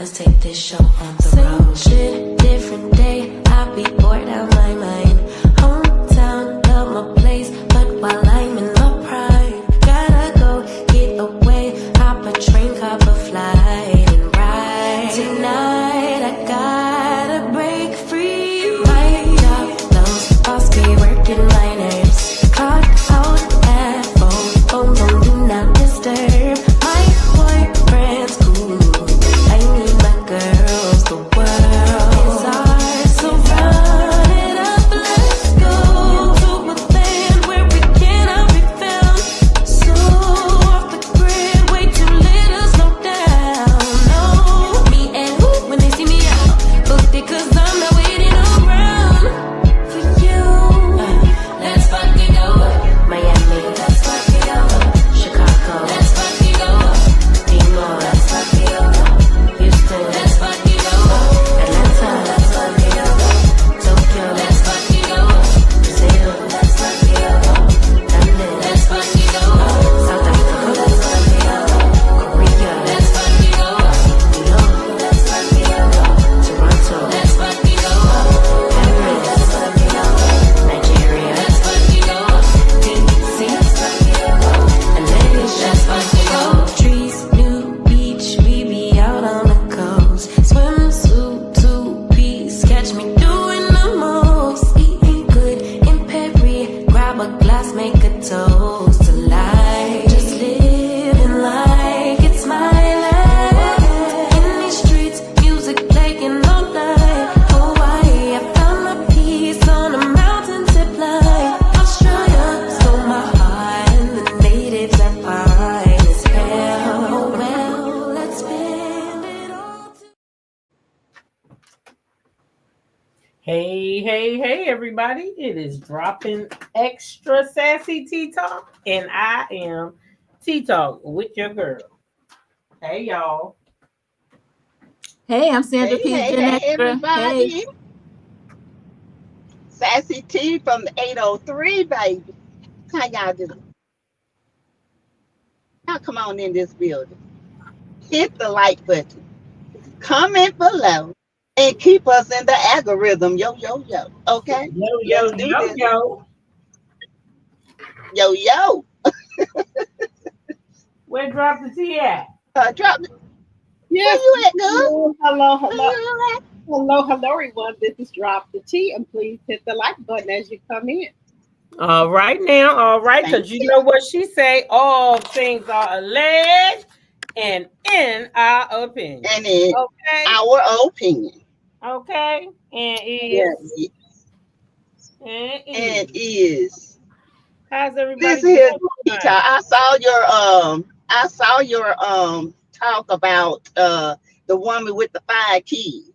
Let's take this show on the road. Shit, different day, I be bored out my mind. Hometown, love my place, but while I'm in my prime, gotta go get away, hop a train, hop a flight, and ride. Tonight I gotta break free. My job, those boss be working my nerves. Clock out at 4, phone do not disturb. My boyfriend's cool. I need my girls, the world is ours, so run it up, let's go to a land where we cannot be found. So off the grid, way too little, slow down. No, me and who, when they see me out, booked it 'cause I'm not waiting around for you. Let's fucking go, Miami, let's fucking go, Chicago, let's fucking go, Dino, let's fucking go, Houston, let's fucking go, Atlanta, let's fucking go, Tokyo, let's fucking go, Brazil, let's fucking go, London, let's fucking go, South Africa, let's fucking go, Korea, let's fucking go, New York, let's fucking go, Toronto, let's fucking go, Paris, let's fucking go, Nigeria, let's fucking go, DC, let's fucking go, LA, let's fucking go. Trees, new beach, we be out on the coast. Swimsuit, 2-piece, catch me doing the most. Eating good in Perry, grab a glass, make a toast to life. Just living like it's my life. In these streets, music playing all night. Hawaii, I found my peace on a mountain zip line. Australia stole my heart, and the natives are fine as hell. Oh well, let's spend it all. Hey, everybody. It is dropping extra sassy Tea Talk, and I am Tea Talk with your girl. Hey, y'all. Hey, I'm Sandra P. Hey, Gen Extra. everybody. Hey. Sassy T from the 803, baby. How y'all doing? Now come on in this building. Hit the like button. Comment below. And keep us in the algorithm. Yo. Okay? Yo, Let's do this. yo. Yo. Where Drop the Tea at? Drop it. Yes. Where you at, girl? Hello, Where hello, you at? hello, everyone. This is Drop the Tea, and please hit the like button as you come in. All right, because Thank you know what she say, all things are alleged and in our opinion. And in Okay, our opinion. okay, and Yes. and And is. how's everybody Listen here, doing Tita, tonight? I saw your talk about the woman with the 5 kids.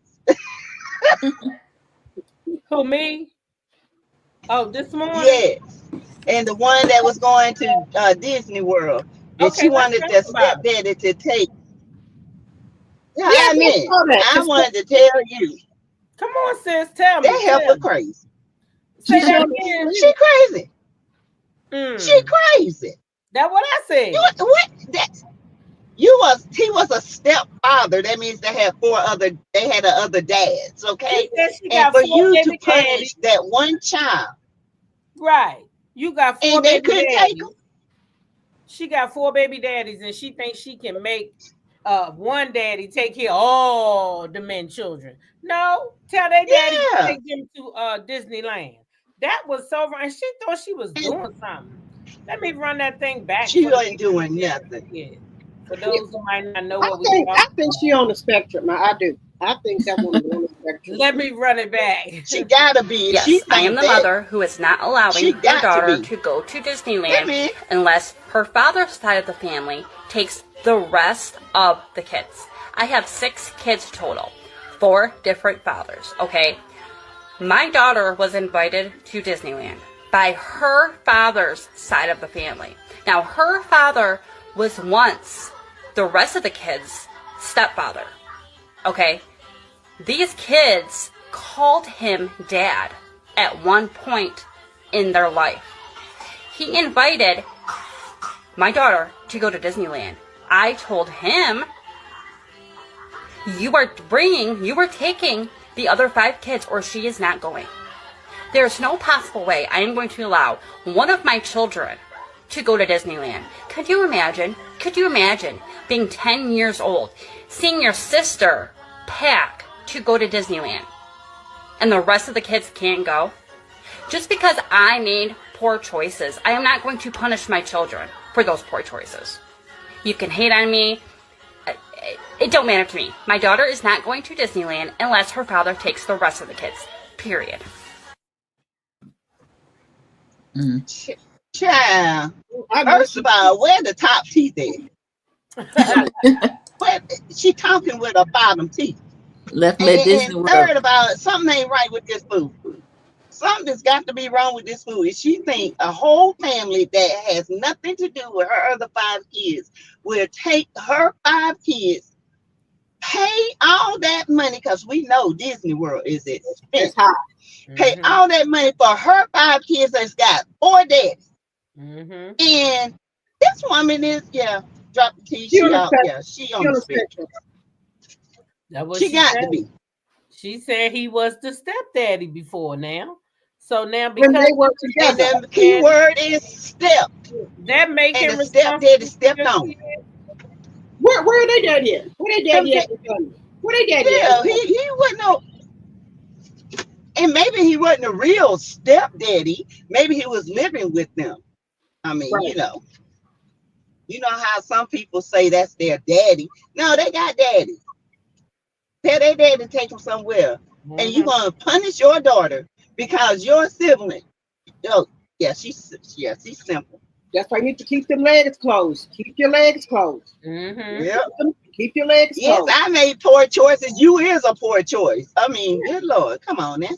Who, me? Oh, this morning? Yes. And the one that was going to Disney World. And Okay, she let's wanted talk the about it. stepdaddy to take. Yeah, Yes, I mean, saw that. I wanted to tell you Come on, sis, tell me. that heifer crazy. Say She that showed again. She crazy. She Mm. crazy. That's what I said. What? He was a stepfather. That means they had other dads, okay? She said she And got for 4 you to baby punish daddies. that one child, Right. You got 4 and they baby couldn't take daddies. them. She got 4 baby daddies, and she thinks she can make one daddy take care of all the men children. No, tell their daddy to Yeah. take them to Disneyland. That was so wrong. She thought she was doing something. Let me run that thing back. She for the wasn't people doing who didn't nothing. see it. For those who might not know I what we think talking she on the spectrum. I do. I think that woman is on the spectrum. Let me run it back. She gotta be. Yes, She I am think the that. mother who is not allowing She her got to daughter be. to go to Hey, Disneyland man. unless her father's side of the family takes the rest of the kids. I have 6 kids total, 4 different fathers, okay? My daughter was invited to Disneyland by her father's side of the family. Now, her father was once the rest of the kids' stepfather, okay? These kids called him dad at one point in their life. He invited my daughter to go to Disneyland. I told him You are taking the other 5 kids, or she is not going. There's no possible way I am going to allow one of my children to go to Disneyland. Could you imagine? Could you imagine being 10 years old, seeing your sister pack to go to Disneyland, and the rest of the kids can't go? Just because I made poor choices, I am not going to punish my children for those poor choices. You can hate on me. It don't matter to me. My daughter is not going to Disneyland unless her father takes the rest of the kids. Period. Child, first of all, where the top teeth at? Where, she talking with her bottom teeth. Left me at Disney And World. third of all, something ain't right with this food. Something's got to be wrong with this food. And she think a whole family that has nothing to do with her other 5 kids will take her 5 kids, pay all that money, because we know Disney World is expensive. It's hot. Pay all that money for her 5 kids that's got 4 daddies. Mm-hmm. And this woman is, drop the T. She on the spectrum. That was She got to be. She said he was the stepdaddy before now. So now When because they work And together. then the key word is step. that make And him the stepdaddy stepped on. Where they daddy at? Where they daddy at? Where they daddy Yeah, at? he wasn't no, and maybe he wasn't a real stepdaddy. Maybe he was living with them. I mean, Right. you know how some people say that's their daddy. No, they got daddies. Tell their daddy to take them somewhere, and you gonna punish your daughter because your sibling. Oh, she's simple. That's why you need to keep them legs closed. Keep your legs closed. Mm-hmm. Yep. Keep your legs Yes, closed. I made poor choices. You is a poor choice. I mean, good Lord, come on now.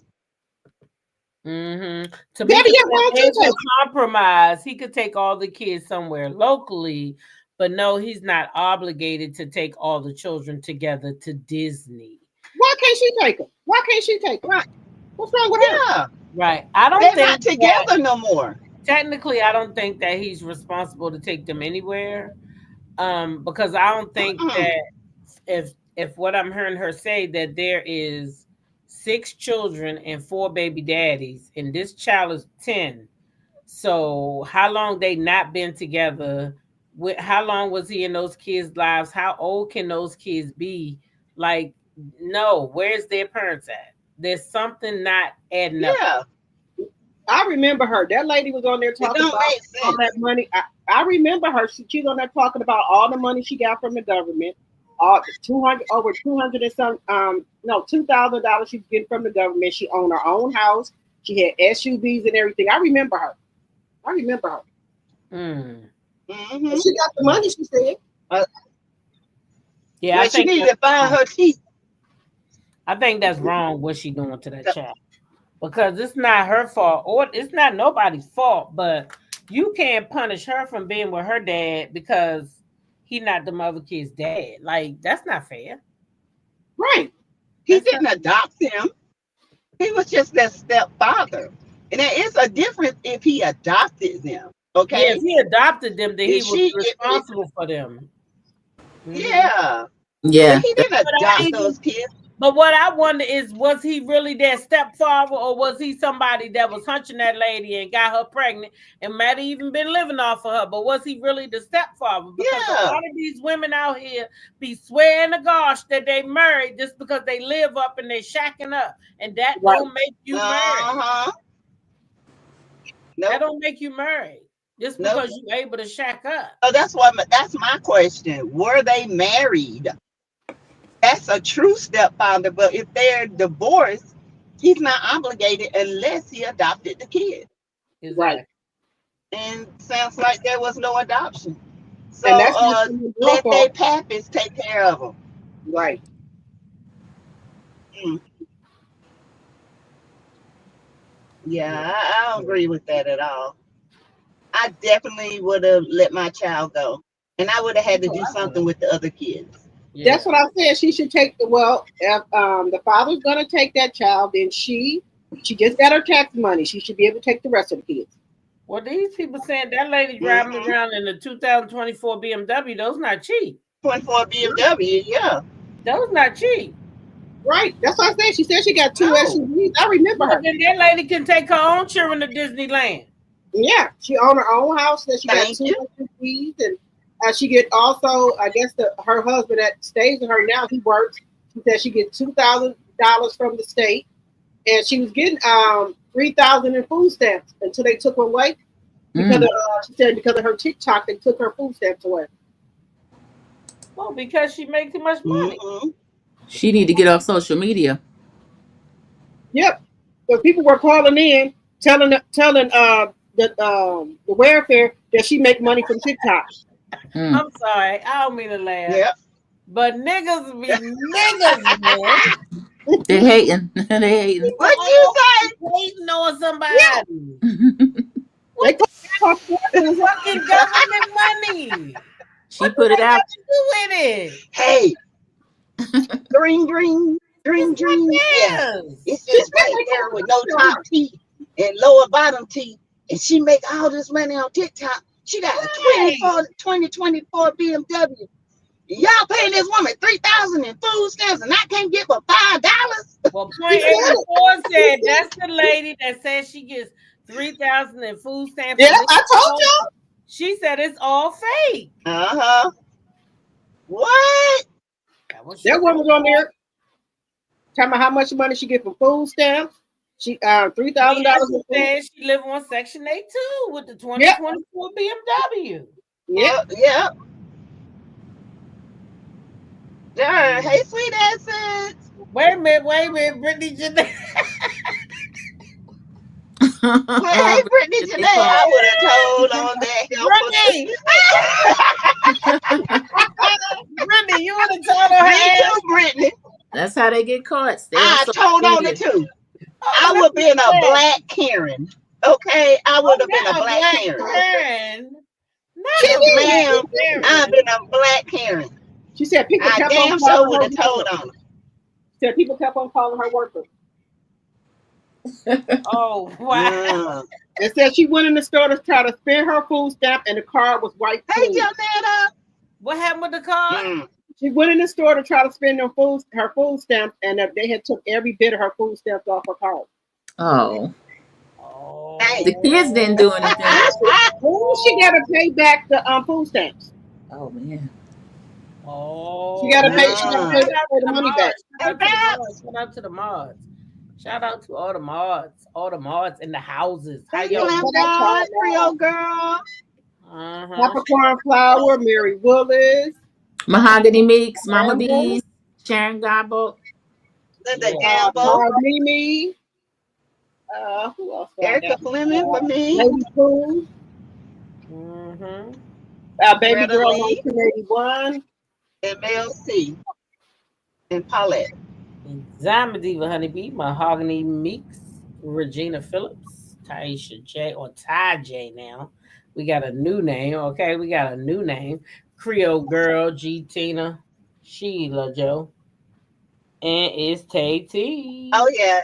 Mm-hmm. To Daddy, be your mom too, a compromise, he could take all the kids somewhere locally, but no, he's not obligated to take all the children together to Disney. Why can't she take them? Why can't she take them? Right. What's wrong with her? Yeah, Right. I don't they're think not together no more. technically I don't think that he's responsible to take them anywhere. Because I don't think that if what I'm hearing her say that there is 6 children and 4 baby daddies, and this child is 10. So how long they not been together? How long was he in those kids' lives? How old can those kids be? Like, no, where's their parents at? There's something not adding up. Yeah, I remember her. That lady was on there it talking don't about make all sense. that money. I remember her. She was on there talking about all the money she got from the government. All over 200 and some $2,000 she's getting from the government. She owned her own house. She had SUVs and everything. I remember her. Mm. Mm-hmm. She got the money, she said. Yeah, Well, I she think need to find her teeth. I think that's wrong what she doing to that child, because it's not her fault or it's not nobody's fault, but you can't punish her from being with her dad because he not the mother kid's dad. Like, that's not fair. Right. He didn't adopt him. He was just their stepfather. And there is a difference if he adopted them. Okay. Yeah, if he adopted them, then he If was she- responsible for them. Mhm. Yeah. Yeah. But he didn't adopt those kids. But what I wonder is, was he really their stepfather, or was he somebody that was hunching that lady and got her pregnant and might have even been living off of her? But was he really the stepfather? Because a lot of these women out here be swearing to gosh that they married just because they live up and they shacking up, and that don't make you married. That don't make you married just because you're able to shack up. So that's my question. Were they married? That's a true stepfather, but if they're divorced, he's not obligated unless he adopted the kid. Exactly. Right. And sounds like there was no adoption. So And that's what she was let doing their pappies take care of them. Right. Yeah, I don't agree with that at all. I definitely would have let my child go, and I would have had to do something with the other kids. Yeah. That's what I said. She should take if the father's gonna take that child, then she just got her tax money. She should be able to take the rest of the kids. Well, these people saying that lady driving around in the 2024 BMW, those not cheap. 24 BMW, yeah. That was not cheap. Right. That's what I said. She said she got two No. SUVs. I remember Well, her. then that lady can take her own children to Disneyland. Yeah, she owned her own house. That she got Thank two you. SUVs, and she get also. I guess her husband that stays with her now. He works. She said she get $2,000 from the state, and she was getting 3,000 in food stamps until they took her away because of, Mm. she said because of her TikTok they took her food stamps away. Well, because she makes too much money. Mm-hmm. She need to get off social media. Yep. So people were calling in telling the welfare that she make money from TikTok. Mm. I'm sorry, I don't mean to laugh, Yep. but niggas be niggas, man. They hating. They hating. What you say? Waiting on somebody. Yeah. They call Fucking government money. She What do put it they out. got to do with it? Hey, green, green, green, It's green. Yeah. not theirs. It's just right there with no top teeth and lower bottom teeth. And she make all this money on TikTok. She got a Right. 2024 BMW. Y'all paying this woman $3,000 in food stamps, and I can't get but $5. Well, point 84 said that's the lady that says she gets 3,000 in food stamps. Yeah, I told y'all. She said it's all fake. Uh-huh. What? That woman was on there talking about how much money she get from food stamps. She $3,000 in food. Said she live on Section 8 too with the 2024 BMW. Yep. Yep. Hey, sweet essence. Wait a minute, Brittany Janae. Well, hey, Brittany, today I would have told on that. Brittany, you would have told her Me ass. too, Brittany. That's how they get caught. Stay on I social told on media. it too. I would have been a black Karen. Okay, I would have been a black Karen. Yes, ma'am. I've been a black Karen. She said people I kept damn on sure calling would her have told worker. on her. She said people kept on calling her worker. Oh, wow. And said she went in the store to try to spend her food stamp, and the card was white. Hey, Jonetta. What happened with the card? She went in the store to try to spend her food stamps, and they had took every bit of her food stamps off her card. Oh. Hey. The kids didn't do anything. She got to pay back the food stamps. Oh man. Oh, She got to pay. She got to pay the money back. Shout out to the mods. Shout out to all the mods in the houses. How Hey, y'all? Creole girl. Capricorn Flower, Mary Willis, Mahogany Meeks, Mama Bees, Sharon Gobble, Linda Gamble, Mimi. Who else? Erica Fleming for me. Lady Pooh. Baby Greta Girl Lee. 1981. And Mel C. And Paulette. Zama Diva Honeybee, Mahogany Meeks, Regina Phillips, Taisha J, or Ty J now. We got a new name, okay? We got a new name. Creole Girl, G Tina, Sheila Joe, and it's Tay T. Oh, yeah.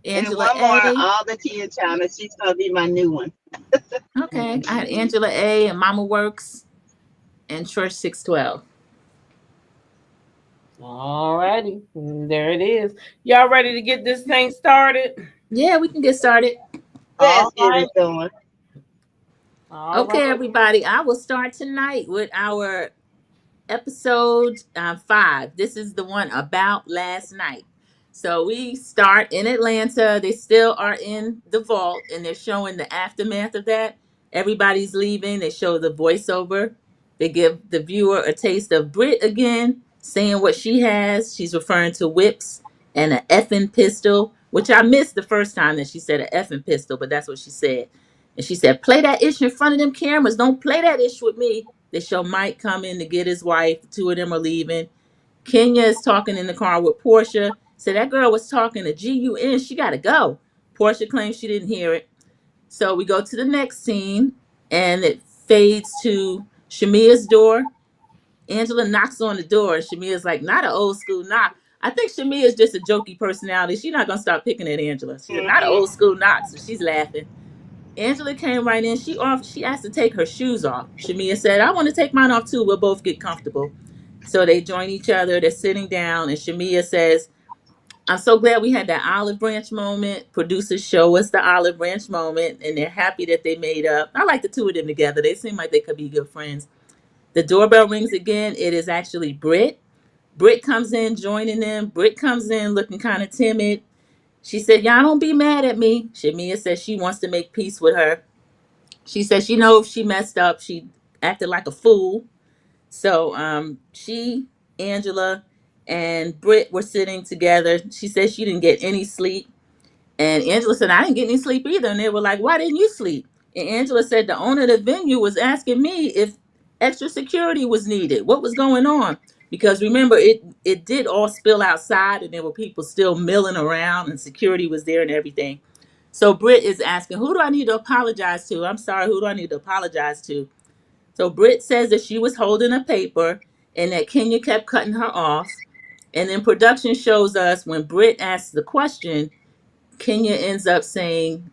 Angela and one more, A. all the tea in China. She's going to be my new one. Okay. I had Angela A. and Mama Works and Church 612. All righty. There it is. Y'all ready to get this thing started? Yeah, we can get started. Let's get it going. Okay, everybody. I will start tonight with our episode 5. This is the one about last night. So we start in Atlanta. They still are in the vault, and they're showing the aftermath of that. Everybody's leaving. They show the voiceover. They give the viewer a taste of Brit again, saying what she has. She's referring to whips and an effing pistol, which I missed the first time that she said an effing pistol, but that's what she said. And she said, play that ish in front of them cameras. Don't play that ish with me. They show Mike coming to get his wife. The two of them are leaving. Kenya is talking in the car with Portia. So that girl was talking to GUN. She got to go. Portia claims she didn't hear it. So we go to the next scene, and it fades to Shamia's door. Angela knocks on the door, and Shamia's like, not an old school knock. I think Shamia's just a jokey personality. She's not going to stop picking at Angela. She's not an old school knock, so she's laughing. Angela came right in. She asked to take her shoes off. Shamia said, I want to take mine off too. We'll both get comfortable. So they join each other. They're sitting down, and Shamia says, I'm so glad we had that olive branch moment. Producers show us the olive branch moment, and they're happy that they made up. I like the two of them together. They seem like they could be good friends. The doorbell rings again. It is actually Britt. Britt comes in, joining them. Britt comes in looking kind of timid. She said, y'all don't be mad at me. Shamia says she wants to make peace with her. She says she knows she messed up. She acted like a fool. So she, Angela, and Britt were sitting together. She said she didn't get any sleep. And Angela said, I didn't get any sleep either. And they were like, why didn't you sleep? And Angela said the owner of the venue was asking me if extra security was needed. What was going on? Because remember, it did all spill outside and there were people still milling around and security was there and everything. So Britt is asking, who do I need to apologize to? I'm sorry, who do I need to apologize to? So Britt says that she was holding a paper and that Kenya kept cutting her off. And then production shows us when Britt asks the question, Kenya ends up saying,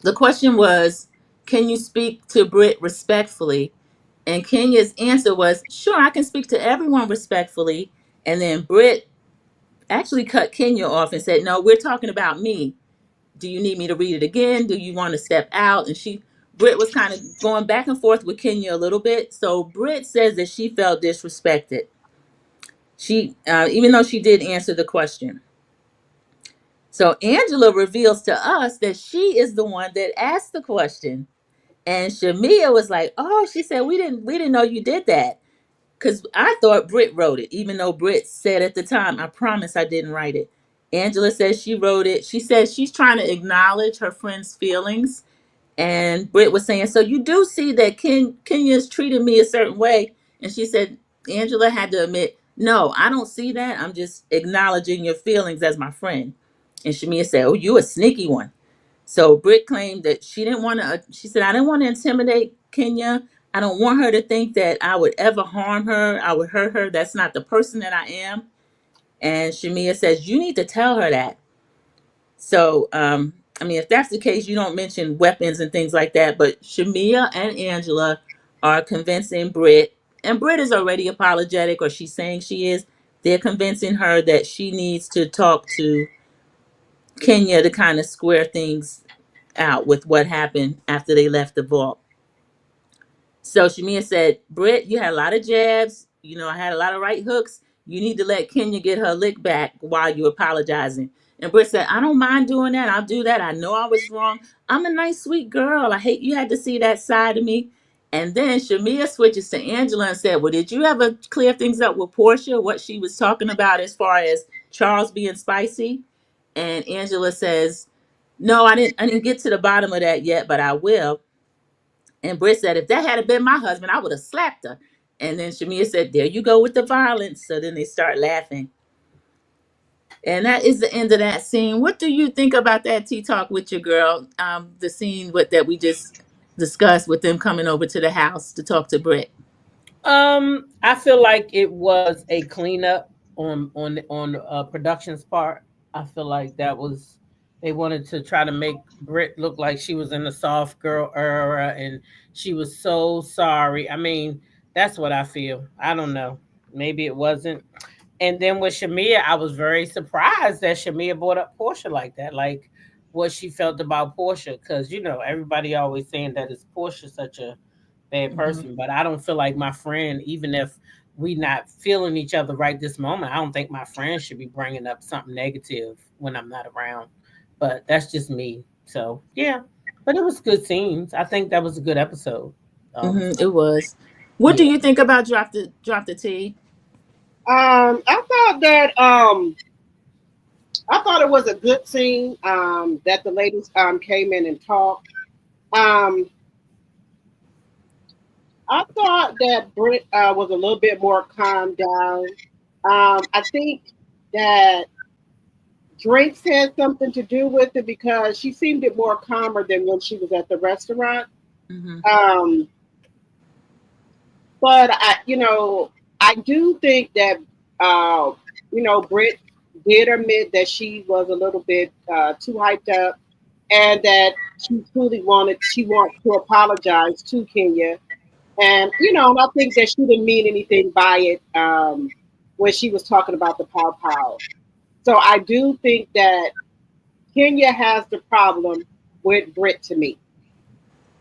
the question was, can you speak to Britt respectfully? And Kenya's answer was, sure, I can speak to everyone respectfully. And then Britt actually cut Kenya off and said, no, we're talking about me. Do you need me to read it again? Do you want to step out? And Britt was kind of going back and forth with Kenya a little bit. So Britt says that she felt disrespected. Even though she did answer the question. So Angela reveals to us that she is the one that asked the question. And Shamia was like, "Oh," she said, "we didn't know you did that." Because I thought Britt wrote it, even though Britt said at the time, "I promise I didn't write it." Angela says she wrote it. She says she's trying to acknowledge her friend's feelings. And Britt was saying, "So you do see that Kenya's treated me a certain way." And she said, Angela had to admit, "No, I don't see that. I'm just acknowledging your feelings as my friend." And Shamia said, "Oh, you a sneaky one." So Britt claimed that she didn't want to, she said, "I didn't want to intimidate Kenya. I don't want her to think that I would ever harm her. I would hurt her. That's not the person that I am." And Shamia says, "You need to tell her that." So, I mean, if that's the case, you don't mention weapons and things like that. But Shamia and Angela are convincing Britt, and Britt is already apologetic, or she's saying she is. They're convincing her that she needs to talk to Kenya to kind of square things out with what happened after they left the vault. So Shamia said, "Britt, you had a lot of jabs. I had a lot of right hooks. You need to let Kenya get her lick back while you're apologizing." And Britt said, "I don't mind doing that. I'll do that. I know I was wrong. I'm a nice, sweet girl. I hate you had to see that side of me." And then Shamia switches to Angela and said, "Well, did you ever clear things up with Portia, what she was talking about as far as Charles being spicy?" And Angela says, "No, I didn't get to the bottom of that yet, but I will." And Britt said, "If that had been my husband, I would have slapped her." And then Shamia said, "There you go with the violence." So then they start laughing. And that is the end of that scene. What do you think about that tea talk with your girl? The scene that we just discussed with them coming over to the house to talk to Britt. I feel like it was a cleanup on production's part. I feel like that was they wanted to try to make Brit look like she was in the soft girl era and she was so sorry. I mean, that's what I feel. I don't know. Maybe it wasn't. And then with Shamia, I was very surprised that Shamia brought up Portia like that, like what she felt about Portia, because everybody always saying that is Portia such a bad Mm-hmm. person, but I don't feel like my friend, even if we not feeling each other right this moment, I don't think my friend should be bringing up something negative when I'm not around. But that's just me. So yeah, but it was good scenes. I think that was a good episode. Mm-hmm. So It was. What do yeah. you think about drop the tea? I thought that I thought it was a good scene. That the ladies came in and talked. Um, I thought that Britt was a little bit more calmed down. I think that drinks had something to do with it because she seemed it more calmer than when she was at the restaurant. Mm-hmm. Um, but I do think that uh, Britt did admit that she was a little bit too hyped up, and that she wants to apologize to Kenya. And and I think that she didn't mean anything by it when she was talking about the pow pow. So I do think that Kenya has the problem with Brit to me.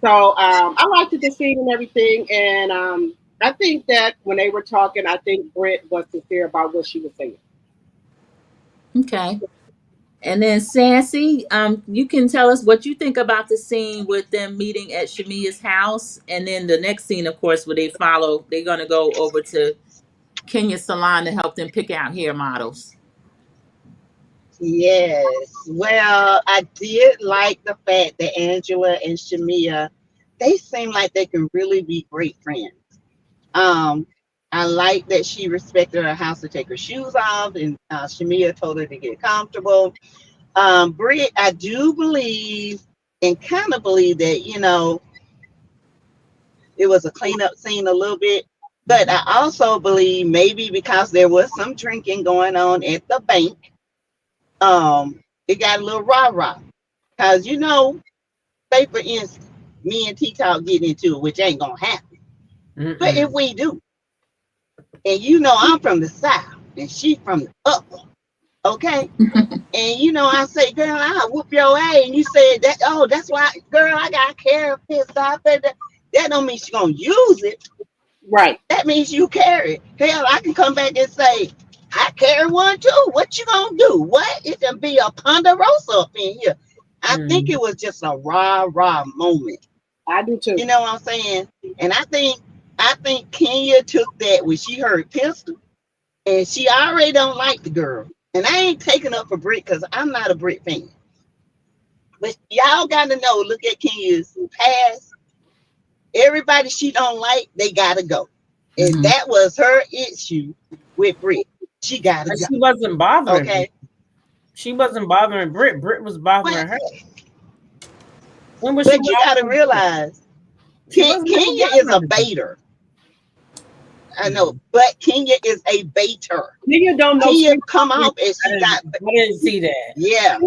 So I liked the scene and everything, and I think that when they were talking, I think Brit was sincere about what she was saying. Okay. And then Sassy, you can tell us what you think about the scene with them meeting at Shamia's house, and then the next scene, of course, where they follow. They're gonna go over to Kenya's salon to help them pick out hair models. Yes. Well, I did like the fact that Angela and Shamia, they seem like they can really be great friends. Um, I like that she respected her house to take her shoes off, and Shamia told her to get comfortable. Brit, I do believe and kind of believe that, it was a cleanup scene a little bit. But I also believe maybe because there was some drinking going on at the bank, it got a little rah-rah. Because, say for instance, me and T-Talk get into it, which ain't going to happen. But if we do, and I'm from the South, and she from the upper, okay? And I say, girl, I'll whoop your ass. And you said that, oh, that's why, girl, I got care pissed off. That don't mean she's going to use it. Right. That means you carry it. Hell, I can come back and say, I carry one too. What you going to do? What? It can be a ponderosa up in here. I think it was just a rah-rah moment. I do too. You know what I'm saying? And I think Kenya took that when she heard pistol, and she already don't like the girl. And I ain't taking up for Brit because I'm not a Brit fan. But y'all got to know, look at Kenya's past. Everybody she don't like, they got to go. And that was her issue with Brit. She got to go. She wasn't bothering. Okay. She wasn't bothering Brit. Brit was bothering her. When was but you got to realize, Kenya is a baiter. I know, but Kenya is a baiter. Kenya don't know. Kenya come out and she got. I didn't see that. Yeah.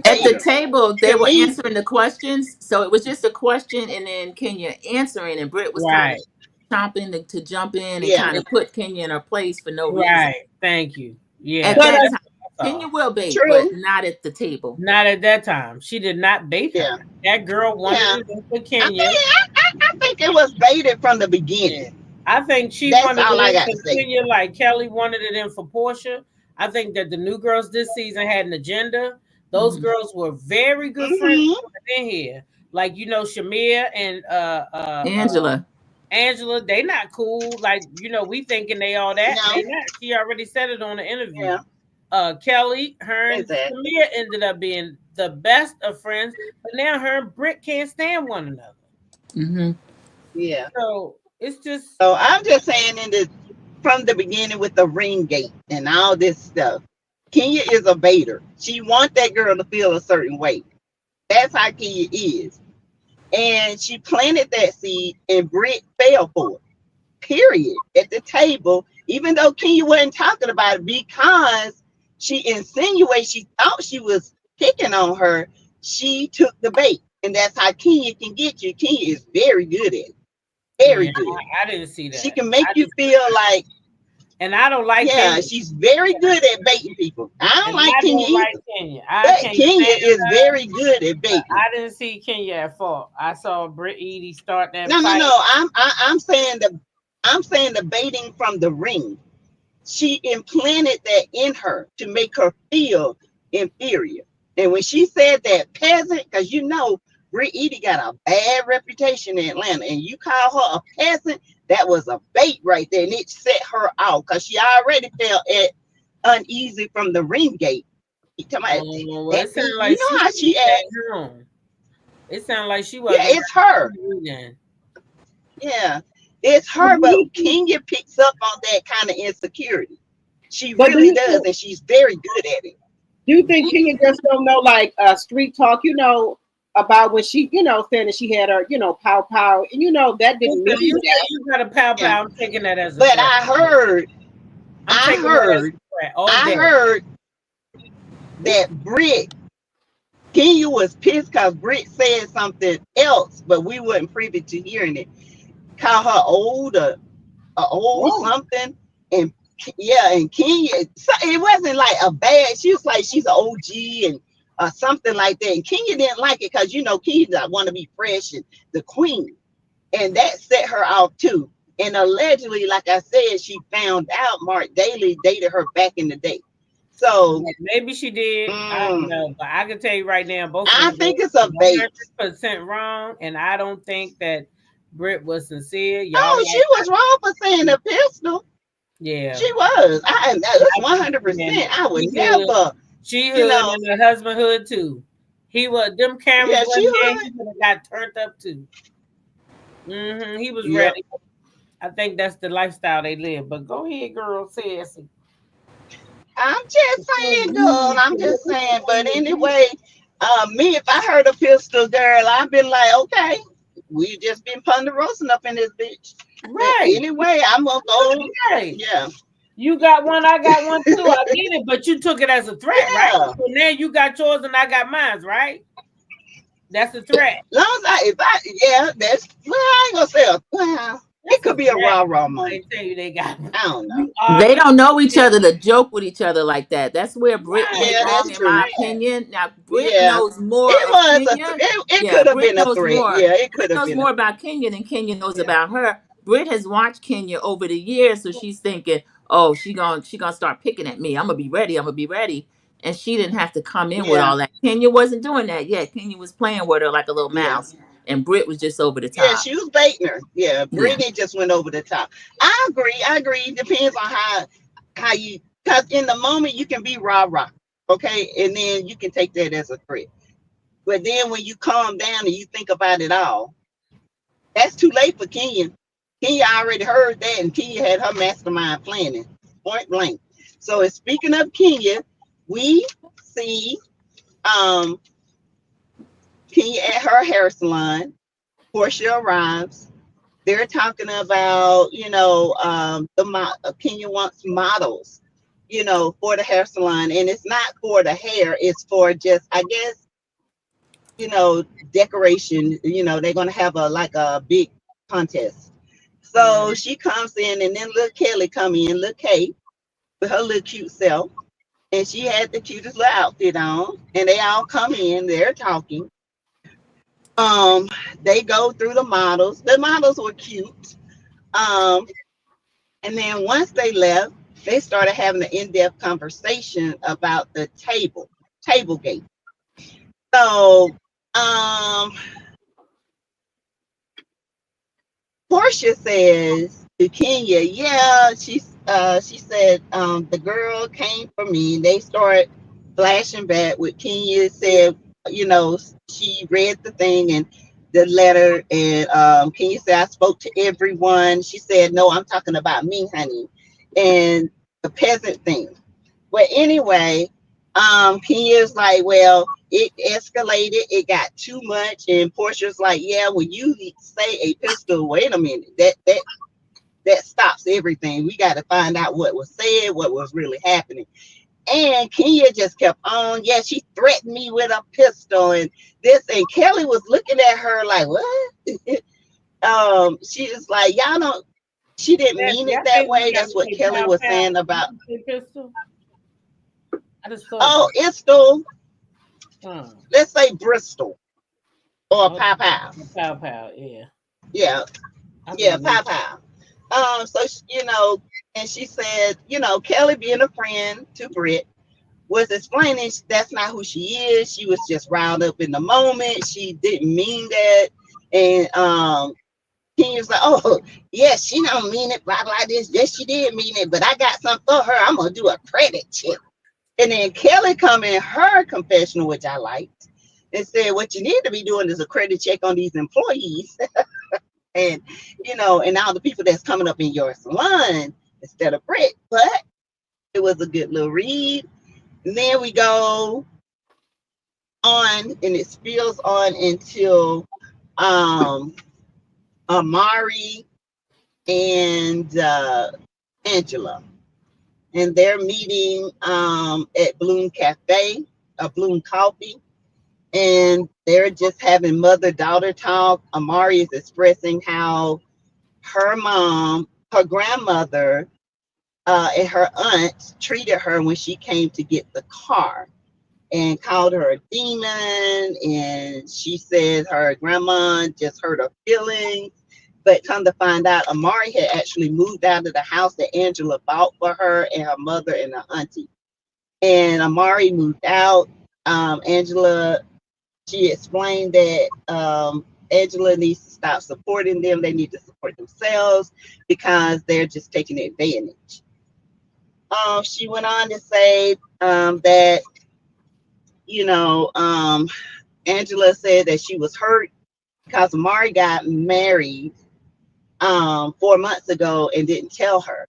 At the table, they were answering the questions, so it was just a question, and then Kenya answering, and Britt was kind of chomping to jump in and kind of put Kenya in her place for no reason. Right. Thank you. Yeah. At that time, Kenya will bait, but not at the table. Not at that time. She did not bait her. That girl wanted it for Kenya. I think it was baited from the beginning. I think she wanted it in for Kenya like Kelly wanted it in for Portia. I think that the new girls this season had an agenda. Those girls were very good friends in here. Like, Shamia and Angela, they not cool. Like, we thinking they all that. No. They not. She already said it on the interview. Yeah. Kelly, her and Shamia ended up being the best of friends, but now her and Britt can't stand one another. Yeah. So it's just. So I'm just saying from the beginning with the ring gate and all this stuff, Kenya is a baiter. She wants that girl to feel a certain way. That's how Kenya is. And she planted that seed and Britt fell for it. Period. At the table, even though Kenya wasn't talking about it because she insinuated she thought she was picking on her, she took the bait. And that's how Kenya can get you. Kenya is very good at it. Very good. I didn't see that. She can make you feel like. And I don't like Kenya. She's very good at baiting people. I don't like Kenya either. But Kenya is very good at baiting. I didn't see Kenya at fault. I saw Britt Edie start that. No. I'm saying the baiting from the ring. She implanted that in her to make her feel inferior. And when she said that peasant, because Britt Edie got a bad reputation in Atlanta, and you call her a peasant, that was a bait right there, and it set her out because she already felt uneasy from the ring gate. It sounded like how she acts. It sounded like she was. Yeah, it's her. Yeah, it's her. But Kenya picks up on that kind of insecurity. She really does, and she's very good at it. Do you think Kenya just don't know like street talk? About when she, saying that she had her, pow pow, and that didn't mean that. You got a pow pow. I'm taking that as a but threat. I heard that Kenya was pissed because Britt said something else, but we weren't privy to hearing it. call her old or old Whoa. something. And yeah, and Kenya, so it wasn't like a bad. She was like she's an OG and something like that. And Kenya didn't like it because Kenya want to be fresh and the queen, and that set her off too. And allegedly, like I said, she found out Mark Daly dated her back in the day. So Maybe she did. I don't mm, know, but I can tell you right now, both of I them think girls it's a one bait. hundred percent wrong, and I don't think that Britt was sincere. Y'all Oh, she act was wrong for saying the pistol. yeah. She was. It's I think 100%. I would she hood, never, she you hood, know. and her husband hood too. He was them cameras Yeah, she wasn't there. would. He would have got turned up too. He was Yep. ready. I think that's the lifestyle they live. But go ahead, girl, sassy. I'm just saying, girl. I'm just saying. But anyway, me, if I heard a pistol, girl, I'd been like, okay, we just been ponderosing up in this bitch. But Right, anyway, I'm gonna go. right. Yeah, You got one, I got one too. I get it, but you took it as a threat, right? yeah. So now you got yours and I got mine, right? That's a threat. Long as yeah, that's well, I ain't gonna say well, it That's a could be a threat. rah I moment. tell you they got I don't know. you They arguing. don't know each other to joke with each other like that. That's where Britt Right. went Yeah, That's wrong, a that's in my true. threat. opinion. Now, Britt Yeah, knows more it of was Kenya. it Yeah, could have Britt been a knows threat. more. Yeah, it could Britt have knows been a more about Kenya than Kenya knows Yeah. about her. Britt has watched Kenya over the years, so she's thinking, "Oh, she gonna start picking at me. I'm gonna be ready. I'm gonna be ready." And she didn't have to come in with yeah, all that. Kenya wasn't doing that yet. Kenya was playing with her like a little yeah. mouse, and Britt was just over the Yeah, top. she was baiting her. Yeah, Yeah. Brittany just went over the top. I agree. I agree. Depends on how you because in the moment you can be rah rah, okay, and then you can take that as a threat. But then when you calm down and you think about it all, that's too late for Kenya. Kenya already heard that, and Kenya had her mastermind planning point blank. So, speaking of Kenya, we see um Kenya at her hair salon. Portia arrives. They're talking about, Kenya wants models, for the hair salon. And it's not for the hair, it's for just, I guess, decoration. They're going to have a big contest. So she comes in, and then little Kelly come in, little Kate, with her little cute self. And she had the cutest little outfit on. And they all come in, they're talking. Um, they go through the models. The models were cute. Um, And then once they left, they started having an in-depth conversation about the table game. So um Portia says to Kenya, yeah, she said the girl came for me. They start flashing back with Kenya said, she read the thing and the letter, and Kenya said, I spoke to everyone. She said, no, I'm talking about me, honey, and the peasant thing. But anyway, Kenya's like, well, it escalated, it got too much, and Portia's like, yeah, when you say a pistol, wait a minute, that stops everything. We got to find out what was said, what was really happening. And Kenya just kept on. Yeah, she threatened me with a pistol and this. And Kelly was looking at her like, what? She was like, y'all don't. She didn't mean Sassy, it I that think we way. got That's to what say Kelly pow was pow. saying about. Did you say pistol? I just saw it. Oh, it's still, Hmm. let's say Bristol or Oh, Pow Pow. pow pow. Yeah. Yeah, I yeah, think Pow Pow. So and she said, Kelly being a friend to Britt was explaining that's not who she is. She was just riled up in the moment. She didn't mean that. And Kenya's like, oh, yes, she don't mean it, blah, blah, this. Yes, she did mean it, but I got something for her. I'm going to do a credit check. And then Kelly come in her confessional, which I liked, and said, what you need to be doing is a credit check on these employees and, and all the people that's coming up in your salon instead of Britt. But it was a good little read. And then we go on, and it spills on until um, Amari and Angela, and they're meeting at Bloom Cafe, Bloom Coffee, and they're just having mother-daughter talk. Amari is expressing how her mom, her grandmother, and her aunt treated her when she came to get the car and called her a demon. And she said her grandma just hurt her feelings. But come to find out, Amari had actually moved out of the house that Angela bought for her and her mother and her auntie. And Amari moved out. Angela, she explained that Angela needs to stop supporting them. They need to support themselves because they're just taking advantage. She went on to say that, you know, Angela said that she was hurt because Amari got married 4 months ago and didn't tell her.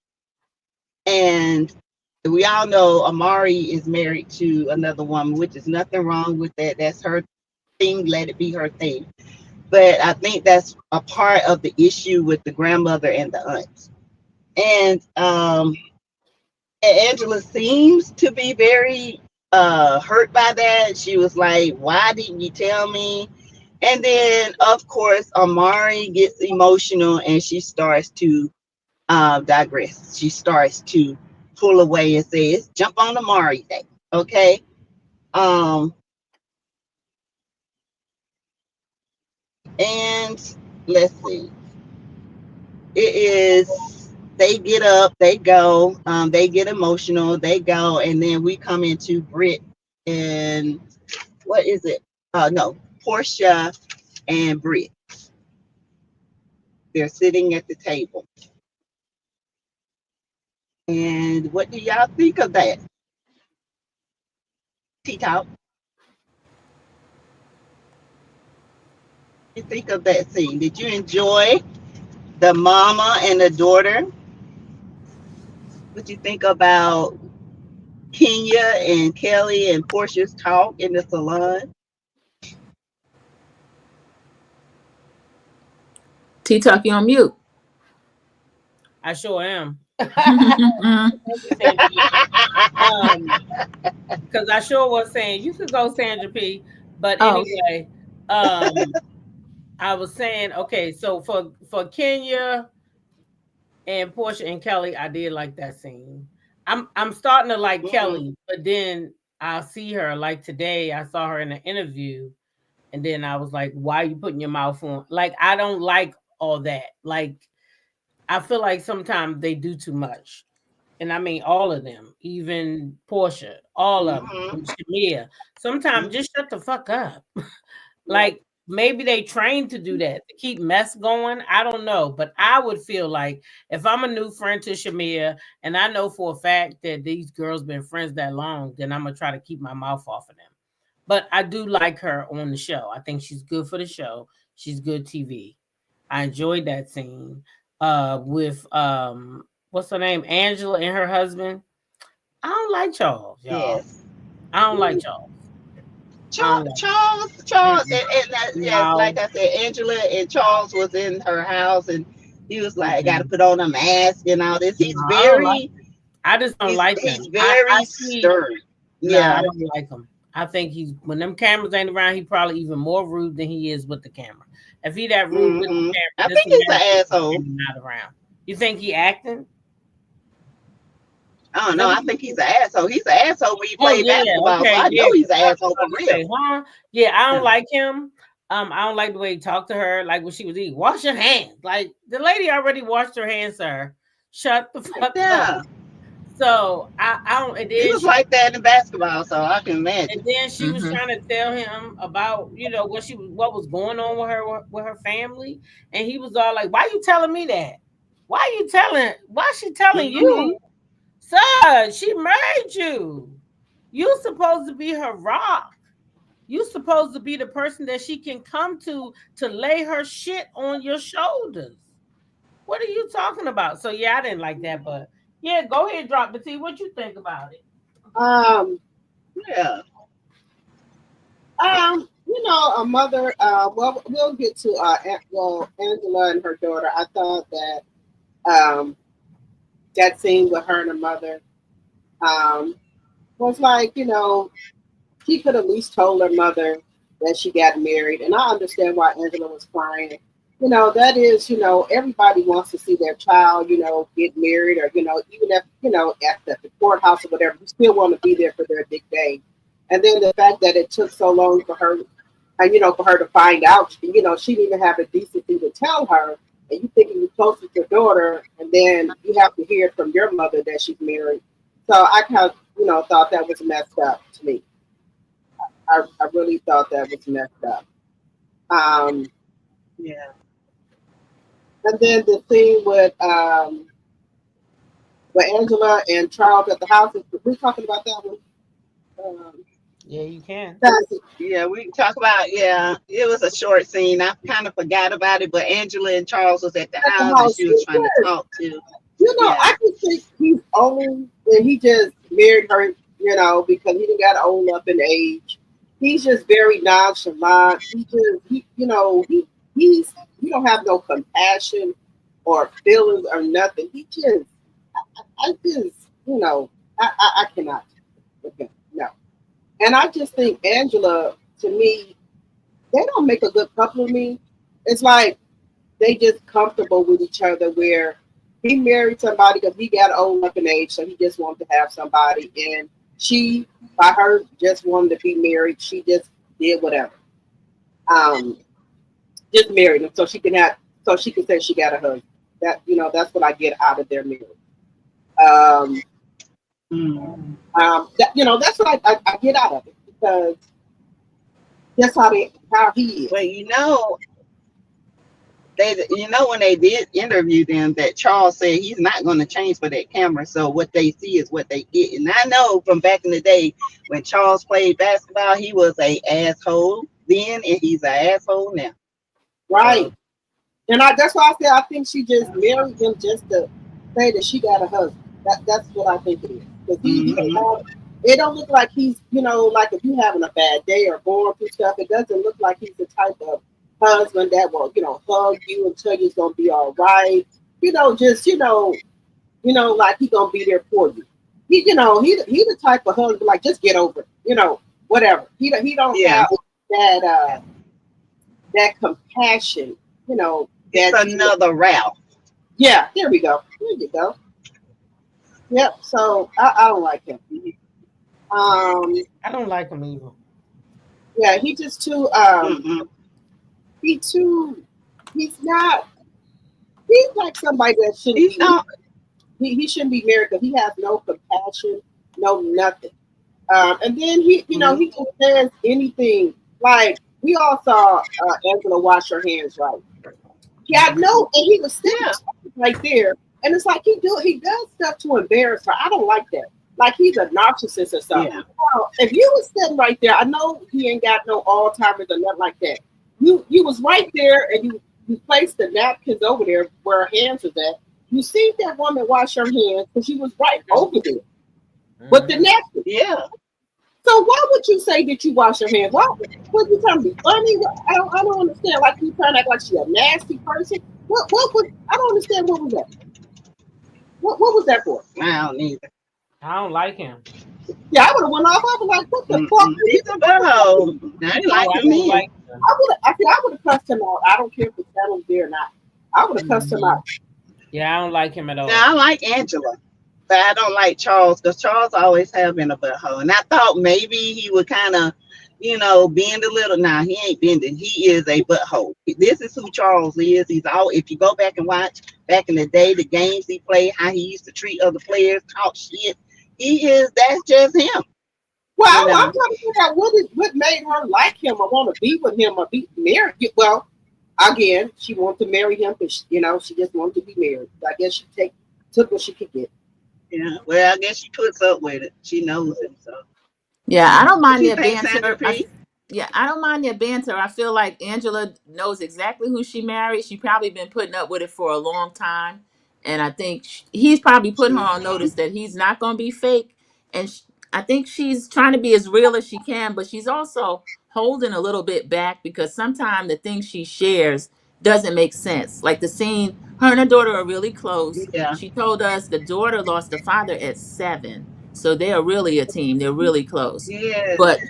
And we all know Amari is married to another woman, which is nothing wrong with that. That's her thing. Let it be her thing. But I think that's a part of the issue with the grandmother and the aunt. And Angela seems to be very hurt by that. She was like, "Why didn't you tell me?" And then, of course, Amari gets emotional and she starts to digress. She starts to pull away and says, "Jump on Amari Day." Okay. Um, and let's see. It is, they get up, they go, they get emotional, they go, and then we come into Brit and what is it? No, Portia and Brit. They're sitting at the table. And what do y'all think of that? Tea Talk. You think of that scene? Did you enjoy the mama and the daughter? What you think about Kenya and Kelly and Portia's talk in the salon? T Talk, you on mute. I sure am. Mhm. Thank you, Sandra P. Um, because I sure was saying you could go Sandra P. But Oh, anyway, I was saying okay. So for Kenya and Portia and Kelly, I did like that scene. I'm starting to like Mm-hmm. Kelly, but then I see her like today. I saw her in an interview, and then I was like, "Why are you putting your mouth on?" Like I don't like all that. Like I feel like sometimes they do too much. And I mean all of them, even Portia, all of them, Mm-hmm. and Shamia. Sometimes Mm-hmm. just shut the fuck up. Yeah. Like maybe they trained to do that to keep mess going. I don't know, but I would feel like if I'm a new friend to Shamia and I know for a fact that these girls been friends that long, then I'm gonna try to keep my mouth off of them. But I do like her on the show. I think she's good for the show. She's good TV. I enjoyed that scene with what's her name? Angela and her husband. I don't like Charles, y'all. Yes. I don't like Mm. Charles. I don't like Charles, mm-mm. and that, yes, like No. I said, Angela and Charles was in her house, and he was like, "Got to Mm-mm. put on a mask and all this." No, I don't like him. I just don't like He's him. I very see. stern. Nah, I Yeah. don't like him. I think he's when them cameras ain't around, he probably even more rude than he is with the camera. If he that rude with the Hmm. camera, I just think he's an imagine when the asshole. camera not around. You think he acting? I don't Let know. me I think he's an asshole. He's an asshole when he Oh played yeah, basketball, so okay, I yeah. know he's an I was asshole for about to real. say, huh? Yeah, I don't Yeah. like him. I don't like the way he talked to her, like when she was eating. Wash your hands. Like the lady already washed her hands, sir. Shut the fuck up. Yeah. So I don't. He was like that in basketball, so I can And imagine. then she was hmm trying to tell him about what was going on with her family, and he was all like, "Why you telling me that? Why you telling? Why she telling you, Hmm. sir? She married you. You supposed to be her rock. You supposed to be the person that she can come to lay her shit on your shoulders. What are you talking about?" So yeah, I didn't like that, but yeah, go ahead, drop the tea. What you think about it? Um, Yeah. a mother. Well, we'll get to Angela and her daughter. I thought that um, that scene with her and her mother um, was like, she could at least told her mother that she got married, and I understand why Angela was crying. that is, everybody wants to see their child, get married, or even if at the courthouse or whatever, you still want to be there for their big day. And then the fact that it took so long for her, and for her to find out, she didn't even have the decency to tell her. And you thinking you're close with your daughter, and then you have to hear it from your mother that she's married. So I kind of, thought that was messed up to me. I really thought that was messed up. Um, Yeah. and then the scene with Angela and Charles at the house. We're talking about that one. Um, Yeah, you can. Yeah, we can talk about, yeah, it was a short scene. I kind of forgot about it, but Angela and Charles was at the at the house and house. she was trying to talk to. Yeah. I just think he's only when he just married her, because he didn't got old up in age. He's just very nonchalant. He don't have no compassion or feelings or nothing. I just, I cannot. Okay, no. And I just think Angela, to me, they don't make a good couple of me. It's like they just comfortable with each other where he married somebody because he got old up in age, so he just wanted to have somebody. And she, by her, just wanted to be married. She just did whatever. Um, just married him so she can say she got a husband. That's what I get out of their marriage. Um, Mm. that's what I get out of it because that's how he is. But when they did interview them, that Charles said he's not going to change for that camera. So what they see is what they get. And I know from back in the day when Charles played basketball, he was a asshole then, and he's an asshole now. Right. So And that's why I said I think she just married him just to say that she got a husband. That's what I think it is. Because hmm it don't look like he's, like if you having a bad day or going through stuff, it doesn't look like he's the type of husband that will, hug you and tell you it's gonna be all right. Just like he gonna be there for you. He the type of husband like just get over it. Whatever. He don't yeah, have that compassion. it's That another route. yeah. There we go. There you go. Yep. So I don't like him. Um. I don't like him either. Yeah. He just too. Mm-mm. He too. He's not. He's like somebody that shouldn't He's be. not. He shouldn't be married because he has no compassion, no nothing. And then Mm-hmm. he just says anything. Like we all saw Angela wash her hands, right? Yeah, no, and he was sitting Yeah, right there, and it's like he does stuff to embarrass her. I don't like that. Like he's a narcissist or something. yeah, Well, if you was sitting right there, I know he ain't got no Alzheimer's or nothing like that. You was right there, and you placed the napkins over there where her hands was at. You seen that woman wash her hands because she was right over there with the Mhm. napkin. yeah. So why would you say that you wash your hands? Why? What you trying to be funny? I don't understand. Like you trying to act like she a nasty person. What was? I don't understand. What was that? What was that for? I don't either. I don't like him. Yeah, I would have went off. I was like, what the fuck? Mm-mm. He's a butthole. I didn't Yeah, like I him don't then. like him. I would have cussed him out. I don't care if the channel's there or not. I would have cussed him Mhm. out. Yeah, I don't like him at Now all. I like Angela, but I don't like Charles because Charles always have been a butthole. And I thought maybe he would kind of, bend a little. Nah, he ain't bending. He is a butthole. This is who Charles is. He's all. If you go back and watch back in the day, the games he played, how he used to treat other players, talk shit. He is. That's just him. Well, You I'm know. trying to figure out what made her like him or want to be with him or be married. Well, again, she wanted to marry him because she just wanted to be married. So I guess she took what she could get. Yeah. Well, I guess she puts up with it. She knows him. So Yeah, I don't what mind you their think, Sandra banter. P? Yeah, I don't mind their banter. I feel like Angela knows exactly who she married. She probably been putting up with it for a long time, and I think he's probably putting her on Mm-hmm. notice that he's not going to be fake. And I think she's trying to be as real as she can, but she's also holding a little bit back because sometimes the things she shares doesn't make sense. Like the scene, her and her daughter are really close. Yeah. She told us the daughter lost the father at 7, so they are really a team. They're really close, Yes. but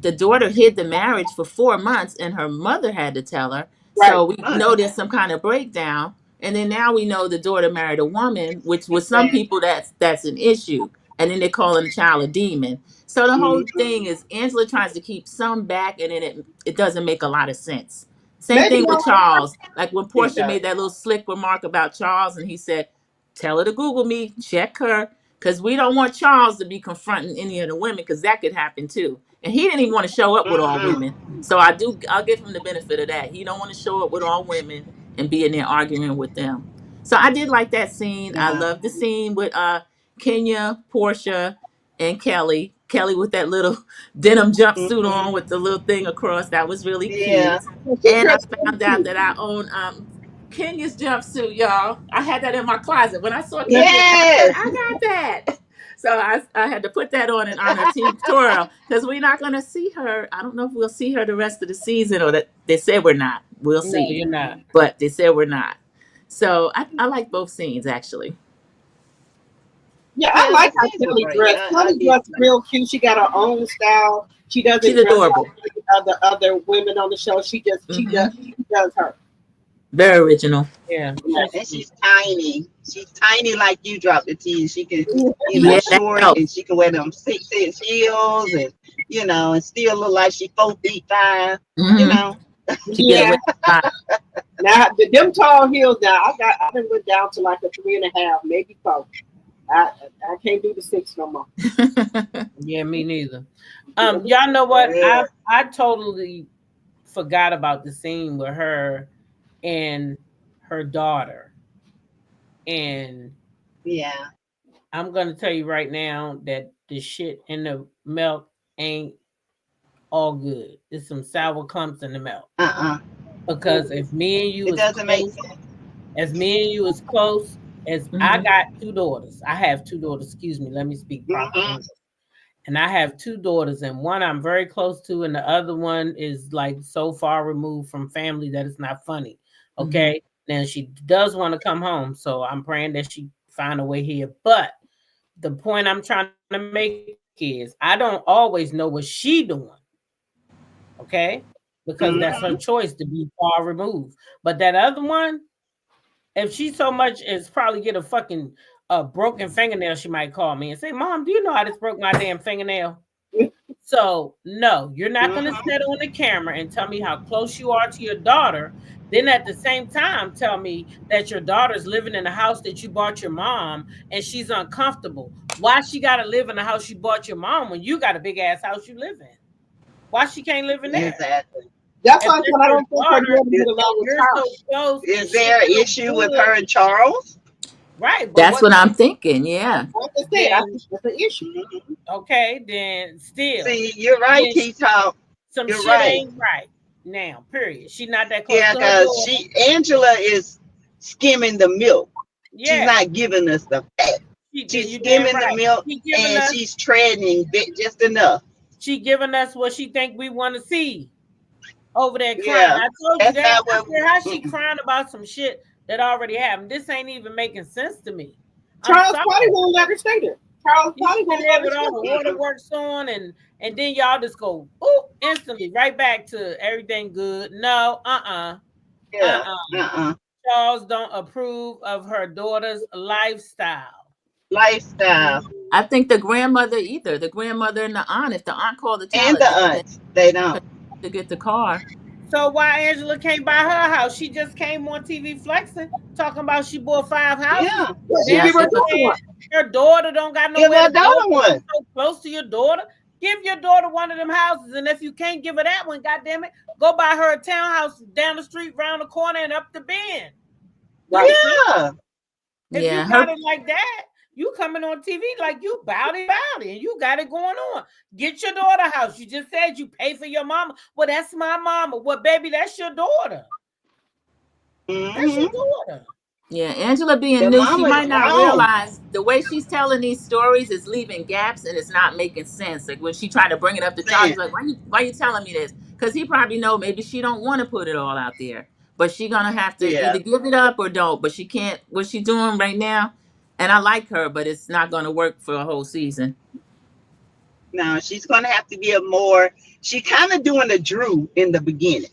the daughter hid the marriage for 4 months and her mother had to tell her. Right. So we know there's some kind of breakdown. And then now we know the daughter married a woman, which with some Exactly. people that's an issue. And then they're calling the child a demon. So the whole Mm-hmm. thing is Angela tries to keep some back, and then it doesn't make a lot of sense. Same Maybe thing with y'all. Charles. Like when It Portia does. made that little slick remark about Charles, and he said, "Tell her to Google me, check her, because we don't want Charles to be confronting any of the women, because that could happen too." And he didn't even want to show up with all Mm-mm. women. So I'll give him the benefit of that. He don't want to show up with all women and be in there arguing with them. So I did like that scene. I Yeah. love the scene with Kenya, Portia, and Kelly. Kelly with that little denim jumpsuit Mm-hmm. on with the little thing across. That was really Yeah. cute. She And I dressed really found out cute. that I own Kenya's jumpsuit, y'all. I had that in my closet. When I saw Kenya, I said, Yes. I got that. So I had to put that on in honor of Team Toro, because we're not going to see her. I don't know if we'll see her the rest of the season, or that they said we're not. We'll No, see. you're not. But they said we're not. So I like both scenes, actually. Yeah, I Yeah, the like how scenes were Kelly great. dressed. I Kelly did dressed like. real cute. She got her own style. She She's doesn't dress like adorable. other women on the show. She does her. Very original. Yeah, Yeah. she's And cute. she's tiny. She's tiny like you drop the T. She can, Yeah, that short, helps. and she can wear them 6-inch heels, and and still look like she 4 feet 5. You Hmm. know. She get Yeah. away with Now them tall heels now, I done went down to like a 3.5, maybe 4. I can't do the 6 no more. a Yeah, me neither. Yeah, Y'all know what? Yeah. I totally forgot about the scene with her and her daughter. And Yeah. I'm gonna tell you right now that the shit in the milk ain't all good. There's some sour clumps in the milk. Uh-uh. Because if me and you It is doesn't make close, sense. as me and you is close as I hmm got two daughters. I have two daughters. Excuse me. Let me speak proper Mm-hmm. English. And I have two daughters, and one I'm very close to, and the other one is like so far removed from family that it's not funny. hmm Okay. Now she does want to come home, so I'm praying that she find a way here. But the point I'm trying to make is I don't always know what she doing, okay? Because that's her Mm-hmm. choice to be far removed. But that other one, if she so much as probably get a fucking broken fingernail, she might call me and say, "Mom, do you know I just broke my damn fingernail?" So no, you're not gonna Mm-hmm. sit on the camera and tell me how close you are to your daughter. Then at the same time, tell me that your daughter's living in a house that you bought your mom and she's uncomfortable. Why she gotta live in the house you bought your mom when you got a big ass house you live in? Why she can't live in there? Exactly. that's If why I said that's I your don't think her daughter daughter Is, get along and with you're so Charles. close and is shit there an so issue with good, her and Charles? right? But That's what what I'm thinking. Yeah. Like I said, I then? think that's an issue. Mm-hmm. Okay, then still, See, you're right, then T Talk. some You're shit right. ain't right now. Period. She not that close Yeah, to her because daughter. Angela is skimming the milk. She's Yeah, not giving us the fat. She's you damn skimming the right. milk, She giving and us she's treading just enough. what she think we want to see over there crying. Yeah, I told you that's that. not I what. said how she Mm-mm. crying about some shit that already happened. This ain't even making sense to me. I'm Charles probably sorry. won't let her stay there. Charles You probably sitting won't there let her with stay all the there. Mm-mm. waterworks on, and then y'all just go ooh instantly right back to everything good. No, Yeah. uh. Uh-uh. Charles don't approve of her daughter's lifestyle. Lifestyle I think the grandmother either. The grandmother and the aunt. If the aunt called the child and a the demon aunts, they don't. to get the car. So why Angela can't buy her house? She just came on TV flexing, talking about she bought 5 houses. Yeah. Yeah, Then she Yeah. give her she daughter said one. her daughter don't got Give nowhere her to go daughter because you one. so close to your daughter. Give your daughter one of them houses, and if you can't give her that one, goddamn it, go buy her a townhouse down the street, round the corner, and up the bend. Right. That's it. Yeah. If you Yeah. got Her. it like that, you coming on TV like you bout it, and you got it going on. Get your daughter a house. You just said you pay for your mama. Well, that's my mama. Well, baby, that's your daughter. That's Hmm. your daughter. Yeah. Angela being The new, she mama is might not wrong. realize the way she's telling these stories is leaving gaps and it's not making sense. Like when she tried to bring it up to Charles, Man. he's like, "Why you telling me this?" Because he probably know maybe she don't want to put it all out there, but she gonna have to Yeah. either give it up or don't. But she can't. What she doing right now, and I like her, but it's not gonna work for a whole season. No, she's gonna have to give more. She kind of doing a Drew in the beginning.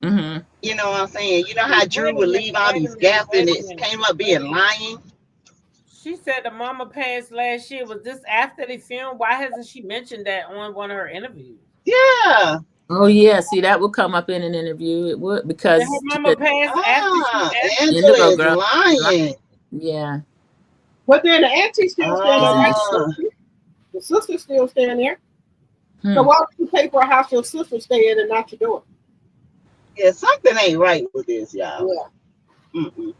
Mm-hmm. You know what I'm saying? You know Wait how a Drew would minute, leave all wait a these minute, gaps wait and a it minute, came up wait a being minute. lying? She said the mama passed last year. Was this after they filmed? Why hasn't she mentioned that on one of her interviews? Yeah. Oh yeah, see that would come up in an interview. It would Did her because she mama said, pass after she Ah, actually "In the Angela road, is girl." lying. Yeah, But then the auntie's still staying there, she's right? like, Ah, The sister's still staying there. So hmm. why would you pay for a house your sister stay in and not your daughter? yeah, something ain't right with this, y'all. Yeah. Mm-mm.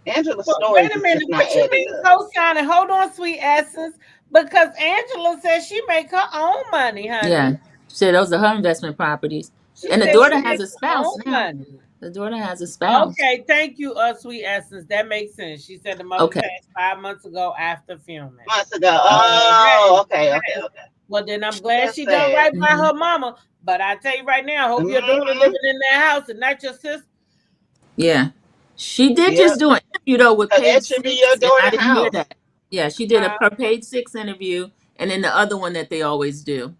Angela's But stories wait a is just minute, not what you adding mean up. co-signing? Hold on, sweet essence, because Angela says she make her own money, Yeah. honey. She said those are her investment properties, She and the said she daughter has makes a her spouse own now. money. The daughter has a spouse. Okay, thank you, sweet essence. That makes sense. She said the mother Okay. passed 5 months ago after filming. Months ago. Hey, Oh, okay, okay, hey. okay. Well, then I'm glad That's she done sad. right by Hmm. her mama. But I tell you right now, I hope your daughter Mm-hmm. living in that house and not your sister. Yeah, she did Yep. just do an interview though with Because that Page should be your Six, and I daughter's didn't hear house. that. Yeah, she did a Huh? her Page Six interview, and then the other one that they always do,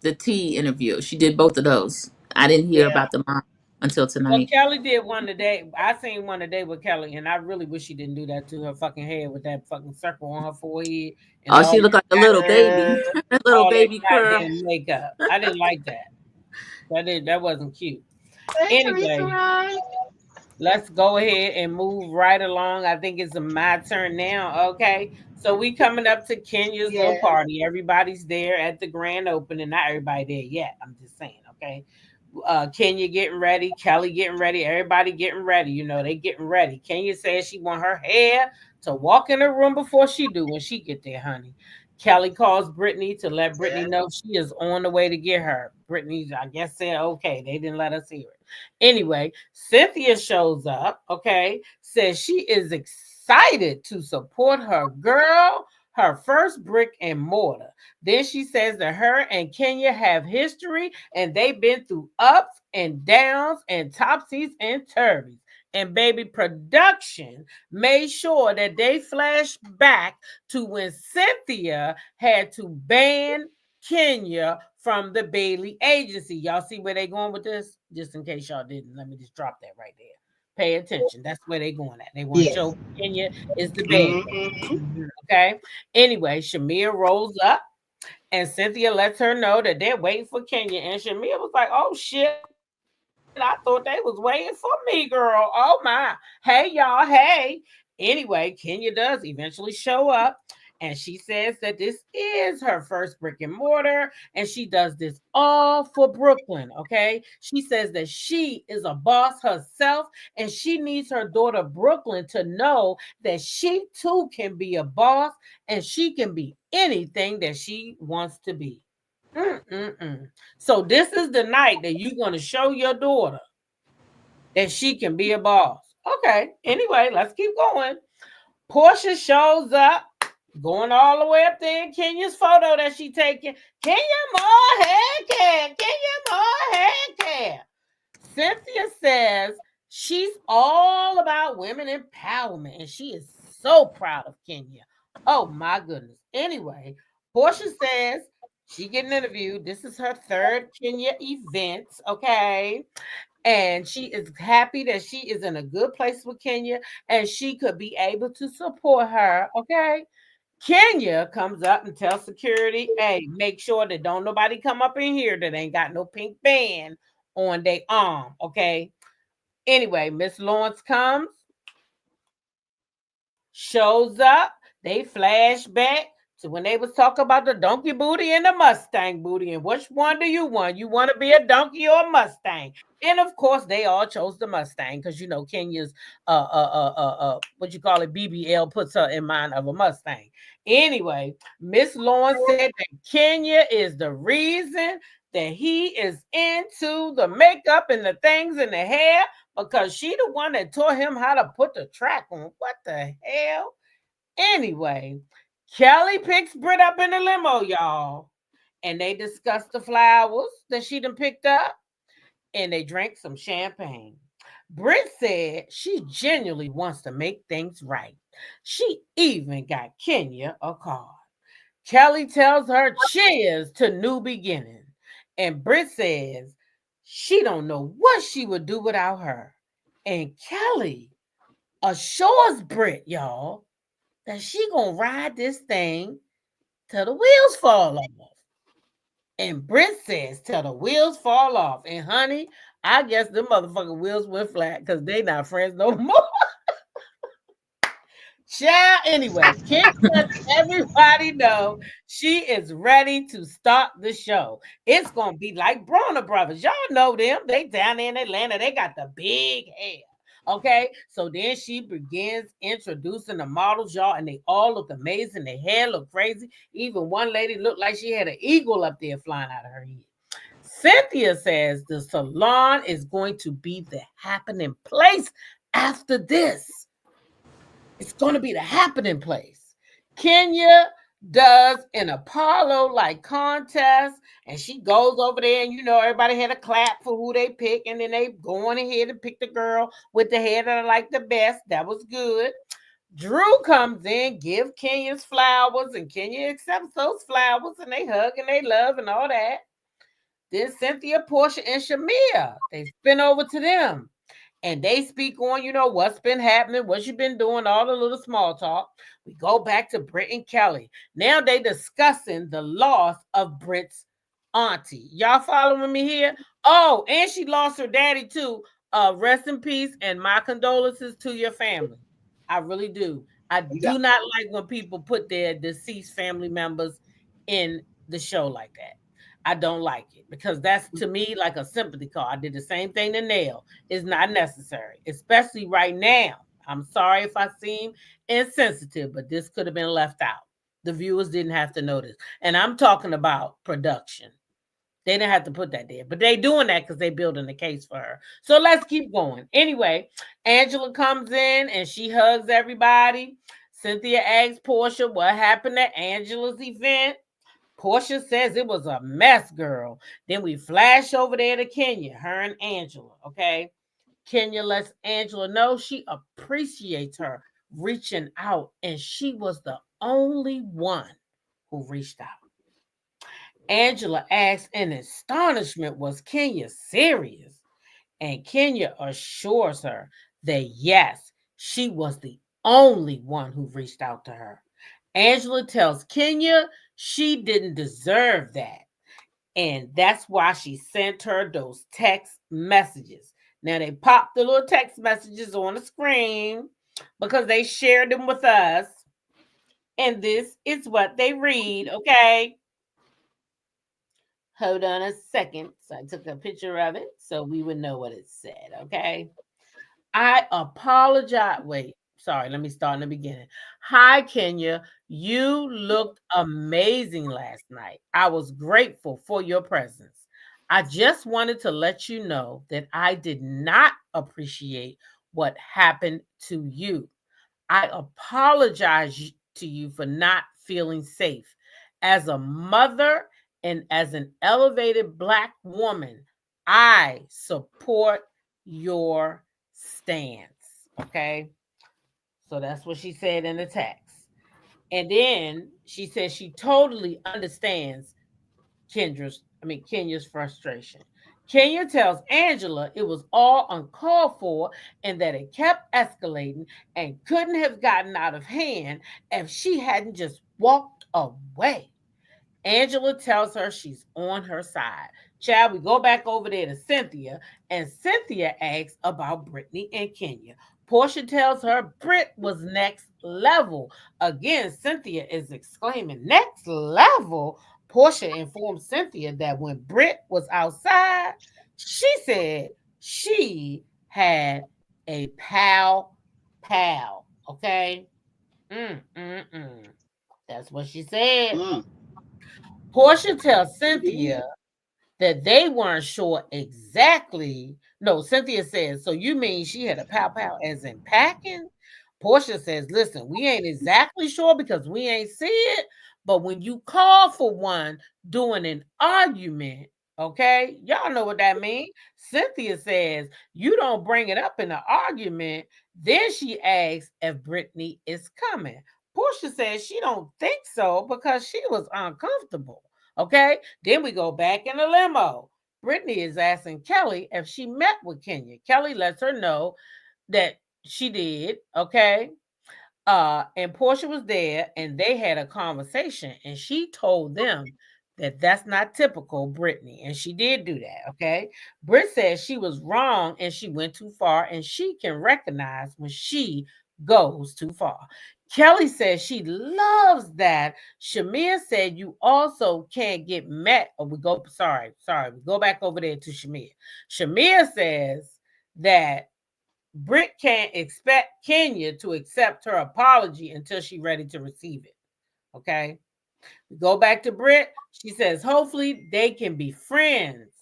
the T interview. She did both of those. I didn't hear Yeah. about the mom until Well, tonight. Kelly did one today. I seen one today with Kelly, and I really wish she didn't do that to her fucking head with that fucking circle on her forehead and Oh, she looked like a little baby, Uh, a little all that baby curl. goddamn makeup. I didn't like that. That wasn't cute. hey, Teresa, Anyway, right? let's go ahead and move right along. I think it's my turn now. Okay. So we coming up to Kenya's little Yes. party. Everybody's there at the grand opening. Not everybody there yet. I'm just saying, okay. Kenya getting ready, Kelly getting ready, everybody getting ready. You know, they getting ready. Kenya says she want her hair to walk in the room before she do when she get there, honey. Kelly calls Brittany to let Brittany Yes. know she is on the way to get her. Brittany, I guess, said okay. They didn't let us hear it. Anyway, Cynthia shows up, okay, says she is excited to support her girl, her first brick and mortar. Then she says that her and Kenya have history and they've been through ups and downs and topsies and turvies. And baby production made sure that they flash back to when Cynthia had to ban Kenya from the Bailey agency. Y'all see where they going with this? Just in case y'all didn't, let me just drop that right there. Pay attention. That's where they going at. They want to Yes. show Kenya is the bad Mm-hmm. girl. Okay. Anyway, Shamir rolls up and Cynthia lets her know that they're waiting for Kenya. And Shamir was like, oh shit, I thought they was waiting for me, girl. Oh my. Hey, y'all. Hey. Anyway, Kenya does eventually show up. And she says that this is her first brick and mortar. And she does this all for Brooklyn. Okay. She says that she is a boss herself. And she needs her daughter Brooklyn to know that she too can be a boss and she can be anything that she wants to be. Mm-mm-mm. So this is the night that you're going to show your daughter that she can be a boss. Okay. Anyway, let's keep going. Portia shows up, going all the way up there in Kenya's photo that she taking. Kenya more head care. Kenya more head care. Cynthia says she's all about women empowerment and she is so proud of Kenya. Oh my goodness. Anyway, Portia says she getting interviewed. This is her third Kenya event, okay? And she is happy that she is in a good place with Kenya and she could be able to support her, okay? Kenya comes up and tells security, hey, make sure that don't nobody come up in here that ain't got no pink band on their arm, okay? Anyway, Miss Lawrence comes, shows up. They flash back to when they was talking about the donkey booty and the Mustang booty, and which one do you want? You want to be a donkey or a Mustang? And of course, they all chose the Mustang because you know Kenya's what you call it, BBL puts her in mind of a Mustang. Anyway, Miss Lawrence said that Kenya is the reason that he is into the makeup and the things in the hair because she the one that taught him how to put the track on. What the hell? Anyway, Kelly picks Britt up in the limo, y'all. And they discuss the flowers that she done picked up and they drank some champagne. Britt said she genuinely wants to make things right. She even got Kenya a card. Kelly tells her cheers to new beginning. And Britt says She don't know what she would do without her. And Kelly assures Britt, y'all, that she gonna ride this thing till the wheels fall off. And Britt says till the wheels fall off. And honey, I guess the motherfucking wheels went flat because they not friends no more. Child, anyway, Kim lets everybody know she is ready to start the show. It's gonna be like Bronner Brothers. Y'all know them. They down there in Atlanta. They got the big hair. Okay, so then she begins introducing the models, y'all, and they all look amazing. Their hair look crazy. Even one lady looked like she had an eagle up there flying out of her head. Cynthia says the salon is going to be the happening place after this. It's going to be the happening place. Kenya does an Apollo like contest, and she goes over there, and everybody had a clap for who they pick, and then they go on ahead and pick the girl with the hair that I like the best. That was good. Drew comes in, give Kenya's flowers, and Kenya accepts those flowers, and they hug and they love and all that. Then Cynthia, Portia, and Shamia, they spin over to them. And they speak on, what's been happening, what you've been doing, all the little small talk. We go back to Britt and Kelly. Now they discussing the loss of Britt's auntie. Y'all following me here? Oh, and she lost her daddy too. Rest in peace and my condolences to your family. I really do. I Yeah. do not like when people put their deceased family members in the show like that. I don't like it because that's to me like a sympathy call. I did the same thing to Nail. It's not necessary, especially right now. I'm sorry if I seem insensitive, but this could have been left out. The viewers didn't have to know this. And I'm talking about production. They didn't have to put that there, but they doing that because they building the case for her. So let's keep going. Anyway, Angela comes in and she hugs everybody. Cynthia asks Portia what happened at Angela's event. Portia says it was a mess, girl. Then we flash over there to Kenya, her and Angela, okay? Kenya lets Angela know she appreciates her reaching out, and she was the only one who reached out. Angela asks in astonishment, was Kenya serious? And Kenya assures her that yes, she was the only one who reached out to her. Angela tells Kenya she didn't deserve that. And that's why she sent her those text messages. Now they popped the little text messages on the screen because they shared them with us. And this is what they read, okay? Hold on a second. So I took a picture of it so we would know what it said, okay? I apologize. Wait, sorry, let me start in the beginning. Hi, Kenya. You looked amazing last night. I was grateful for your presence. I just wanted to let you know that I did not appreciate what happened to you. I apologize to you for not feeling safe. As a mother and as an elevated Black woman, I support your stance. Okay. So that's what she said in the text. And then she says she totally understands Kenya's frustration. Kenya tells Angela it was all uncalled for and that it kept escalating and couldn't have gotten out of hand if she hadn't just walked away. Angela tells her she's on her side. Child, we go back over there to Cynthia, and Cynthia asks about Brittany and Kenya. Portia tells her Britt was next level. Again, Cynthia is exclaiming, next level? Portia informed Cynthia that when Britt was outside, she said she had a pal. Okay? Mm. That's what she said. Mm. Portia tells Indeed. Cynthia that they weren't sure exactly. No, Cynthia says, so you mean she had a pow as in packing? Portia says, listen, we ain't exactly sure because we ain't see it, but when you call for one during an argument, okay, y'all know what that means. Cynthia says, you don't bring it up in an argument. Then she asks if Brittany is coming. Portia says she don't think so because she was uncomfortable. Okay, then we go back in the limo. Brittany is asking Kelly if she met with Kenya. Kelly lets her know that she did, okay? And Portia was there and they had a conversation and she told them that that's not typical Brittany. And she did do that, okay? Britt said she was wrong and she went too far and she can recognize when she goes too far. Kelly says she loves that. Shamir said you also can't get met. Or we go back over there to Shamir. Shamir says that Britt can't expect Kenya to accept her apology until she's ready to receive it. Okay. We go back to Britt. She says, hopefully they can be friends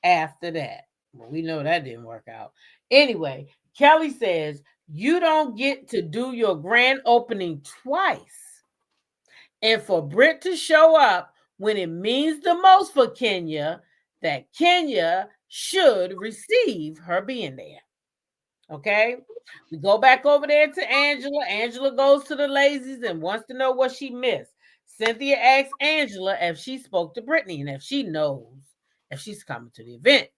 after that. Well, we know that didn't work out. Anyway, Kelly says, you don't get to do your grand opening twice. And for Britt to show up when it means the most for Kenya, that Kenya should receive her being there. Okay. We go back over there to Angela. Angela goes to the Lazies and wants to know what she missed. Cynthia asks Angela if she spoke to Brittany and if she knows if she's coming to the event.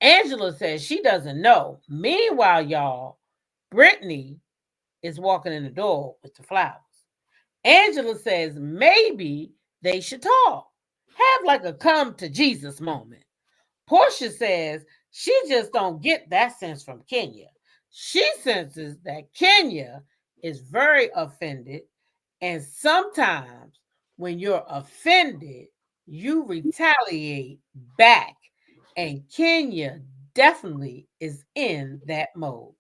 Angela says she doesn't know. Meanwhile, y'all, Brittany is walking in the door with the flowers. Angela says maybe they should talk. Have like a come to Jesus moment. Portia says she just don't get that sense from Kenya. She senses that Kenya is very offended, and sometimes when you're offended, you retaliate back. And Kenya definitely is in that mode.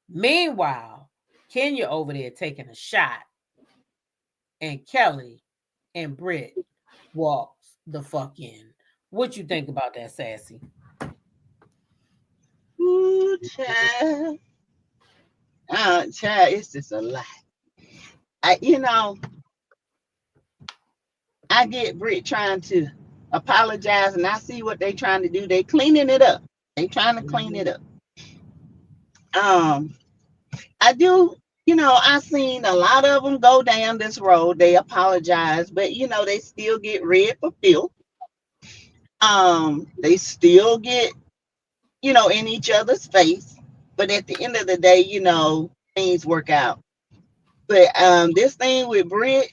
Meanwhile, Kenya over there taking a shot, and Kelly and Britt walks the fuck in. What you think about that, Sassy? Ooh, child. Child, it's just a lie. I, you know, I get Britt trying to apologize, and I see what they trying to do. They cleaning it up. They trying to clean it up. Um, I do. I seen a lot of them go down this road. They apologize, but they still get red for filth. They still get in each other's face. But at the end of the day, things work out. But this thing with Britt,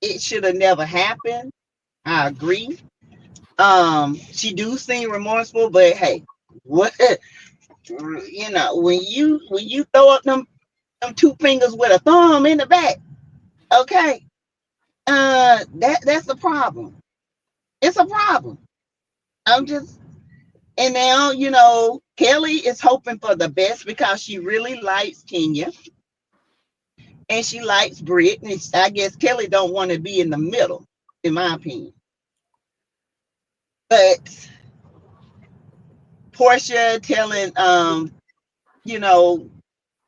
it should have never happened. I agree. She do seem remorseful, but hey, what when you throw up them two fingers with a thumb in the back, okay, that's a problem. It's a problem. I'm just and now Kelly is hoping for the best because she really likes Kenya and she likes Britt, and I guess Kelly don't want to be in the middle, in my opinion. But Portia telling you know,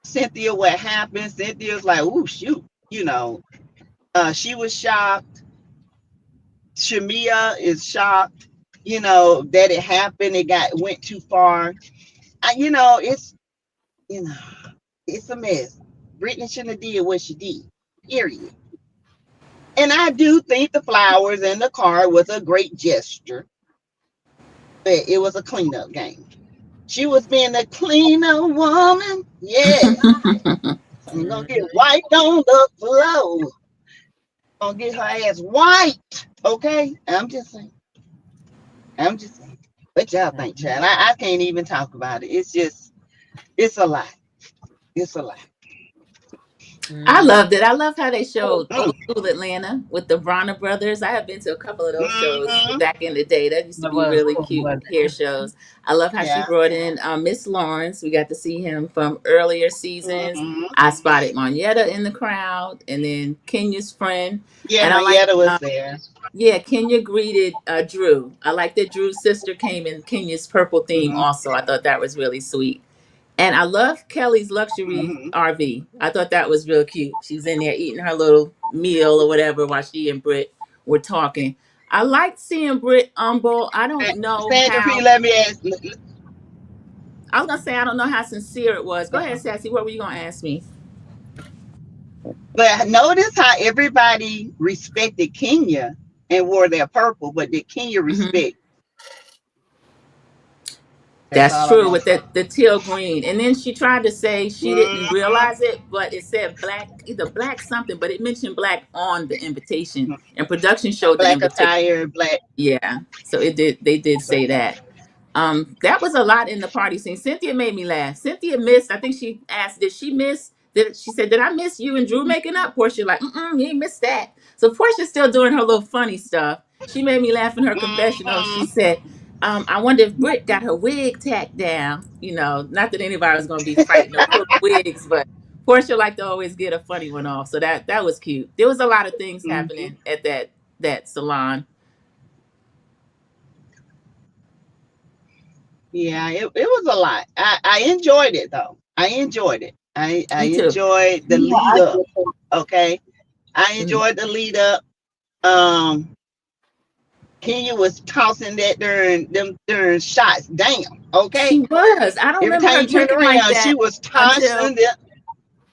Cynthia what happened. Cynthia's like, oh shoot, she was shocked. Shamia is shocked, that it happened. Went too far. It's you know, it's a mess. Brittany shouldn't have did what she did. Period. And I do think the flowers and the card was a great gesture, but it was a cleanup game. She was being a cleaner woman. Yeah. I'm gonna get wiped on the floor. Gonna get her ass wiped. Okay? I'm just saying. What y'all think, Chad? I can't even talk about it. It's a lot. It's a lot. I loved it. I love how they Oh, showed old school Atlanta with the Bronner brothers. I have been to a couple of those shows back in the day. That used to That be was really cool, cute wasn't hair it? shows. I love how she yeah. brought in Miss Lawrence. We got to see him from earlier seasons. Mm-hmm. I spotted Moneta in the crowd, and then Kenya's friend. Yeah, And I like, Mayetta was there. yeah, Kenya greeted Drew. I like that Drew's sister came in Kenya's purple theme Mm-hmm. also. I thought that was really sweet. And I love Kelly's luxury Mm-hmm. RV. I thought that was real cute. She's in there eating her little meal or whatever while she and Britt were talking. I liked seeing Britt humble. I don't know Sandra P, how. let me ask. I was gonna say I don't know how sincere it was. Go ahead, Sassy. What were you gonna ask me? But notice how everybody respected Kenya and wore their purple, but did Kenya Hmm. respect That's That's all I'm true gonna with say. the teal green. And then she tried to say she didn't Mm-hmm. realize it, but it said black, either black something, but it mentioned black on the invitation. And production showed the Black invitation. attire, black. Yeah. So they did say that. That was a lot in the party scene. Cynthia made me laugh. Cynthia missed. I think she asked, "Did she miss?" Did she said, "Did I miss you and Drew making up?" Portia like, "You ain't missed that." So Portia's still doing her little funny stuff. She made me laugh in her confessional. She Mm-hmm. said, "I wonder if Britt got her wig tacked down." You know, not that anybody was going to be fighting or pulling wigs, but Portia liked to always get a funny one off. So that was cute. There was a lot of things Mm-hmm. happening at that salon. Yeah, it was a lot. I enjoyed it though. I enjoyed it. I Me too. enjoyed the Yeah, lead I up. get that. Okay. I Mhm. enjoyed the lead up. Um Kenya was tossing during shots down. She Okay. was. I don't Every remember time her you turned drinking like around, she that was until, tossing them.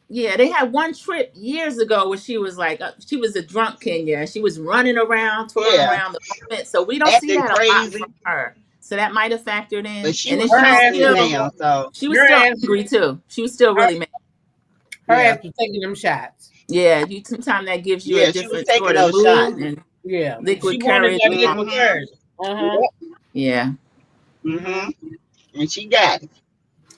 yeah, they had one trip years ago where she was like, she was a drunk Kenya. She was running around, twirling Yeah, around the moment. So we don't see acting that a lot from crazy. her. So that might have factored But in. she And then was Her ass tossing it was down. So she was her still ass angry too. She was still her, really mad. her yeah. ass was taking them shots. Yeah, you sometimes that gives you a Yeah, she was different taking sort of those shots. mood and Yeah, she liquid wanted courage that and all. liquid Mm-hmm. courage. Uh huh. Yep. Yeah. Mm-hmm. And she got it.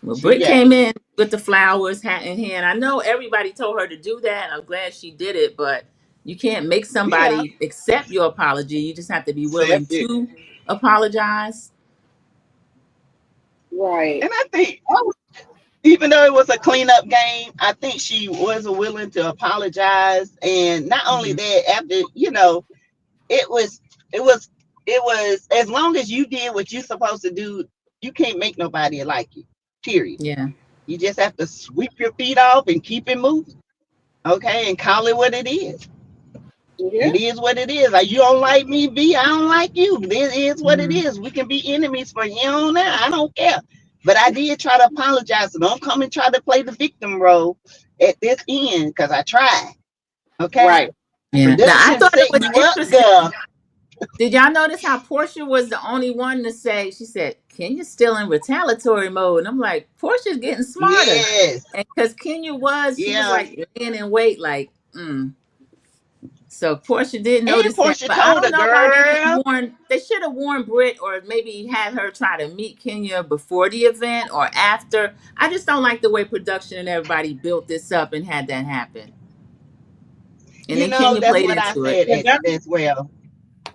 Well, She Britt got came it. in with the flowers, hat in hand. I know everybody told her to do that. I'm glad she did it, but you can't make Yeah. somebody accept your apology. You just have to be willing Accept it. to apologize. Right. And I think even though it was a cleanup game, I think she was willing to apologize. And not only Hmm. that, after it was it was it was as long as you did what you're supposed to do, you can't make nobody like you. Period. Yeah. You just have to sweep your feet off and keep it moving. Okay, and call it what it is. Yeah. It is what it is. Like, you don't like me, B. I don't like you. This is what it Hmm. is. We can be enemies for here on out. I don't care. But I did try to apologize. So don't come and try to play the victim role at this end because I tried. Okay. Right. Yeah. Now I Production thought it set was you up, interesting. girl. Did y'all notice how Portia was the only one to say, she said, Kenya's still in retaliatory mode. And I'm like, Portia's getting smarter. Yes. And because Kenya was, she was Yeah. like laying in wait, like, So Portia did And notice that, Portia but I told don't her, know why they didn't girl. warn. They should have warned Britt, or maybe had her try to meet Kenya before the event or after. I just don't like the way production and everybody built this up and had that happen. And then Kenya That's played what I into it. said as well.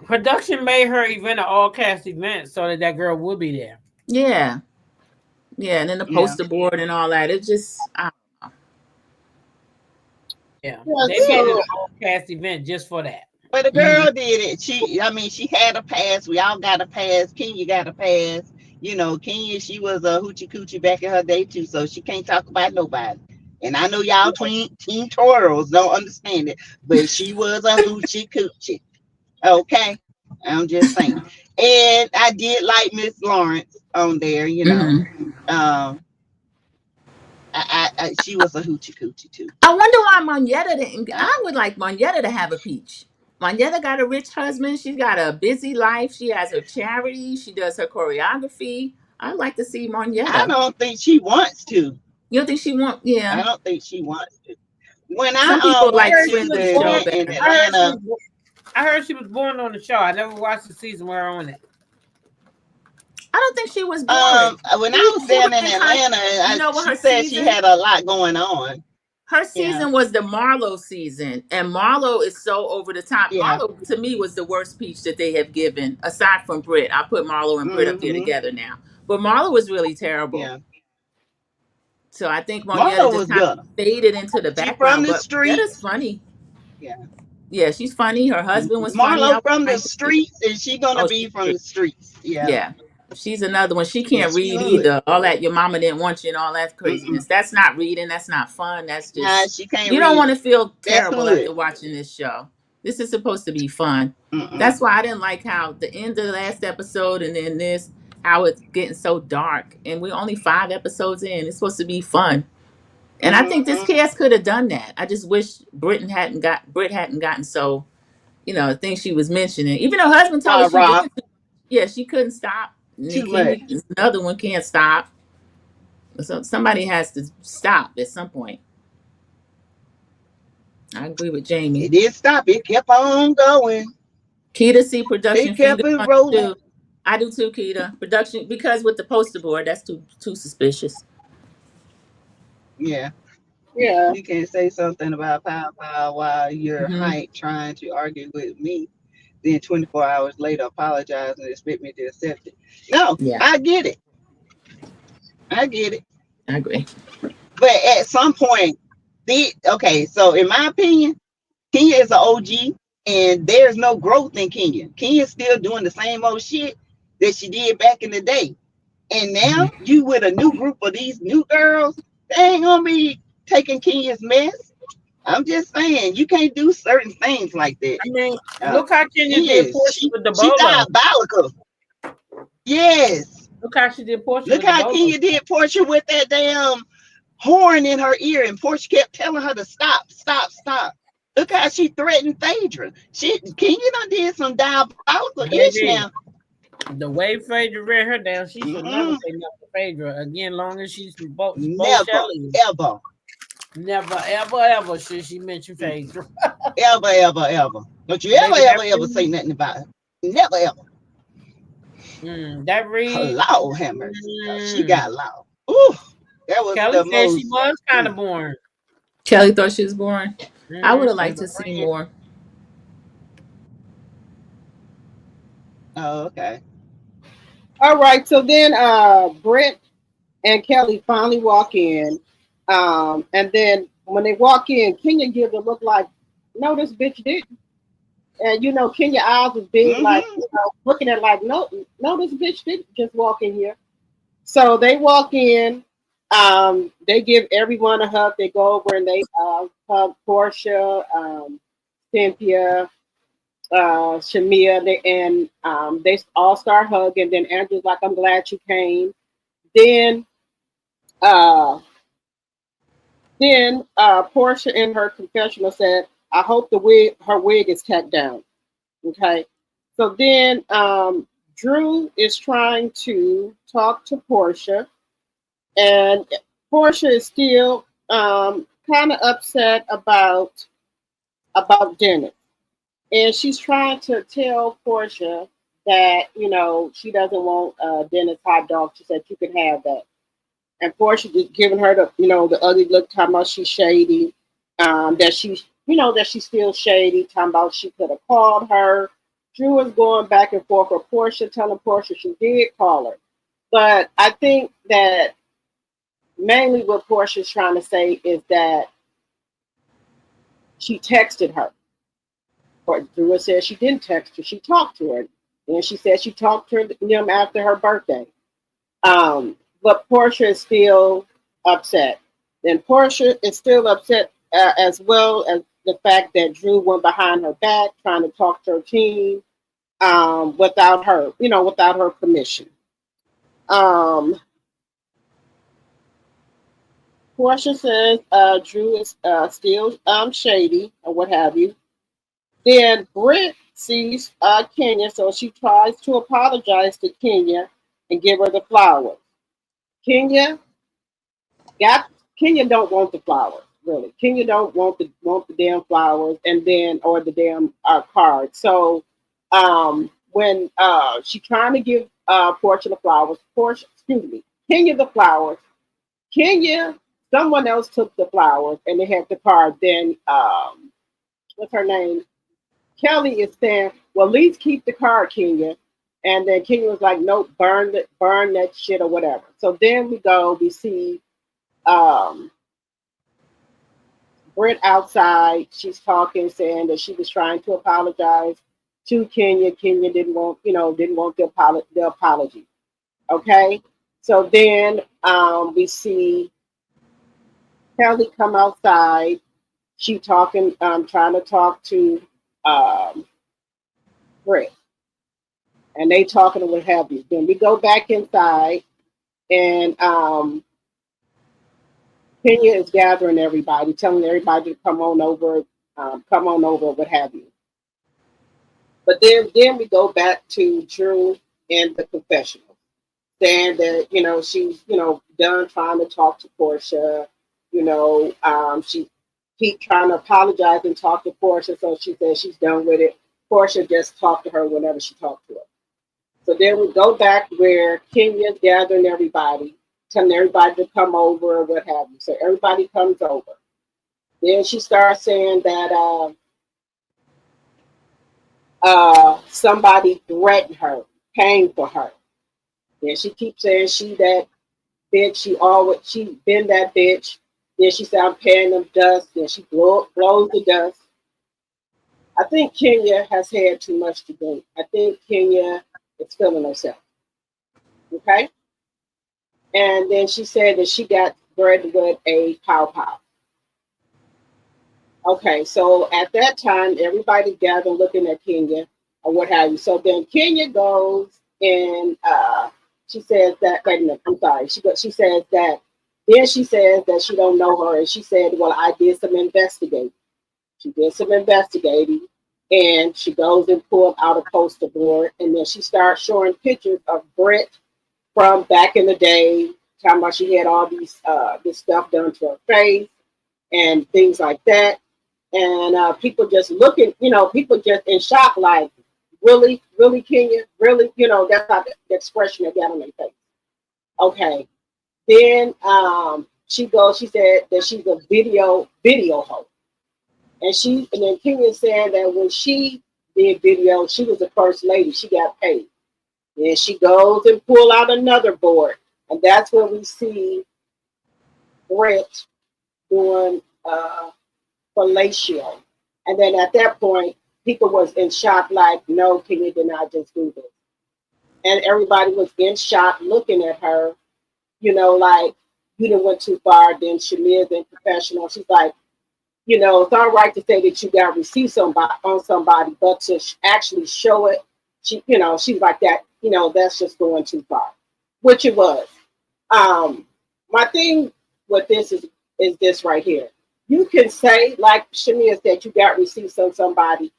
Production made her event an all cast event so that girl would be there. Yeah, yeah, and then the Yeah. poster board and all that. It just, Yeah, Yeah. they made it So an all cast event just for that. But the mhm. girl did it. She had a pass. We all got a pass. Kenya got a pass. Kenya, she was a hoochie coochie back in her day too, so she can't talk about nobody. And I know y'all teen Toros don't understand it, but she was a hoochie coochie. Okay, I'm just saying. And I did like Miss Lawrence on there. Mhm. She was a hoochie coochie too. I wonder why Moneta didn't. I, I would like Moneta to have a peach. Moneta got a rich husband. She's got a busy life. She has her charity. She does her choreography. I'd like to see I Moneta. don't think she wants to. You don't think she want? I Yeah. don't think she wants to. When Some I people I like went heard she to friends of was the the show born. event in better. I heard she Atlanta, was. I heard she was born on the show. I never watched the season where on it. I don't think she was born. when She, I was she was down in in her. Atlanta, You know what she her said she season? had a lot going on. Her Yeah, season was the Marlo season, and Marlo is so over the top. yeah. Marlo to me was the worst peach that they have given, aside from Britt. I put Marlo and Britt up there Hmm. together now, but Marlo was really terrible. Yeah. So I think Monietta Marlo just was kind of good. faded into the She from background. the But Monietta's streets. funny. Yeah. Yeah, she's funny. Her husband was funny. I Marlo would from the like to see. streets, and she gonna Oh, be she's from true. the streets. Yeah. Yeah. She's another one. She Yeah. can't She read hood. either. All that your mama didn't want you and all that Mm-mm. craziness. That's not reading. That's not fun. That's Nah, just, she can't you don't want read. to feel That's terrible hood. after watching this show. This is supposed to be fun. Mm-mm. That's why I didn't like how the end of the last episode and then this, how it's getting so dark. And we're only 5 episodes in. It's supposed to be fun. And I think this Mm-hmm. cast could have done that. I just wish Britt hadn't gotten so, the things she was mentioning. Even her husband told her Rah she rah. doing, yeah, she couldn't stop. And then Too much. Kenya, another one can't stop. So somebody has to stop at some point. I agree with Jamie. It did stop. It kept on going. Keita C It production kept finger it punch rolling. too. I do too, Keita. Production because with the poster board, that's too suspicious. Yeah. Yeah. You can't say something about pow pow while you're Hmm. hype trying to argue with me. Then 24 hours later, apologize and expect me to accept it. No, Yeah, I get it. I get it. I agree. But at some point, okay, so in my opinion, Kenya is an OG and there's no growth in Kenya. Kenya's still doing the same old shit that she did back in the day. And Mhm. now you with a new group of these new girls, they ain't gonna be taking Kenya's mess. I'm just saying, you can't do certain things like that. I mean, Uh, look how Kenya Kenya did is Portia with the she bolo. diabolical. Yes. Look how she did Portia Look with the how bolo. Kenya did Portia with that damn horn in her ear, and Portia kept telling her to stop, stop, stop. Look how she threatened Phaedra. Kenya done did some diabolical ish now. Baby, the way Phaedra read her down, she should never Mm-mm. say nothing to Phaedra again. Long as she's both Never, Shelley, ever, never, ever, ever should she mention Phaedra. ever, ever, ever. Don't you ever, Baby, ever, ever say nothing about her. Never, ever. that read. Lord have mercy. She Mm, got loud. Ooh, that was Kelly the said she most. was kind of Mm, boring. Kelly thought she was boring. I would have As liked a to see friend. more. oh, okay. All right. So then Brent and Kelly finally walk in. And then when they walk in, Kenya gives a look like, no, this bitch didn't. And you know, Kenya eyes was big, like, Mm-hmm. you know, looking at like, no, no, this bitch didn't just walk in here. So they walk in, they give everyone a hug. They go over and they hug Portia, Cynthia, Shamia, they all start hugging. Then Andrew's like, I'm glad you came. Then uh, Portia in her confessional said, I hope her wig is tacked down. Okay. So then Drew is trying to talk to Portia, and Portia is still kind of upset about Dennis, and she's trying to tell Portia that she doesn't want Dennis hot dog. She said you can have that, and Portia just giving her the ugly look, talking about she's shady, that she's still shady, talking about she could have called her. Drew is going back and forth with Portia, telling Portia she did call her, but I think that mainly what Portia's trying to say is that she texted her. But Drew says she didn't text her; she talked to her, and she said she talked to them after her birthday. But Portia is still upset. And Portia is still upset as well as the fact that Drew went behind her back trying to talk to her team without her permission. Um, Portia says Drew is still shady or what have you. Then Britt sees Kenya, so she tries to apologize to Kenya and give her the flowers. Kenya got Kenya don't want the flowers really. Kenya don't want the damn flowers and then or the damn card. So when she trying to give Portia the flowers, Kenya the flowers. Kenya, someone else took the flowers and they had the card. Then what's her name? Kelly is saying, well, at least keep the card, Kenya. And then Kenya was like, nope, burn that shit or whatever. So then we see um, Britt outside. She's talking, saying that she was trying to apologize to Kenya. Kenya didn't want the apology. Okay. So then we see Kelly come outside. She talking, trying to talk to um, Britt, and they talking and what have you. Then we go back inside, and Kenya is gathering everybody, telling everybody to come on over, what have you. But then we go back to Drew and the confessional. saying that, she's, done trying to talk to Portia. She keep trying to apologize and talk to Portia, so she says she's done with it. Portia just talked to her whenever she talked to her. So then we go back where Kenya's gathering everybody, telling everybody to come over or what have you. So everybody comes over. Then she starts saying that somebody threatened her, came for her. Then she keeps saying she that bitch. She been that bitch. Then she said I'm paying them dust. Then she blows the dust. I think Kenya has had too much to drink. I think Kenya is feeling herself. Okay. And then she said that she got bread with a pow pow. Okay, so at that time, everybody gathered looking at Kenya or what have you. So then Kenya goes and she says that, wait a minute, I'm sorry. She says that, then she says that she don't know her. And she said, well, I did some investigating. She did some investigating. And she goes and pulled out a poster board. And then she starts showing pictures of Brett from back in the day, talking about she had all these this stuff done to her face and things like that. And people just looking, people just in shock, like, really, really, Kenya, really, that's how the expression they got on their face. Okay. Then she said that she's a video host. And then Kenya saying that when she did video, she was the first lady, she got paid. Then she goes and pull out another board. And that's when we see Brett doing fellatio. And then at that point, people was in shock, like, no, Kenya did not just do this. And everybody was in shock looking at her, like, you done went too far. Then Shamia's in professional. She's like, it's all right to say that you got receipts on somebody, but to actually show it, she's like that, that's just going too far, which it was. My thing with this is this right here. You can say, like Shamia said, you got receipts on somebody.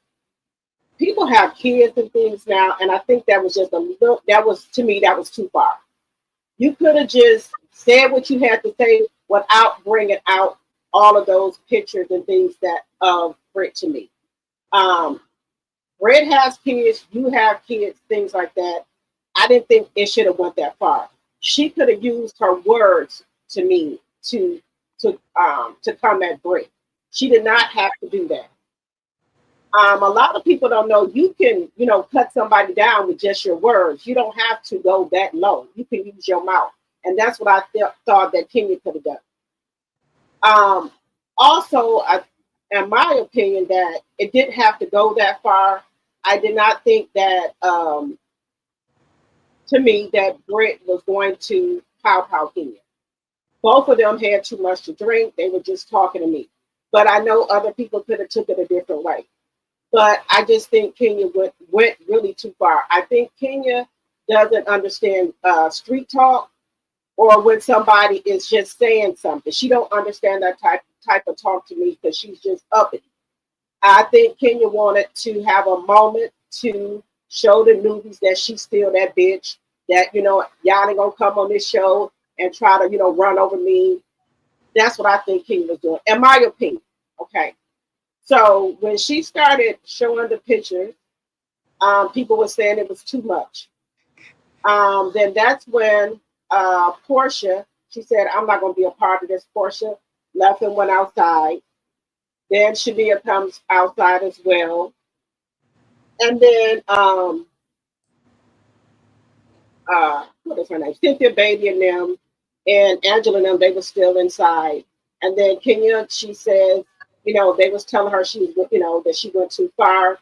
People have kids and things now, and I think that was just to me, that was too far. You could have just said what you had to say without bringing out all of those pictures and things that of Britt to me. Britt has kids, you have kids, things like that. I didn't think it should have went that far. She could have used her words to me to come at Britt. She did not have to do that. A lot of people don't know you can, cut somebody down with just your words. You don't have to go that low. You can use your mouth. And that's what I thought that Kenya could have done. Also, in my opinion, that it didn't have to go that far. I did not think that, to me, that Britt was going to pow Kenya. Both of them had too much to drink. They were just talking to me. But I know other people could have took it a different way. But I just think Kenya went really too far. I think Kenya doesn't understand street talk, or when somebody is just saying something. She don't understand that type of talk to me because she's just uppity. I think Kenya wanted to have a moment to show the newbies that she's still that bitch, that, y'all ain't gonna come on this show and try to, run over me. That's what I think Kenya was doing, in my opinion. Okay. So when she started showing the pictures, people were saying it was too much. Then that's when Portia, she said, I'm not going to be a part of this. Portia left and went outside. Then Shamia comes outside as well. And then, what is her name? Cynthia Baby and them, and Angela and them, they were still inside. And then Kenya, she says, they was telling her she was, that she went too far.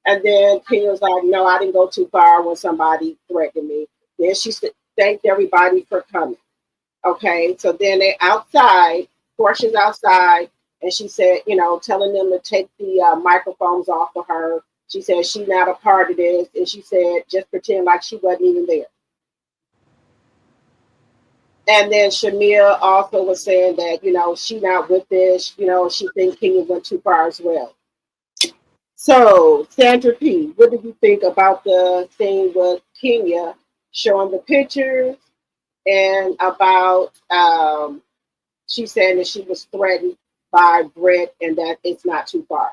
And then Kenya was like, no, I didn't go too far when somebody threatened me. Then she thanked everybody for coming. Okay, so then they outside, Portia's outside, and she said, telling them to take the microphones off of her. She said she's not a part of this. And she said, just pretend like she wasn't even there. And then Shamia also was saying that, she not with this, she thinks Kenya went too far as well. So, Sandra P., what do you think about the thing with Kenya showing the pictures and about she said that she was threatened by Brett and that it's not too far.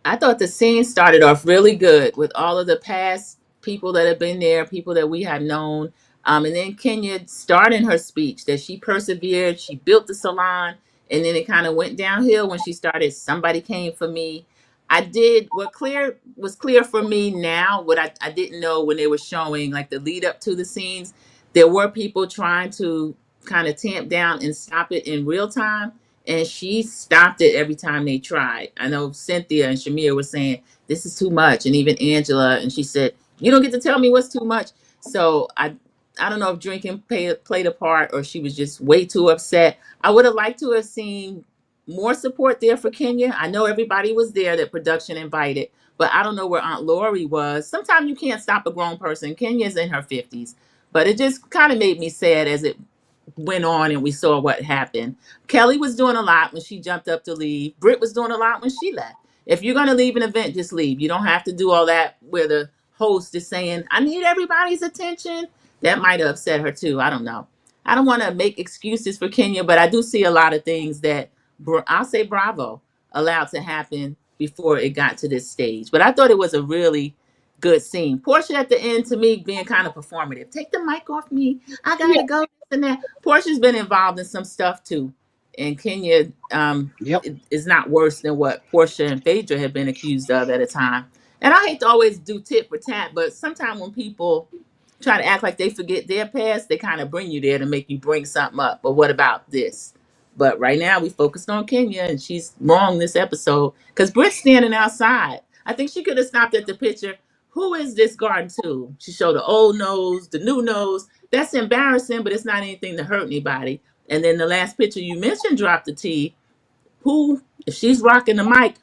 I thought the scene started off really good with all of the past people that have been there, people that we have known. And then Kenya started her speech that she persevered, she built the salon, and then it kind of went downhill when she started. Somebody came for me. I did what clear was clear for me now, what I didn't know when they were showing like the lead up to the scenes. There were people trying to kind of tamp down and stop it in real time, and she stopped it every time they tried. I know Cynthia and Shamir were saying this is too much, and even Angela, and she said you don't get to tell me what's too much. So I don't know if drinking played a part or she was just way too upset. I would have liked to have seen more support there for Kenya. I know everybody was there that production invited, but I don't know where Aunt Lori was. Sometimes you can't stop a grown person. Kenya's in her 50s, but it just kind of made me sad as it went on and we saw what happened. Kelly was doing a lot when she jumped up to leave. Britt was doing a lot when she left. If you're going to leave an event, just leave. You don't have to do all that where the host is saying, I need everybody's attention. That might have upset her too. I don't know. I don't want to make excuses for Kenya, but I do see a lot of things that I'll say bravo allowed to happen before it got to this stage. But I thought it was a really good scene. Portia at the end, to me, being kind of performative. Take the mic off me. I gotta go. And that Portia's been involved in some stuff too, and Kenya Yep. is not worse than what Portia and Phaedra had been accused of at a time. And I hate to always do tit for tat, but sometimes when people try to act like they forget their past, they kind of bring you there to make you bring something up. But what about this? But right now we focused on Kenya, and she's wrong this episode because Britt's standing outside. I think she could have stopped at the picture. Who is this garden to? She showed the old nose, the new nose. That's embarrassing, but it's not anything to hurt anybody. And then the last picture you mentioned dropped the T. Who, if she's rocking the mic,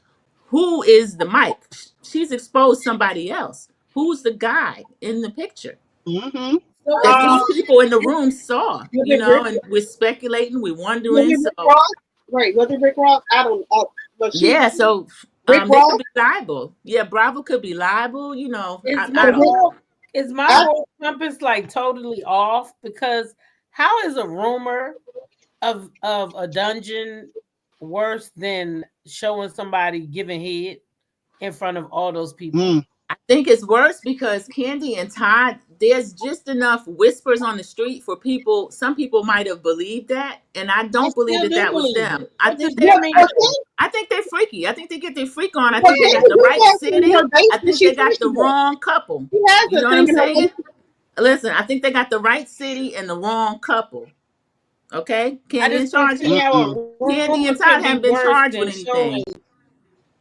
who is the mic? She's exposed somebody else. Who's the guy in the picture Mm-hmm. So, that these people in the room saw? was You it know, Rick, and we're speculating, we're was wondering. it So Rick Ross? Right, was it Rick Ross? I don't know. But she, yeah, so Rick they Ross, could be liable. Yeah, Bravo could be liable. You know, Is I my don't know. is my I, moral compass like totally off? Because how is a rumor of a dungeon worse than showing somebody giving head in front of all those people? Mm. I think it's worse because Candy and Todd, there's just enough whispers on the street for people. Some people might have believed that, and I I don't believe still that do that was believe them. it. I What think does they, that what, mean? I think they're freaky. I think they get their freak on. I what think they got the Candy right has in her city. I basement, think she they got the freaky with. wrong couple. She has You a know what I'm thing in her saying? basement. Listen, I think they got the right city and the wrong couple. Okay, I Candy just in don't charge. see how Mm-mm. a rumor Candy and can Todd be haven't been worse charged than with showing. anything.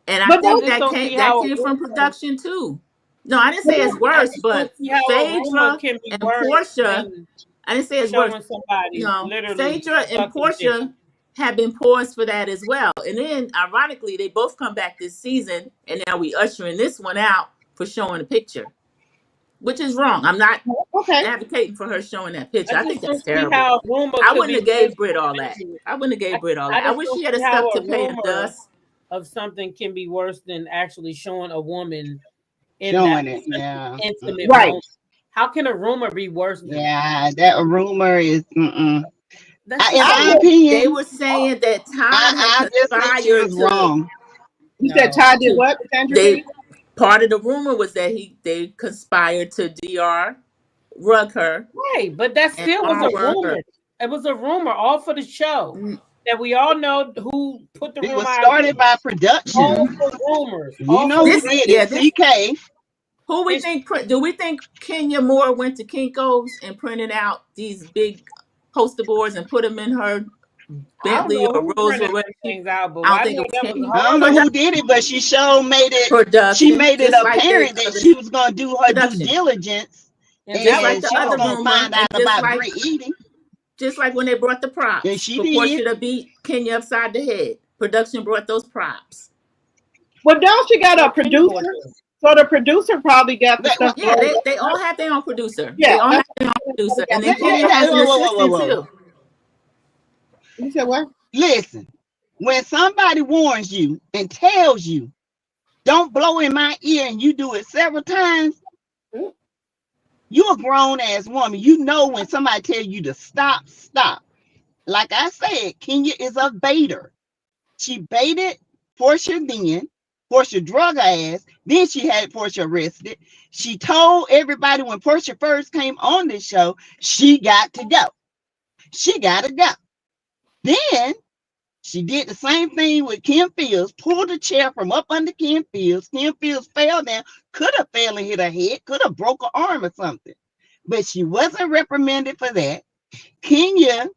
And I But I think don't, just don't see that how a came from rumor. production too. No, I didn't but say it's don't, I worse, just don't but see how a rumor Phaedra can be and worse Portia, than I didn't say it's worse. showing somebody No, literally Phaedra and sucking dick. Portia have been poised for that as well. And then, ironically, they both come back this season, and now we ushering this one out for showing a picture, which is wrong. I'm not okay. advocating for her showing that I picture. I think just that's don't see terrible. how a rumor I could wouldn't be have worse gave Britt than all that. actually. I wouldn't have I, gave Britt all I that. I just wish don't she had see a how stuck a to pay him rumor dust. of something can be worse than actually showing a woman in that Showing it. such Yeah. an intimate Right. moment. How can a rumor be worse than that? Yeah. That rumor is. Mm-mm. That's In just I my would, They opinion, were saying that Todd had I just think she conspired was to wrong. you said no. Ty did what, Sandra they B? part of the rumor was that they conspired to rug her Right, but that and still was a armor her. rumor. It was a rumor all for the show Mm, that we all know who put the It rumor was out there. started by production. All for rumors, You all for know who This did rumors. yeah, it? this CK. who we And think do we think Kenya Moore went to Kinko's and printed out these big poster boards and put them in her I don't Bentley know or who Rolls printed Royce? them things out, but I don't I think know it was that was Kenya. I don't know hard. who did it, but she sure made it. She Production, made it just like the apparent that other she was gonna do her due production, diligence, And just that was like and the she was other hard. gonna rumor, find and out about Brit eating, just like when they brought the and props she for did. Portia to beat Kenya upside the head. Production brought those props. Well, don't she got a Well, Kenny bought producer? them. So the producer probably got the Wait, wait, stuff Yeah, rolled they up. all have their own producer. Yeah, They all have that's their own what producer, got and then the stuff Kenya has an whoa, whoa, whoa, whoa, assistant whoa. too. You said what? Listen, when somebody warns you and tells you, "Don't blow in my ear," and you do it several times, You a grown ass woman. You know when somebody tell you to stop, stop. Like I said, Kenya is a baiter. She baited Portia then. Portia drug her ass. Then she had Portia arrested. She told everybody when Portia first came on this show, she got to go. She got to go. Then she did the same thing with Kim Fields, pulled a chair from up under Kim Fields. Kim Fields fell down, could have fell and hit her head, could have broke her arm or something. But she wasn't reprimanded for that. Kenya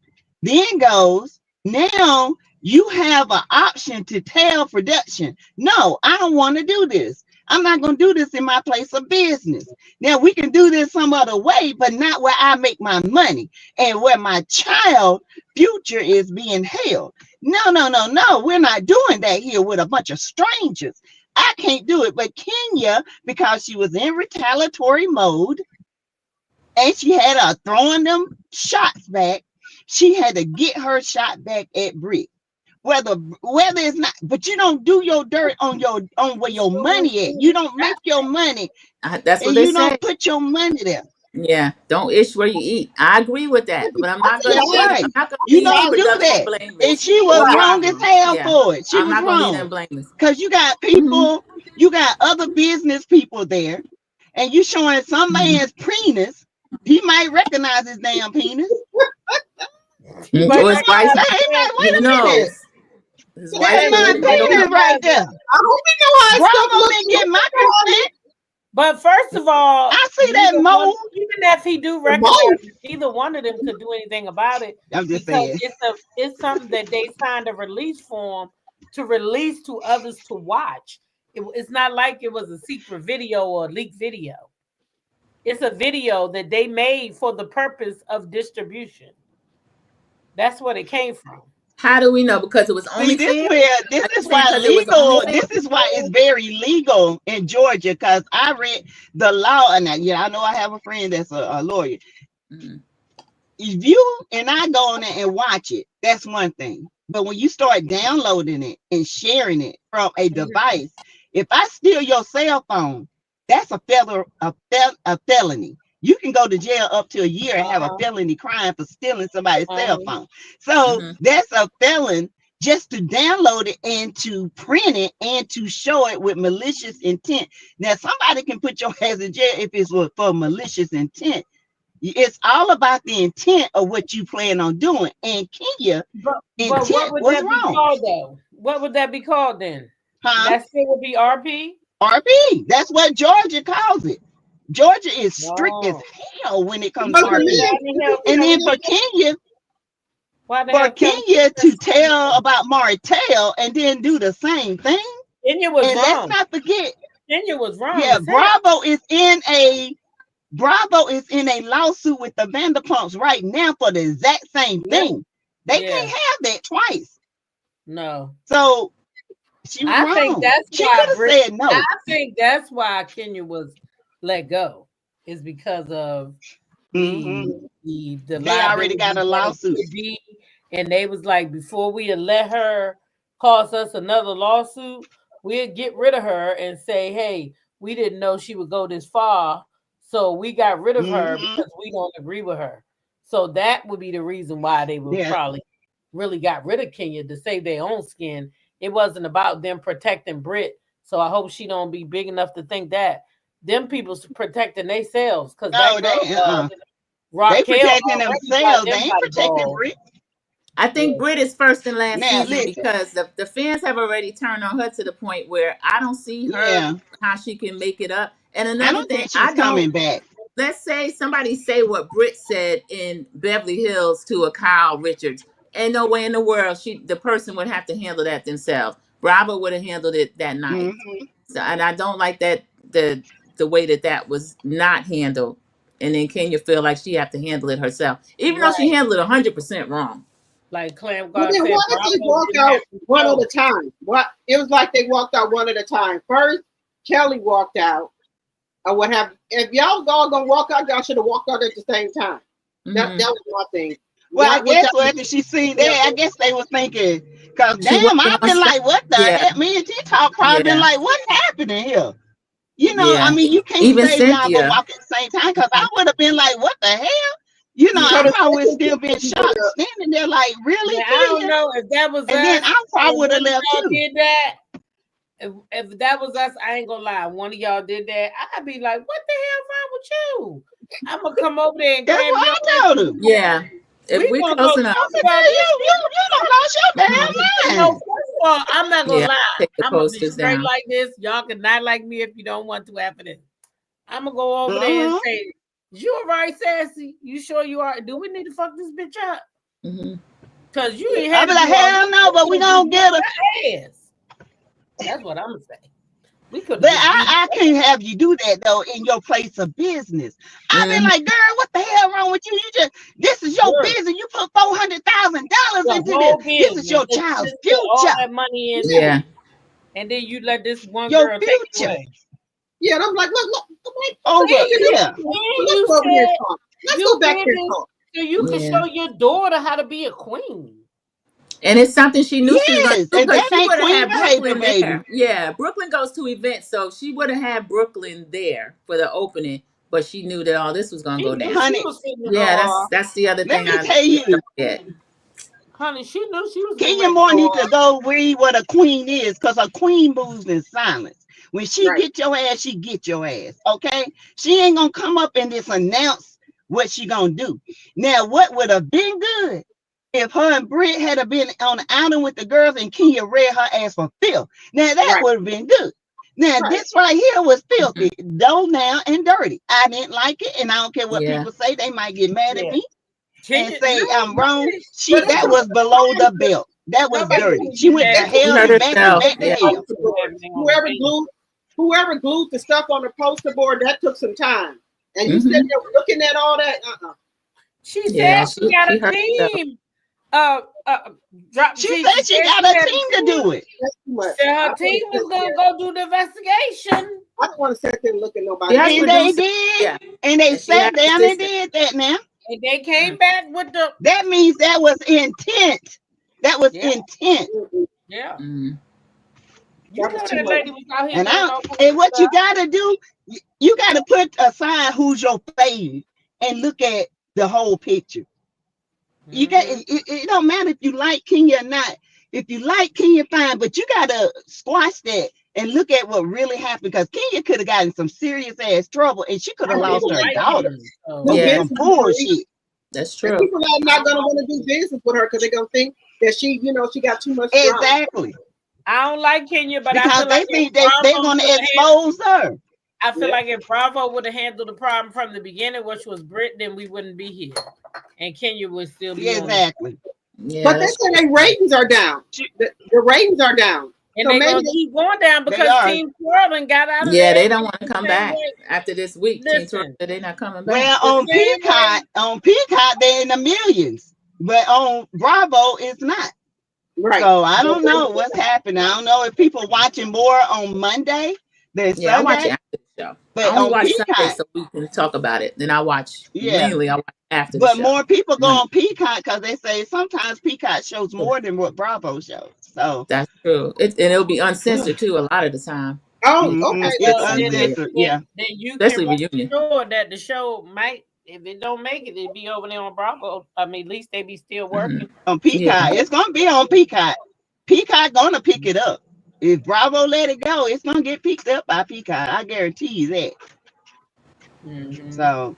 then goes, now you have an option to tell production, no, I don't want to do this. I'm not going to do this in my place of business. Now we can do this some other way, but not where I make my money and where my child future is being held. No, no, no, no. We're not doing that here with a bunch of strangers. I can't do it. But Kenya, because she was in retaliatory mode and she had throwing them shots back, she had to get her shot back at Britt. Whether it's not, but you don't do your dirt on where your money at. You don't make your money. That's what and they you say. don't put your money there. Yeah, don't ish where you eat. I agree with that, but I'm not going to That's leave. right. I'm not going to You leave don't do production that. blameless. And she was Right. wrong as hell Yeah. for it. She I'm was not going to leave them wrong. blameless. Because you got people, you got other business people there, and you showing some man's penis. He might recognize his damn penis. Or his wife, Wait a minute. his That's wife my penis right there. I hope we know how stuff Bravo looks. didn't get my consent. But first of all, I see that even mold. even if he do recognize it, neither one of them could do anything about it. I'm just Because saying. it's something that they signed a release form to release to others to watch. It's not like it was a secret video or a leaked video. It's a video that they made for the purpose of distribution. That's what it came from. How do we know? Because it was only this is why legal. This is why it's very legal in Georgia. Because I read the law, and I know I have a friend that's a lawyer. Mm-hmm. If you and I go on there and watch it, that's one thing. But when you start downloading it and sharing it from a device, if I steal your cell phone, that's a felony. You can go to jail up to a year and have a felony crime for stealing somebody's cell phone. So that's a felon just to download it and to print it and to show it with malicious intent. Now, somebody can put your ass in jail if it's for malicious intent. It's all about the intent of what you plan on doing. And Kenya, intent what would was that wrong. Be called, though? What would that be called then? That still would be RP? RP. That's what Georgia calls it. Georgia is strict as hell when it comes to RP. And then for Kenya to tell about Martell and then do the same thing. Kenya was wrong. Let's not forget. Kenya was wrong. Yeah, Bravo is in a lawsuit with the Vanderpumps right now for the exact same thing. They can't have that twice. No. So she was wrong. Think that's she why could have said no. I think that's why Kenya was let go. Is because of the they already got a lawsuit. And they was like, before we let her cause us another lawsuit, we'll get rid of her and say, hey, we didn't know she would go this far. So we got rid of her because we don't agree with her. So that would be the reason why they would probably really got rid of Kenya, to save their own skin. It wasn't about them protecting Britt. So I hope she don't be big enough to think that. Them people's protecting themselves. Because they protecting themselves. They ain't protecting Britt. I think Britt is first and last season because the fans have already turned on her to the point where I don't see her how she can make it up. And another thing, she's coming back. Let's say somebody say what Britt said in Beverly Hills to a Kyle Richards. Ain't no way in the world the person would have to handle that themselves. Bravo would have handled it that night. So, and I don't like that the way that was not handled. And then Kenya feel like she have to handle it herself, even though she handled it 100% wrong. Like Clam God said, why did they walk out one at a time? It was like they walked out one at a time. First, Kelly walked out, or what have. If y'all all gonna walk out, y'all should have walked out at the same time. That was my thing. Well, I guess after she seen that, I guess they were thinking, because damn, I've been like, what the heck? Me and T-Talk probably been like, what's happening here? You know, I Yeah. mean, you can't Even say y'all gonna Cynthia. walk at the same time because I would have been like, what the hell? You know, Yeah. I So the probably would second still been picture you put shocked, up, standing there like, really, Yeah, I don't Kenya? know if that was And then us I or probably would have one of left y'all too. did that. If that was us, I ain't gonna lie. One of y'all did that, I'd be like, "What the hell wrong with you?" I'm gonna come over there and That's grab what your I ass. told him. Yeah. If We we're gonna go close enough. I talk said, about man, this shit. you don't lost your You damn know, mind. first of all, I'm not gonna Yeah. lie. Take the I'm gonna be posters straight down. like this. Y'all can not like me if you don't want to after this. I'm gonna go over there and Uh-huh. say, "You all right, Sassy? You sure you are? Do we need to fuck this bitch up? Mm-hmm. Cause you ain't I had be to do like, all hell no, but we this. gonna get her. Ass. That's what I'm gonna say. We could But have just beat I can't have you do that though in your place of business. I be Mm-hmm. like, girl, what the hell wrong with you? This is your girl. business. You put $400,000 The into this. whole This is business your that you child's just put all future. that money into, Yeah. and then you let this one Your girl take it future. away. yeah, and I'm like, look, I'm like, Over, yeah. And let's you go over here and said talk. Let's you go back did here and this talk. so you could Yeah. show your daughter how to be a queen. And it's something she knew she was going to Yes. do And because that she ain't would have queen had behavior, Brooklyn baby. there. Yeah, Brooklyn goes to events, so she would have had Brooklyn there for the opening, but she knew that all this was going to She go knew down. she Honey, was finna. Yeah, that's the other let thing me I tell you, get. Honey, she knew she was getting Kenya ready to Moore go need to off. go read what a queen is, because a queen moves in silence. When she Right. get your ass, she get your ass. Okay? She ain't gonna come up and just announce what she gonna do. Now, what would have been good if her and Britt had been on the outing with the girls and Kenya read her ass for filth. Now that Right. would have been good. Now Right. this right here was Mm-hmm. filthy, dull now and dirty. I didn't like it, and I don't care what Yeah. people say. They might get mad at Yeah. me and Kenya, say I'm wrong. But That was below the belt. That was nobody dirty. wanna She get went mad to at She hell me. hurt and back and herself. back Yeah. to hell. Whoever glued the stuff on the poster board, that took some time. And you Mm-hmm. sitting there looking at all that. She Yeah, said she got she a hurt herself. team. Drop the She team. said She she said got she a had a team to team. do it. That's too much. Said I her don't team want to was sit gonna there. go do the investigation. I don't want to sit there and look at She nobody. has And they producers. did. Yeah. And they And she has sat down and assistants. did that now. And they came back with the That means that was intent. That was yeah, intent. yeah. Mm-hmm. You That know was too that much. lady was out here And doing all kinds and of what you stuff. gotta do, you gotta put aside who's your fave and look at the whole picture. You got Mm-hmm. it don't matter if you like Kenya or not. If you like Kenya, fine, but you gotta squash that and look at what really happened, because Kenya could have gotten some serious ass trouble and she could have And People, lost people her like daughter Kenya. So no over Yeah, some business with her either. bullshit. that's And true. people are I not don't going to like want to do business with her because they're going to think that she got too much drama. Exactly. I don't like Kenya, but I Because feel like they if think they're Bravo gonna would have expose her. I feel Yeah. like if Bravo would have handled the problem from the beginning, which was Brit, then we wouldn't be here. And Kenya would still be on it. Exactly. Yeah, But they that's say true. their ratings are down. The ratings are down. And So they're maybe gonna keep going down They because are. Team Twirling got out of Yeah, there they don't want to the come same back way. after this week. Team Tour Listen, said they're not coming back. Well, the same way. On Peacock, they're in the millions, but on Bravo, it's not. right. So I don't know what's happening. I don't know if people watching more on Monday than Yeah, I watch Sunday, it after the show. I but only on watch Sunday Peacock, so we can talk about it. Then I watch yeah. mainly I watch after the But show. more people go Monday. on Peacock because they say sometimes Peacock shows more than what Bravo shows. So That's true. And it'll be uncensored too a lot of the time. Oh, You can okay. just it's Well, get then, some of it, it, uncensored. then, Yeah. then you can especially rest reunion. assured that the show might, if it don't make it, it'd be over there on Bravo. I mean, at least they be still Hmm. working. On Yeah. Peacock, it's gonna be on Peacock. Peacock gonna pick it up. If Bravo let it go, it's gonna get picked up by Peacock. I guarantee you that. Mm-hmm. So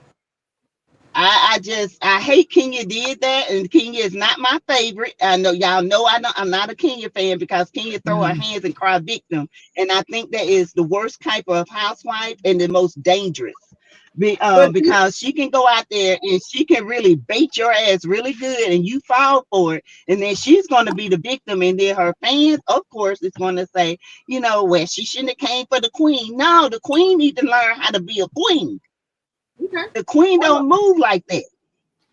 I hate Kenya did that, and Kenya is not my favorite. I know y'all know I'm not a Kenya fan because Kenya throw her Hmm. hands and cry victim, and I think that is the worst type of housewife and the most dangerous. But Because she can go out there and she can really bait your ass really good, and you fall for it, and then she's going to be the victim, and then her fans, of course, is going to say, well, she shouldn't have came for the queen. No, the queen need to learn how to be a queen. okay. The queen Well, don't move like that.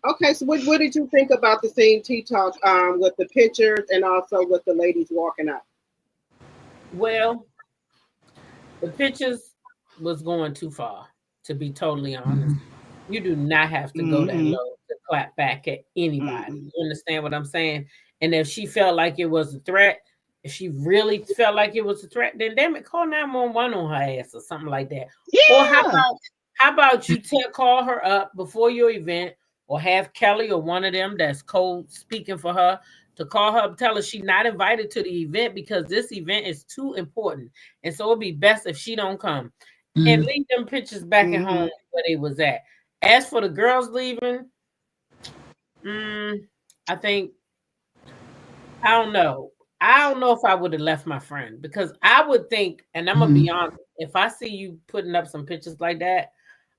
okay. So what did you think about the scene T Talk with the pictures and also with the ladies walking out? Well, the pictures was going too far, to be totally honest. Hmm. You do not have to go that Mm-hmm. low to clap back at anybody. Mm-hmm. You understand what I'm saying? And if she felt like it was a threat, If she really felt like it was a threat, then damn it, call 911 on her ass or something like that. Or Yeah. how about you call her up before your event, or have Kelly or one of them that's speaking for her to call her up, tell her she's not invited to the event because this event is too important, and so it'd be best if she don't come, and leave them pictures back at home where they was at. As for the girls leaving, I think I don't know. I don't know if I would have left my friend, because I would think, and I'm gonna be honest, if I see you putting up some pictures like that,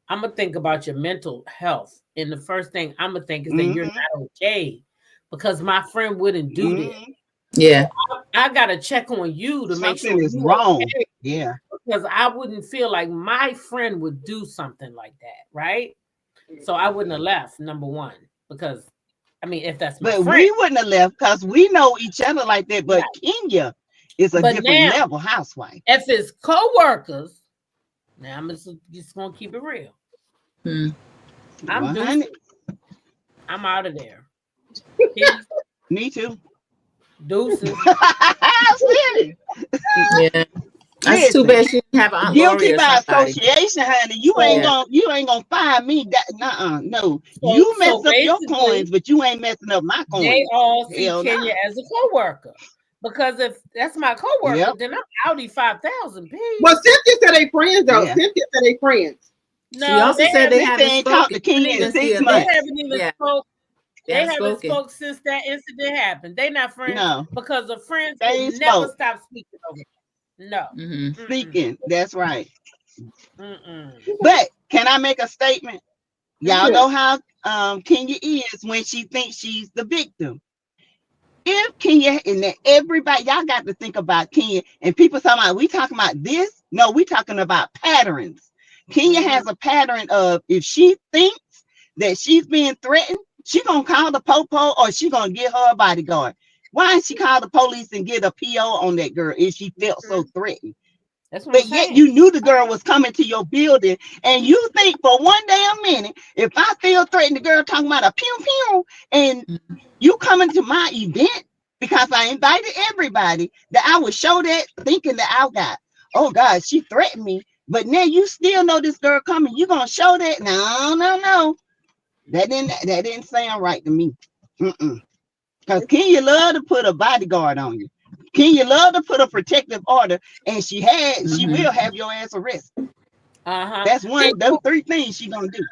I'm gonna think about your mental health. And the first thing I'm gonna think is that you're not okay, because my friend wouldn't do this. Yeah. So I gotta check on you to make sure Something is you're wrong. okay, Yeah. because I wouldn't feel like my friend would do something like that, right? So I wouldn't have left, number one, because I mean, if that's my But friend. we wouldn't have left because we know each other like that. But Kenya is a But different now, level housewife. if it's co-workers, now I'm just gonna keep it real. I'm 100. I'm out of there. Peace. Me too. Deuces. Yeah. That's too bad she didn't have an Aunt Guilty Lori or by somebody. association, honey. You ain't gonna find me. That no. So, You mess up your basically, coins, but you ain't messing up my coins. They all see Hell Kenya no. as a co-worker. Because if that's my co-worker, then I'm Audi 5,000. Peace. Well, Cynthia said they friends though. Yeah. Cynthia said they friends. No, She also said they They haven't ain't talked spoken. to Kenya in since 6 the They months. haven't even Yeah. spoke. They They haven't haven't spoken. spoke since that incident happened. They not friends No. because the friends They will ain't never spoke. stop speaking over them. No. Speaking. That's right. Mm-mm. But can I make a statement? Y'all Yeah. know how Kenya is when she thinks she's the victim. If Kenya and then everybody, y'all got to think about Kenya, and people talking about, we talking about this? No, we talking about patterns. Kenya has a pattern of, if she thinks that she's being threatened, she gonna call the popo or she gonna get her a bodyguard. Why didn't she call the police and get a PO on that girl if she felt so threatened? That's what But I'm yet saying. you knew the girl was coming to your building, and you think for one damn minute, if I feel threatened, the girl talking about a pew pew, and you coming to my event because I invited everybody, that I would show that, thinking that I got, oh God, she threatened me. But now you still know this girl coming. You gonna show that? No. That didn't sound right to me. Because Kenya love to put a bodyguard on you. Kenya love to put a protective order, and she will have your ass arrested. That's one of them 3 things she gonna do.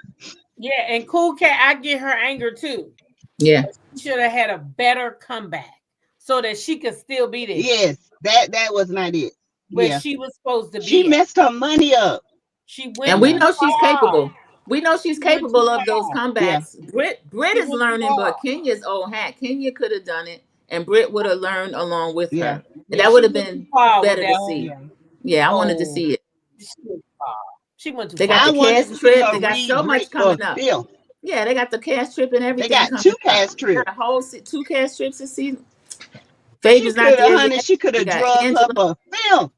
Yeah, and Cool Cat, I get her anger too. Yeah. She should have had a better comeback so that she could still be there. Yes, that was not it. Where she was supposed to be. She messed her money up. She went, and we know she's capable. We know she's capable of those comebacks. Yeah. Britt is learning, but Kenya's old hat. Kenya could have done it, and Britt would have learned along with her. And that would have been better to see. Yeah, I wanted to see it. She went to. They got the cash trip. They got so much coming up. Phil. Yeah, they got the cash trip and everything. They got 2 cash trips. Got a whole 2 cash trips this season. Phaedra's not there yet. She could have drugged up a film.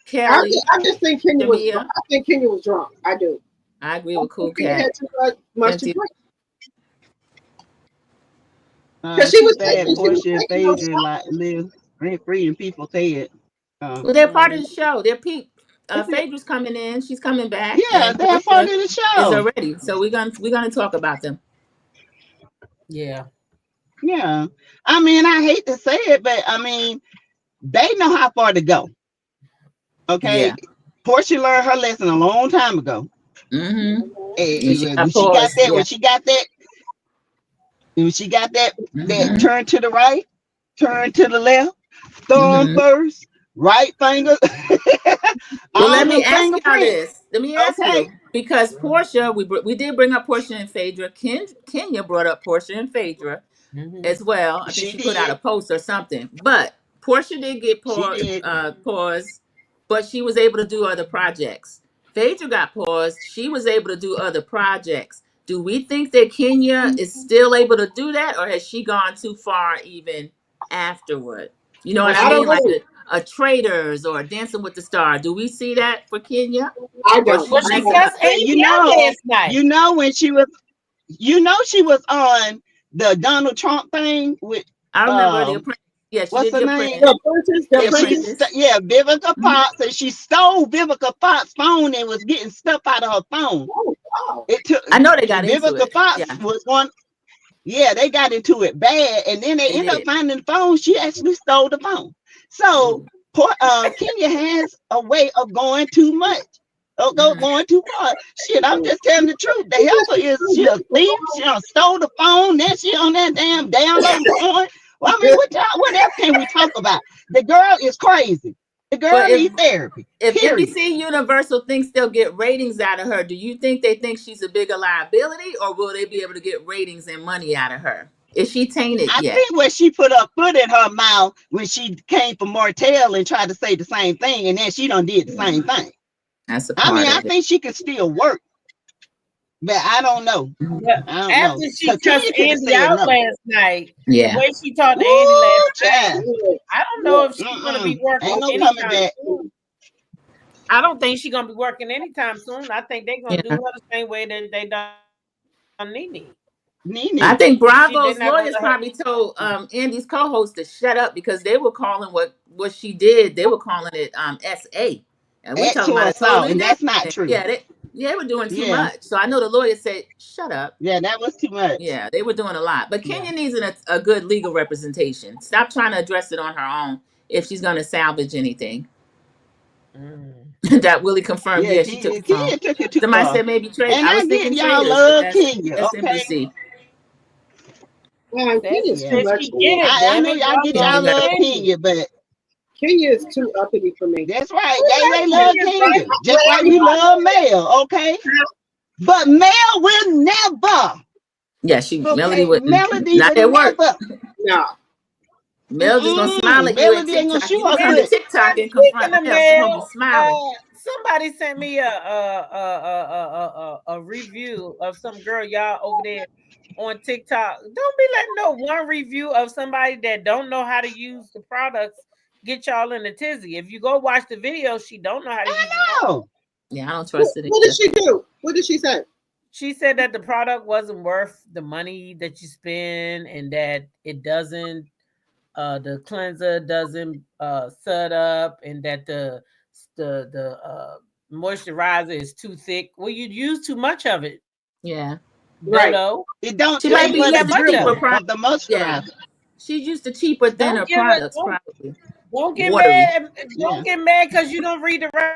Kelly, I just think Kenya was drunk. I think Kenya was drunk. I do. I agree with Cool Kenya Cat. had too much to drink. Because she was bad. Portia and Phaedra like live rent free in people's head. Well, they're part of the show. They're Phaedra's coming in. She's coming back. Yeah, they're part of the show. Is already. So we're gonna talk about them. Yeah. Yeah. I mean, I hate to say it, but I mean, they know how far to go. Okay. Yeah. Portia learned her lesson a long time ago. And when she got that turn to the right, turn to the left, thumb first, right finger. Well, let me ask y'all this. Let me ask you, because Portia, we did bring up Portia and Phaedra. Kenya brought up Portia and Phaedra as well. I think she put out a post or something. But Portia did get paused, but she was able to do other projects. Phaedra got paused. She was able to do other projects. Do we think that Kenya is still able to do that, or has she gone too far even afterward? You know what I mean? Like a Traders or Dancing with the Star. Do we see that for Kenya? I don't. You know when she was on the Donald Trump thing with. I remember the Apprentice. Yeah, she What's did her The name? The Apprentice. Apprentice, the The And she, Apprentice. Apprentice. yeah, Vivica Mhm. Fox, and she stole Vivica Fox's phone and was getting stuff out of her phone. Oh, wow. It took I know they got into Vivica it. Fox Yeah, was one. Yeah, they got into it bad, and then they they end up did. finding the phone. She actually stole the phone. So Mm. poor Kenya has a way of going too much. Mm. Going too far. Shit, I'm just telling the truth. The And yes, helper she is stole she a Vivica thief. She phone. done stole the phone. Then she on that damn downloading porn. Well, I mean, what else can we talk about? The girl is crazy. The But girl needs therapy. if Period. NBC Universal thinks they'll get ratings out of her, do you think they think she's a bigger liability, or will they be able to get ratings and money out of her? Is she tainted I yet? think when she put her foot in her mouth when she came for Martell and tried to say the same thing, and then she done did the same thing. That's a I mean, part I of it. think she can still work, but I don't know. Mhm. But I don't after know. she Cause cussed Kenya could have Andy said out no. last night, the Yeah. way she talked to Andy last Woo, night, child. Yes, I don't know yes. if she's gonna be working Ain't no Okay. coming anytime back. soon. I don't think she's gonna be working anytime soon. I think they're gonna do Yeah. her the same way that they done Nene. I Nene. They're think not gonna Bravo's let her. lawyers probably told Andy's co-host to shut up because they were calling what she did. They were calling it SA, and we talking Sexual about a assault, totally and different that's not thing. true. Yeah, they were doing too Yeah. much. So I know the lawyer said shut up. Yeah, that was too much. Yeah, they were doing a lot. But Yeah. Kenya needs a good legal representation. Stop trying to address it on her own if she's going to salvage anything. Mm. That Willie confirmed. Yeah, Yeah, she took the phone. Kenya took it too Somebody far. said maybe trade. And I I was get thinking y'all traders, but love that's Kenya, okay? NBC. Man, Sassy Kenya's Yeah. too said much she for get me. it. I Damn know it, y'all y'all get Yeah, love you y'all got love Kenya. Kenya, but Kenya is too uppity for me. that's right. We They like love Kenya, right? Kenya, Well, just like we everybody love Mel, okay? But Mel will never, yeah. She Melody okay? wouldn't Melody not would at work. never. no. Mel just gonna smile at you at Melody ain't gonna TikTok. shoot You her come to And foot. TikTok and speaking confront of Mel. She's gonna be Mel, smiling. somebody sent me a review of some girl y'all over there on TikTok. Don't be letting no one review of somebody that don't know how to use the products get y'all in a tizzy. If you go watch the video, she don't know how to use the product. No. Yeah, I don't What, trust it what did either. she do? What did she say? She said that the product wasn't worth the money that you spend and that it doesn't the cleanser doesn't set up and that the moisturizer is too thick. Well, you use too much of it, Yeah, Right. Dodo. It don't she You might ain't be taste need the that used to much of cheaper dribble it. products. of the Yeah, moisturizer. she's used to cheaper, thinner Don't give it. products, probably Don't get watery. mad. Yeah. Don't get mad because you don't read the rest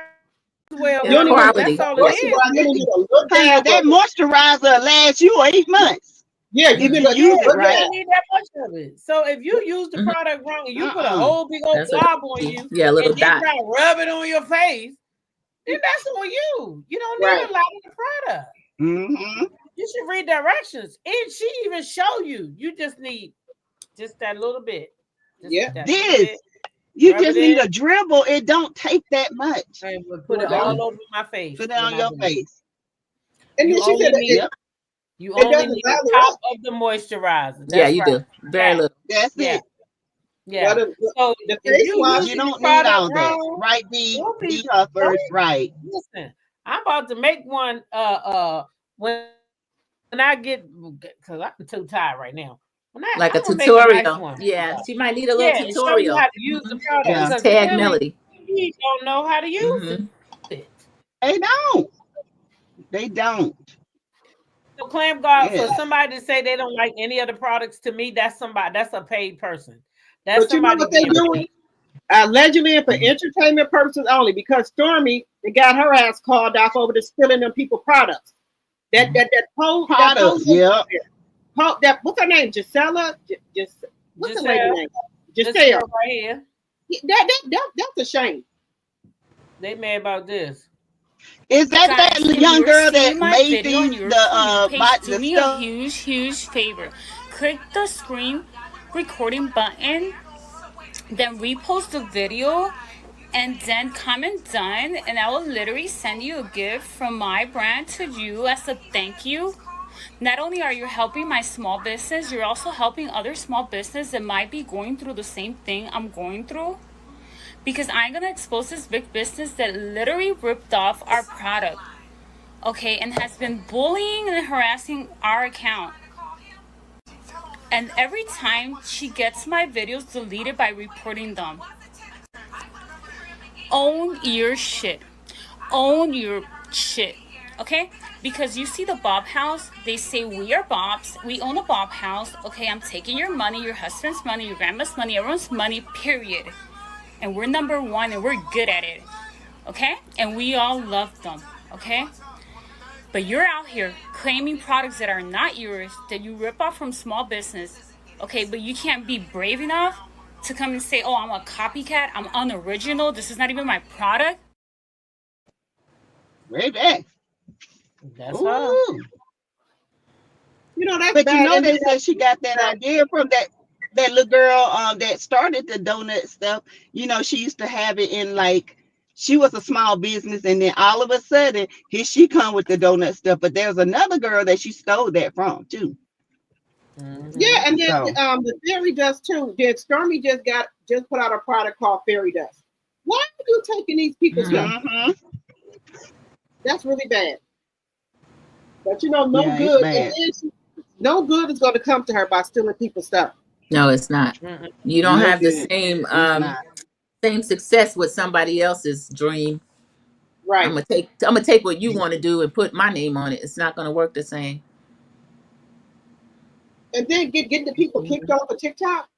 well, You It's don't honey. even That's quality. all it first of all, is. you don't need to look Cause down that for it. moisturizer lasts you 8 months Yeah, you if need you to use it look You right. don't down. need that much of it. So if you use the Hmm. product wrong and you put a Uh-uh. whole big old That's what. blob on you Yeah, a little and then dot. try to rub it on your face, then that's on you. You don't need Right. a lot of the product. Mm-hmm. You should read directions. And she even show you. You just need just that little bit. Just Yeah. that little bit. This, you Rub just it in need a dribble. It don't take that much. and we'll put No, it it don't. all Mm-mm. over my face Put it when on I your do it. face. And You then she said only that need Yep. it doesn't the lather top up. of the moisturizer. Yeah, That's you right. do very That. little. That's Yeah. it. Well, Yeah. So the if face you wash. You using the don't need product all that. wrong, Right, D? don't be D Huffers, don't right. listen. I'm about to make one when I get because I'm too tired right now. Like a I'm gonna make a nice tutorial. one. Yeah, she might need a little Yeah, and show you how tutorial. to use the product Yeah. Just because tag really Melody. he don't know how to use Hmm. it. They don't. They don't. So claim God for Yeah. somebody to say they don't like any of the products to me, that's somebody that's a paid person. That's But you know somebody what they being doing? paid. Allegedly and for entertainment purposes only, because Stormy they got her ass called off over the stealing them people products. That Products. Yep. that what's her name? Gisela? Just what's the lady Giselle, name? this Giselle. girl right here, That's a shame. they mad about this. Is that Guys, if young you're girl seeing that my made video on these your For You page, do the me a stuff? huge, huge favor. Click the screen recording button, then repost the video, and then comment done. And I will literally send you a gift from my brand to you as a thank you. Not only are you helping my small business, you're also helping other small business that might be going through the same thing I'm going through. Because I'm gonna expose this big business that literally ripped off our product, okay, and has been bullying and harassing our account. And every time she gets my videos deleted by reporting them. Own your shit. Own your shit. Okay? Because you see the Bob house, they say we are Bobs, we own a Bob house. Okay, I'm taking your money, your husband's money, your grandma's money, everyone's money, period. And we're number one and we're good at it. Okay? And we all love them. Okay? But you're out here claiming products that are not yours, that you rip off from small business. Okay, but you can't be brave enough to come and say, oh, I'm a copycat, I'm unoriginal, this is not even my product. Baby. That's her. Ooh. That's But bad. And they said she got that idea from that little girl that started the donut stuff. She used to have it in like she was a small business, and then all of a sudden here she come with the donut stuff. But there's another girl that she stole that from too. yeah, and then So the fairy dust too. Then Stormy just put out a product called fairy dust. Why are you taking these people's stuff? That's really bad. But no yeah, good. it's bad. No good is going to come to her by stealing people's stuff. No, it's not. You don't No have the good. same It's same success with somebody else's dream. I'm Right. gonna take what you want to do and put my name on it. It's not gonna work the same. And then getting the people kicked off of TikTok.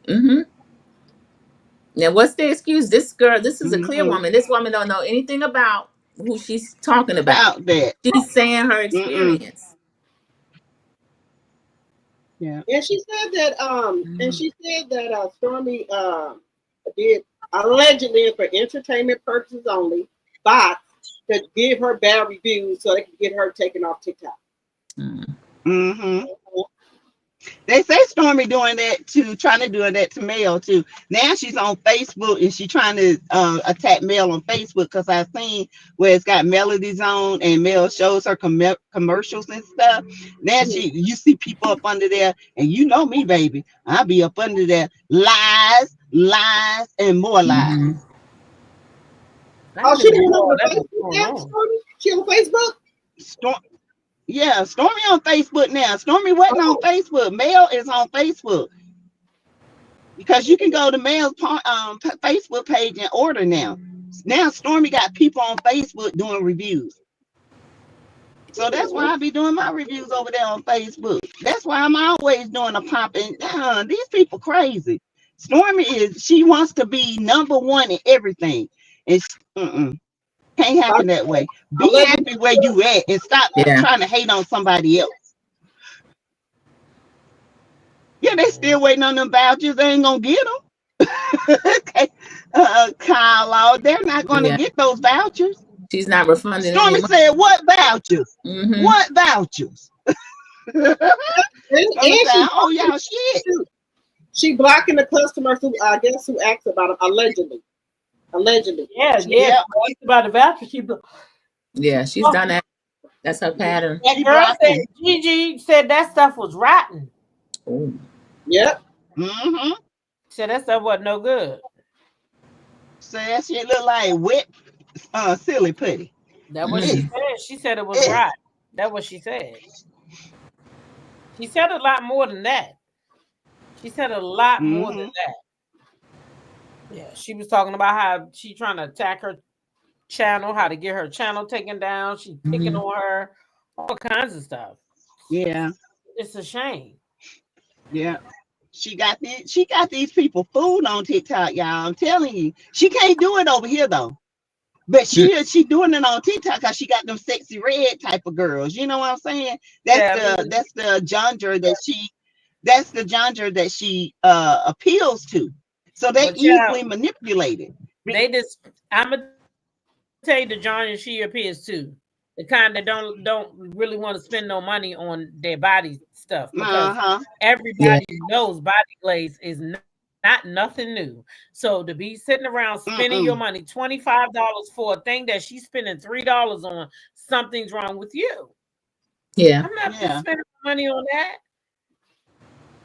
Mm-hmm. Now, what's the excuse? This girl, this is a clear Mhm. woman. This woman don't know anything about who she's talking about. About that. She's saying her Mm-mm. experience. Yeah. And she said that Mhm. Stormy did allegedly for entertainment purposes only bots to give her bad reviews so they can get her taken off TikTok. Mhm. Mm-hmm. They say Stormy trying to do that to Mel too. Now she's on Facebook and she's trying to attack Mel on Facebook because I seen where it's got melodies on and Mel shows her commercials and stuff. Now you see people up under there, and you know me, baby, I'll be up under there, lies, and more lies. Mhm. Oh, she didn't know That's the what's going Facebook app, on. Stormy? She on Facebook? Yeah, Stormy on Facebook now. Stormy wasn't on Facebook. Mel is on Facebook because you can go to Mel's Facebook page and order now. Now Stormy got people on Facebook doing reviews. So that's why I be doing my reviews over there on Facebook. That's why I'm always doing a pop. And these people crazy. She wants to be number one in everything. It's can't happen that way. Be happy where you at and stop Yeah. trying to hate on somebody else. Yeah, they still waiting on them vouchers. They ain't gonna get them. Okay. Kyle, they're not gonna Yeah. get those vouchers. She's not refunding any Stormy money. said, "What vouchers? Mm-hmm. What vouchers?" And Stormy said, "I owe y'all shit." she blocking the customers who I guess who asked about it allegedly. Yeah. Yeah. About the voucher, Yeah, she's done that. That's her pattern. that girl said Gigi said that stuff was rotten. Oh. Yep. Mm-hmm. Said that stuff wasn't no good. So that shit look like wet, silly putty. That's what she said. She said it was rotten. That's what she said. She said a lot more than that. She said a lot more than that. Yeah, she was talking about how she trying to attack her channel, how to get her channel taken down. She picking on her, all kinds of stuff. Yeah. It's a shame. Yeah. She got these people fooled on TikTok, y'all. I'm telling you. She can't do it over here though. But she doing it on TikTok because she got them sexy red type of girls. You know what I'm saying? That's the genre that she appeals to. So they easily manipulated. They just I'm gonna tell you the genre she appears to. The kind that don't really want to spend no money on their body stuff because everybody knows body glaze is not nothing new. So to be sitting around spending your money $25 for a thing that she's spending $3 on, something's wrong with you. Yeah. I'm not spending money on that.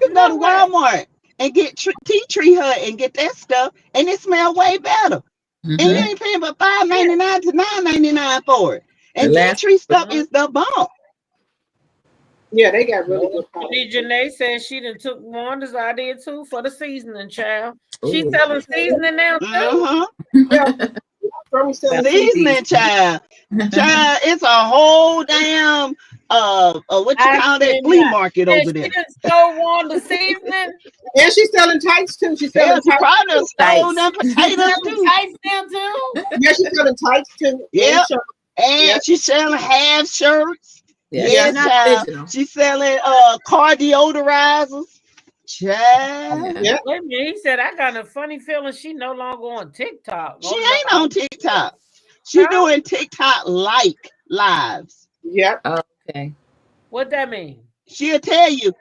You go to Walmart and get tea tree hut and get that stuff, and it smells way better. And you ain't paying but $5.99 to $9.99 for it. And tea tree stuff is the bomb. Yeah, they got really good products. Janae says she done took Wanda's idea too for the seasoning, child. She's Ooh. selling seasoning now too. Uh-huh. Yeah, from Seasoning, child. Child, it's a whole damn what you I call that flea cannot. market And over she there. done stole Wanda seasoning. and she's selling tights too. She's Yeah, selling she tights. probably done stole Tights. them potatoes Selling too. tights now too. Yeah, she's selling tights too. And Yep. shirts. And Yeah. she's selling half shirts. Yeah, Yeah. she's Yes, not child. original. She's selling car deodorizers. Child. Yeah. Yeah. Wait a minute, he said I got a funny feeling she no longer on TikTok. She Oh, ain't Lord. on TikTok. She Huh? doing TikTok like lives. Yeah. Okay. What that mean? She'll tell you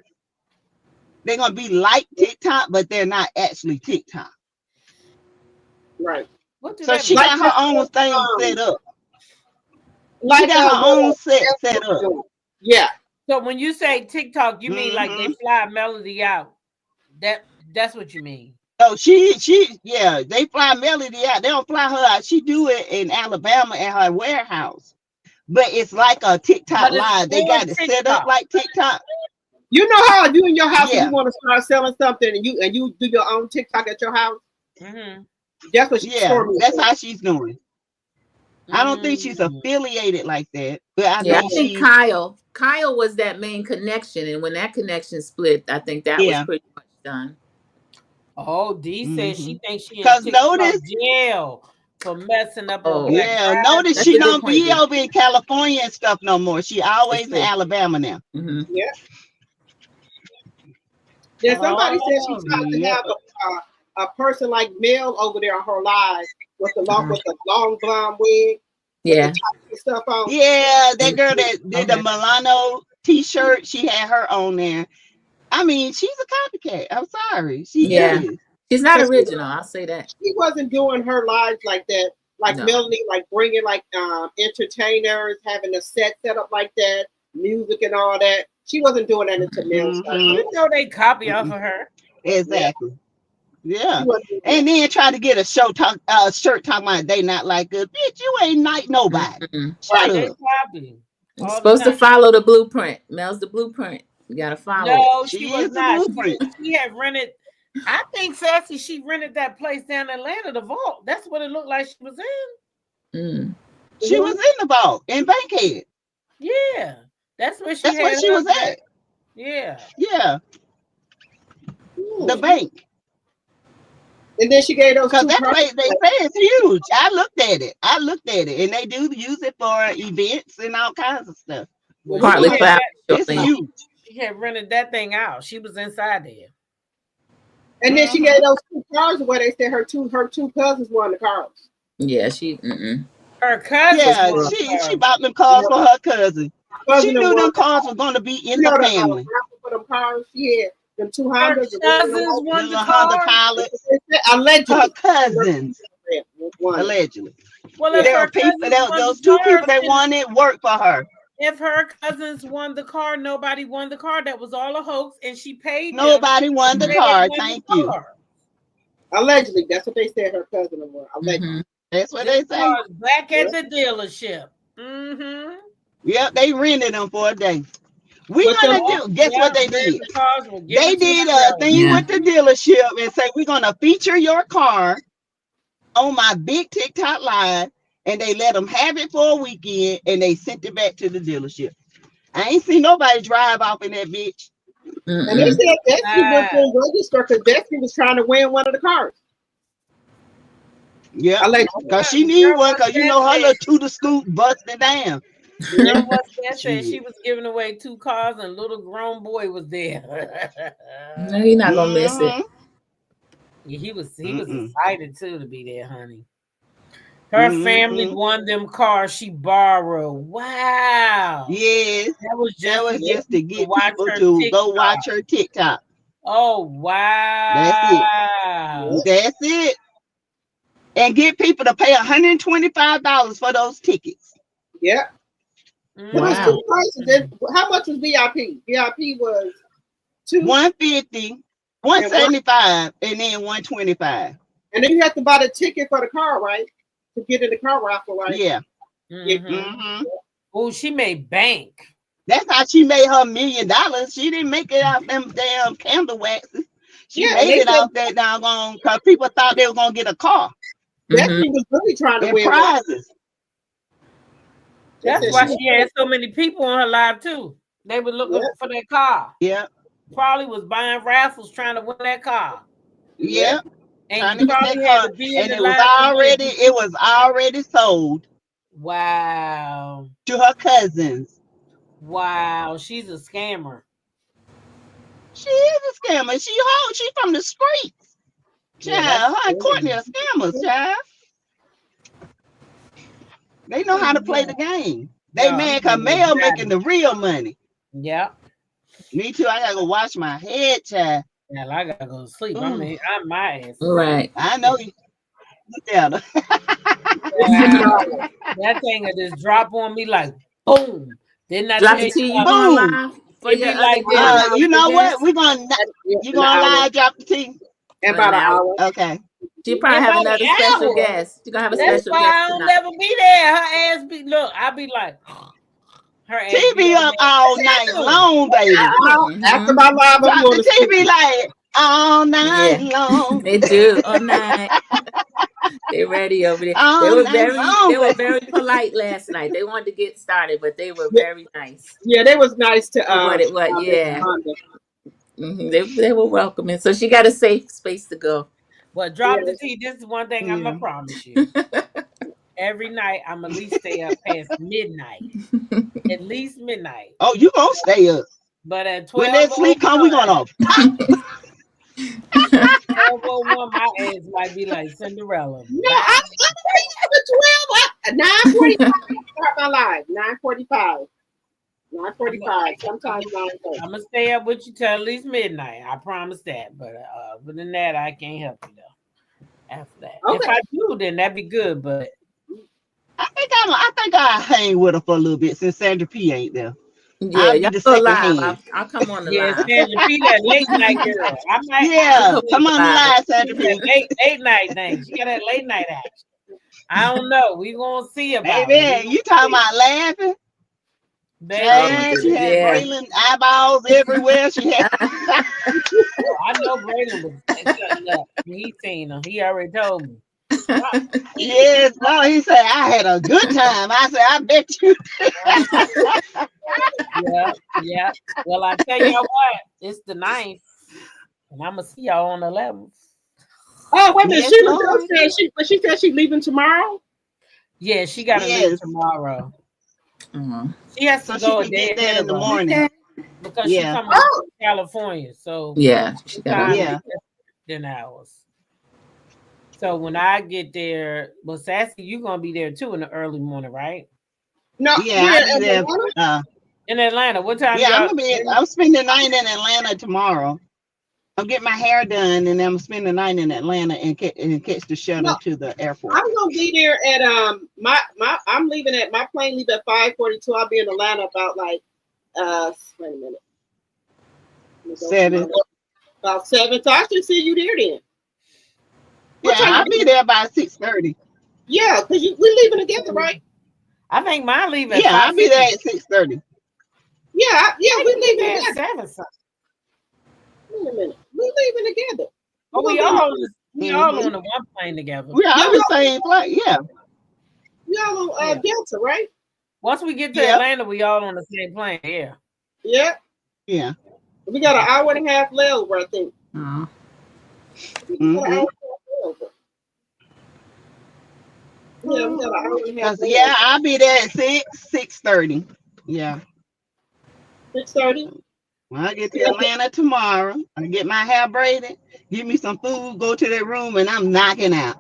they're gonna be like TikTok, but they're not actually TikTok. Right. What does So that she mean? got her own thing set up. She Like got her own what set up. Yeah. So when you say TikTok, you mean like they Mhm. fly Melody out? That's what you mean. So yeah, they fly Melody out. They don't fly her out. She do it in Alabama at her warehouse. But it's like a TikTok But it's live. They on got it set up TikTok. like TikTok. You know how you in your house and Yeah. you want to start selling something and you do your own TikTok at your house? Mm-hmm. That's what she's Yeah, for me. that's how she's doing. I don't think she's Mm. affiliated like that, but I Yeah, I know think she. Kyle was that main connection, and when that connection split, I think that was Yeah. pretty much done. Oh, D says Mhm. she thinks she in 'Cause TikTok notice- jail for messing up Oh. on Black Yeah, Friday. notice That's she a good don't point, be D. over in California and stuff no more. She always in true. Alabama now. Mm-hmm. Yeah. Then somebody said she Oh, tried to yeah. have a person like Mel over there on her live with the long blonde wig with Yeah. the top and stuff on. Yeah, that girl that did the Okay. Milano t-shirt, she had her on there. I mean, she's a copycat. I'm sorry. She Yeah. is. She's not But original. I'll say that. she wasn't doing her lives like that, like No. Melanie, like bringing like entertainers, having a set up like that, music and all that. She wasn't doing that until Mel started. Mhm. You know they copy off of her. Exactly. Yeah. She wasn't doing And then try to get a shirt talking about they not like us. Bitch, you ain't like nobody. Mm-mm. Shut They up. copy. You're All the supposed to time. follow the blueprint. Mel's the blueprint. You gotta follow it. No, She she is was the not. blueprint. She had rented. I think Sassy, she rented that place down in Atlanta, the Vault. That's what it looked like she was in. Mm. She was in the vault in Bankhead. Yeah, that's where she That's had where she her was at. Yeah. Yeah, it. the bank. And then she gave those Because two that cards. place they say is huge. I looked at it, and they do use it for events and all kinds of stuff. Well, Partly she, for had, It's shortly. huge. she had rented that thing out. She was inside there. And then she gave those two cars away. They said her two cousins won the cars. Yeah, she. Mm-mm. Her cousin. Yeah, won the she car. bought them cars for her cousin. She Cousin knew won them cars were going to be in You know the the family. raffle for them cars. She had them two Her Hondas. cousins won The the Honda car. Pilots. Allegedly. Her cousins, Won. allegedly. Well, if There her are people cousins that won those the two car, people that won it work for her. if her cousins won the car, nobody won the car. That was all a hoax, and she paid them. Nobody won the They car. didn't win Thank the you. car. Allegedly. That's what they said her cousin won. Allegedly. Mm-hmm. That's what This they say. car's back at the dealership. Mm-hmm. Yep, they rented them for a day. We're But gonna the- do. Guess what they did? The cars were They given to did the a seller. thing Yeah. with the dealership and say we're gonna feature your car on my big TikTok live, and they let them have it for a weekend, and they sent it back to the dealership. I ain't seen nobody drive off in that bitch. And they Mm-mm. said Destiny went to the register because Destiny was trying to win one of the cars. Yeah, Allegedly. because she need one, because you know her little tutor scoop busted down. Girl, what that said Shit. she was giving away 2 cars and little grown boy was there. No, you're not gonna miss it. Mhm. Yeah, he was Mm-mm. excited too to be there, honey. Her family Mhm. won them cars she borrowed. Wow. Yes, That was that was just to get watch people her to go TikTok. watch her TikTok. Oh wow. That's it. And get people to pay $125 for those tickets. Yeah. Mm. There was Wow. 2 prices. How much was VIP? VIP was 2. 150, 175, and then 125. And then you have to buy the ticket for the car, right? To get in the car raffle, right? Yeah. Mhm. Mm-hmm. Oh, she made bank. That's how she made her $1 million. She didn't make it off them damn candle waxes. She Yeah, and made they it said off that doggone because people thought they were gonna get a car that Mhm. she was really trying to and win one. prizes. They That's said why she, she had so many people on her live too. They were yeah, looking for that car. Yeah, Probably was buying raffles trying to win that car. yeah. yeah. And Trying you to get that probably had car. to be in And the live to win it. it was already sold Wow. to her cousins. Wow. She's a scammer. She is a scammer. She from the streets. Yeah, that's Child, her and Courtney crazy. are scammers, child. They know how to play the game. They Yeah, I'm mad gonna cause go Mel grab making it. the real money. Yeah. Me too. I gotta go wash my head, child. Yeah, I gotta go to sleep. I Ooh, mean, my ass is sleep. Right. I know you. Look at her. It's $7. Wow. That thing will just drop on me like boom. Didn't I tell Dr. you T, you about going Boom. live for it? your Be other like this. You know what? guest? You In an gonna hour. lie, drop the T? In For an about an hour. hour. Okay. She In probably have about another an special hour. guest. She's gonna have a Yeah. That's special why guest I don't tonight. never be there. Her ass be look. I be like, her ass be TV over up all night there. long, baby. After Mm-hmm. my live, I'm Drop going the to sleep. TV like all night Yeah. long. They do all night. They ready over there. All night They long, were baby. very polite last night. They wanted to get started, but they were Yeah, very nice yeah, they was nice to for what it was. Miss Yeah. Wanda. They were welcoming. So she got a safe space to go. But Yeah, drop the T. This is one thing I'm Yeah. gonna promise you. Every night I'm at least stay up past midnight. At least midnight. Oh, you gonna stay up. But at When that sleep come, we 12:01, gonna 12:01, my ass might be like Cinderella. no, Bye. I'm at 9:45. Start my live. 9:45. 9:45. Sometimes 9:30. I'm gonna stay up with you till at least midnight. I promise that. But other than that, I can't help you though. After that, if Okay. I do, then that'd be good. But I think I'll hang with her for a little bit since Sandra P ain't there. Yeah, I'll be y'all the go second live. hand. I'll come on the yeah, live. Sandra P, that late night girl. I might I'll Yeah, come come on on the the live. live, Sandra P. that late night thing. She got that late night action. I don't know. We gonna see about it. Baby, you talking about laughing? Baby, Yeah, she had Yeah. Braylon eyeballs everywhere. She had. I know Braylon was cutting up. He seen her. He already told me. Yes, no, he said I had a good time. I said, I bet you. Yeah. Well, I tell y'all what, it's the 9th, and I'm gonna see y'all on the 11th. Oh, wait a minute. Yes, She Lord. was saying she said she's leaving tomorrow. Yeah, she got to leave Yes, tomorrow. Mhm. She has to so she go a can day get there ahead in of the us morning. Okay. because she Yeah, coming Oh, from California, so Yeah. She the got time on. yeah. is different than ours. So when I get there, well, Sassy, you gonna be there too in the early morning, right? no, Yeah, we're I'll be in there. Atlanta. In Atlanta, what time Yeah, y'all? I'm spending the night in Atlanta tomorrow. I'm getting my hair done, and I'm spending the night in Atlanta and catch the shuttle No, to the airport. I'm gonna be there at I'm leaving at my plane leave at 5:42. I'll be in Atlanta about like wait a minute. Let me go to 7. about 7. So I should see you there then. What Yeah, time I'll you be there by 6:30. Yeah, because we're leaving together, right? I think mine leave at Yeah, I'll be 5:50. there at 6:30. Yeah, We we're leaving there at together. 7 something. Wait a minute. We're leaving together. Oh, We're we gonna all on the one plane together. We're yeah, on the same flight. Yeah, we all on Yeah. Delta, right? Once we get to Yep. Atlanta, we all on the same plane. Yeah. Yeah. yeah. We got an hour and a half layover, I think. Mhm. We got an hour and a Mm-hmm. half layover. Yeah, we got an hour and a half layover. Yeah, I'll be there at 6:30. Yeah. 6:30. When I get to Atlanta tomorrow, I get my hair braided, give me some food, go to that room, and I'm knocking out.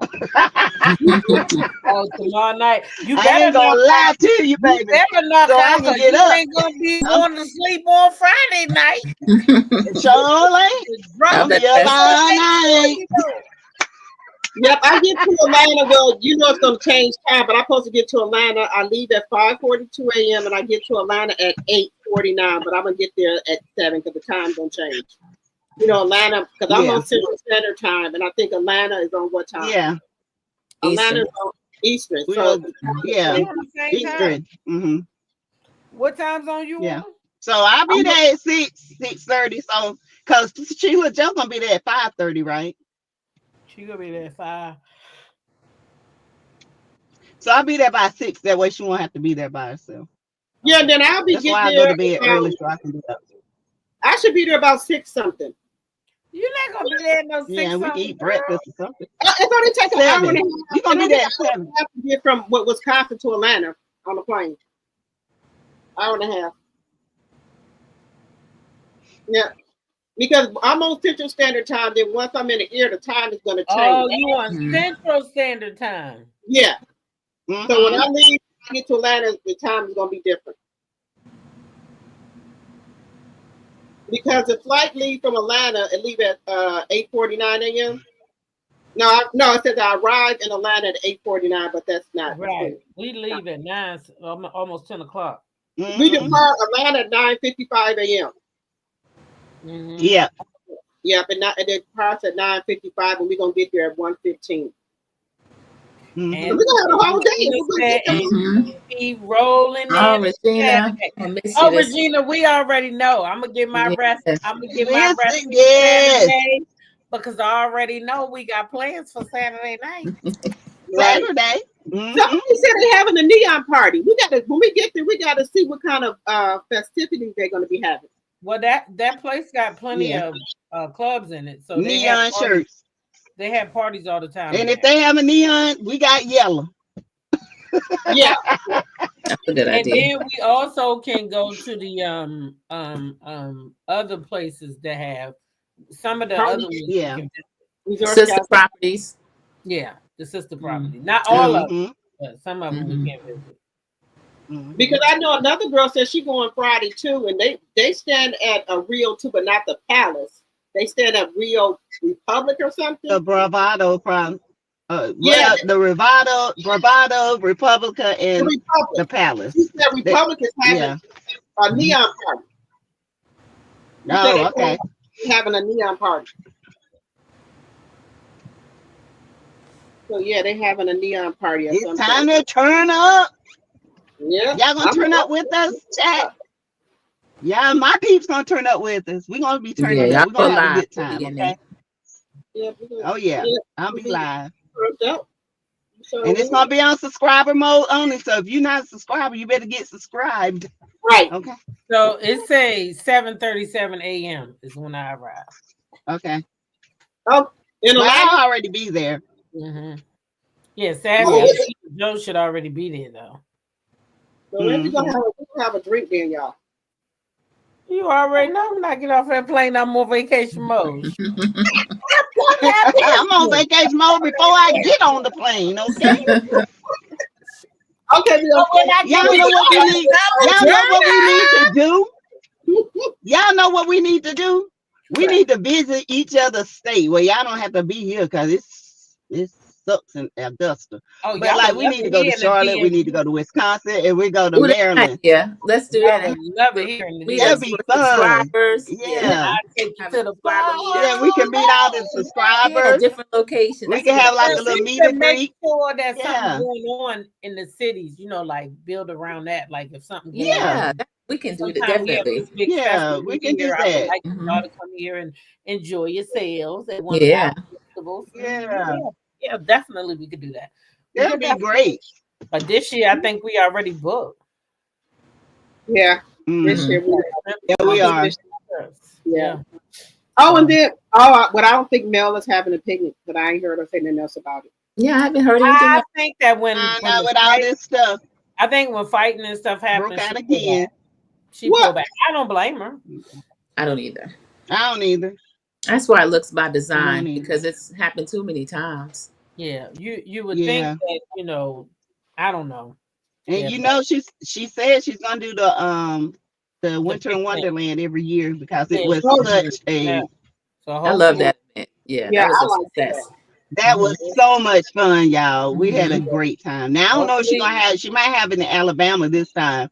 Oh, tomorrow night. You I better ain't gonna knock lie out. to you, You baby. better knock So I out can because get you up. ain't gonna be I'm going to sleep on Friday night. sure ain't. Just drop I'm bet be up that's- all before night. you know. Yep, I get to Atlanta. Well, you know it's gonna change time, but I'm supposed to get to Atlanta. I leave at 5:42 a.m. and I get to Atlanta at 8:49. But I'm gonna get there at 7 because the time gonna change. You know, Atlanta because I'm Yeah. on Central Standard Time, and I think Atlanta is on what time? Yeah. Atlanta's Eastern. on Eastern. We So on, yeah. We on the same time. Eastern. Mm-hmm. What time zone you Yeah. on? So I'll be I'm there at 6:30. So because Sheila just gonna be there at 5:30, right? She gonna be there at 5. So I'll be there by 6. That way she won't have to be there by herself. yeah. Okay. Then I'll be That's getting why I go there. to bed early so I can do that. I should be there about 6 something. You're not gonna be there at no Yeah, 6 and we can something, eat girl. breakfast or something. It's only take an hour and a 7. half. You It gonna be only take there an at hour 7. and a half to get from Wisconsin to Atlanta on the plane. Hour and a half. Yeah. Because I'm on Central Standard Time. Then once I'm in the air, the time is going to change. Oh, you on Mhm. Central Standard Time. Yeah. So when Mm-hmm. I leave, I get to Atlanta, the time is going to be different. Because the flight leave from Atlanta, it leave at 8:49 a.m. No, it says I arrive in Atlanta at 8:49, but that's not Right. true. We leave at 9, almost 10 o'clock. We Mm-hmm. depart Atlanta at 9:55 a.m. Mm-hmm. Yeah. Yep, and it departs at 9:55, and we're gonna get there at 1:15. Mm-hmm. And We're gonna have a whole day. Regina We're gonna said, get there. Mhm. be rolling Oh, in Regina, Saturday. I miss you Oh, this. Regina, we already know. I'm gonna get my rest. Yes. I'm gonna get my rest Listen, for yes. Saturday because I already know we got plans for Saturday night. Right. Saturday. Mm-hmm. Somebody said they're having a neon party. We gotta when we get there, we gotta see what kind of festivities they're gonna be having. Well, that place got plenty Yeah. of clubs in it, so Neon shirts. they have parties all the time in And if there. they have a neon, we got yellow. Yeah. That's a good And idea. then we also can go to the other places that have some of the other ones we Yeah. can visit. Resort Sister Castle. properties. Yeah, the sister Mm. property. Not all of them, Mm-hmm. but some of them we Mhm. can visit. Mm-hmm. Because I know another girl said she going Friday too, and they stand at a Rio too, but not the Palace. They stand at Rio Republic or something. The bravado from Yeah, the bravado, Republica, the and Republic. the Palace. She said Republic is having Yeah. a neon party. She said Oh, okay. they're having a neon party. So yeah, they having a neon party or It's something. time to turn up. Yeah, Y'all gonna turn up with us, chat? Yeah, my peeps gonna turn up with us. We gonna be Yeah, turning y'all up. We're go gonna have a live. good We'll be time, in okay? Yeah, Oh yeah, I'll we'll be live. turned up. So, And it's gonna be on subscriber mode only. So if you're not a subscriber, you better get subscribed. right. Okay. So it says 7:37 a.m. is when I arrive. Okay. Oh, in Well, Atlanta. I'll already be there. Mm-hmm. Yeah, Yeah. Saturday. Joe should already be there though. So we're gonna have a drink then, y'all. You already know I'm not getting off that plane. I'm on vacation mode. I'm on vacation mode before I get on the plane. Okay. Okay, Y'all know what we need. Y'all know what we need to do. Y'all know what we need to do. We need to visit each other's state where y'all don't have to be here because it sucks in Augusta. Oh, But y'all like would we love need to to go be to in the Charlotte. We need to DMV. go to Wisconsin, and we go to Ooh, that's nice. Maryland. Yeah, let's do Y'all that. would love it here in the Meet That'd us DMV. be for fun. subscribers. Yeah. I'll take you Have to a the subscriber meetup. Yeah, we can meet all the Yeah, subscribers. different locations. We That's a can good have like idea. a little We meet can and make greet. sure that something Yeah. going on in the cities, like build around that. Like if something going Yeah. on. We can do that Sometimes we have definitely. this big Yeah, festival we can do here. I would that. like y'all to come here and enjoy yourselves at one of Yeah. our festivals. Yeah. Yeah, definitely we could do that. That'd be great. But this year, I think we already booked. Yeah, this Mhm. year Yeah, we are. Yeah. Oh, and then but I don't think Mel is having a picnic, but I ain't heard her say nothing else about it. Yeah, I haven't heard anything I else. think that when Not with all this stuff. I think when fighting and stuff Broke happens, out again. she pulled back. I don't blame her. I don't either. I don't either. That's why it looks by I don't design either. because it's happened too many times. Yeah, you would Yeah. think that I don't know. And Yeah, she said she's gonna do the Winter in picnic. Wonderland every year because it Yeah, was Oh, such a yeah. So I love hopefully, that event. Yeah, yeah, that was I a like success. that was so much fun, y'all. We had a Mhm. great time. Now I don't know if hopefully, she might have it in Alabama this time.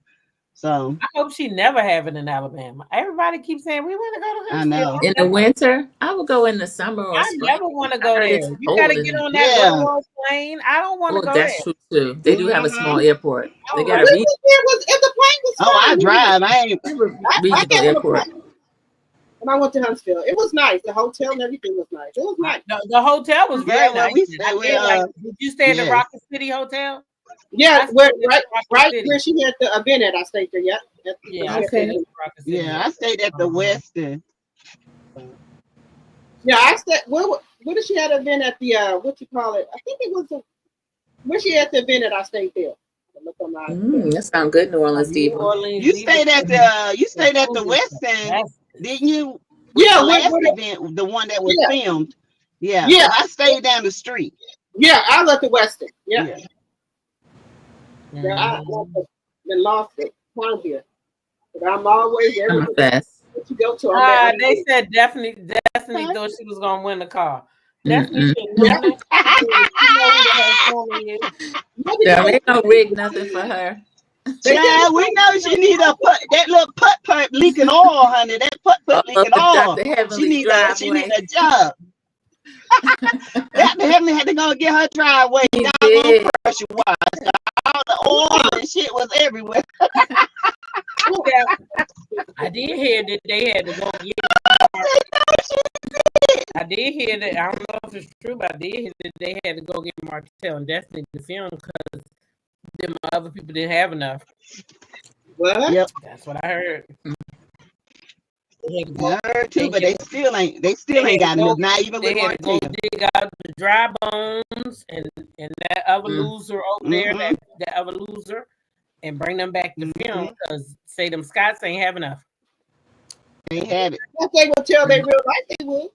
So I hope she never have it in Alabama. Everybody keeps saying we want to go to I Huntsville. know. In the winter, I would go in the summer or I spring. never want to I go heard there. it's You got cold. to get on that Yeah. little plane. I don't want to Oh, go there. that's true too. They do have a small airport. They got Well, a if the plane was Oh, I fine, drive. I ain't. I regional got on a airport. plane when I went to Huntsville. It was nice. The hotel and everything was nice. It was nice. The hotel was very Yeah, well, nice. we stay with. Did you stay in the Yes. Rocket City Hotel? Yeah, I stayed in right Rocket City. where she had the event at. I stayed there. Yep. Yeah, I Okay. stayed in Rocket City. Yeah, I stayed at the Westin. Yeah, I stayed. Where did she have an event at the what you call it? I think it was where she had the event at. I stayed there. Look on my That sounds good, New Orleans, New Diva. Orleans. You stayed at the Westin, That's- didn't you? Yeah, the last what- event, the one that was Yeah. filmed. Yeah, Yeah. 'cause I stayed down the street. Yeah, I was at the Westin. Yeah. Yeah. Yeah, I been lost it. Found here. But I'm always I'm everywhere fast. that you go to. I'm there. They said Destiny thought she was gonna win the car. Destiny Mm-mm. should know that. You know who the hell Tony is. No, they don't rig nothing for her. Child, we know she need that little putt leaking oil, honey. That putt leaking oil. Dr. She Heavenly's need driveway. a job. Dr. Heavenly had to go get her driveway He down did. on pressure wise. All the oil and shit was everywhere. I did hear that they had to go get. I did hear that. I don't know if it's true, but I did hear that they had to go get Martell and Destiny to film because them other people didn't have enough. What? Yep. That's what I heard. They had to go- I heard too, but they still ain't got enough. Not even They with had to go Martell. dig out the dry bones and that other loser over there, that other loser, and bring them back to film because say them Scots ain't have enough. They had it. If they would tell they real life, they would.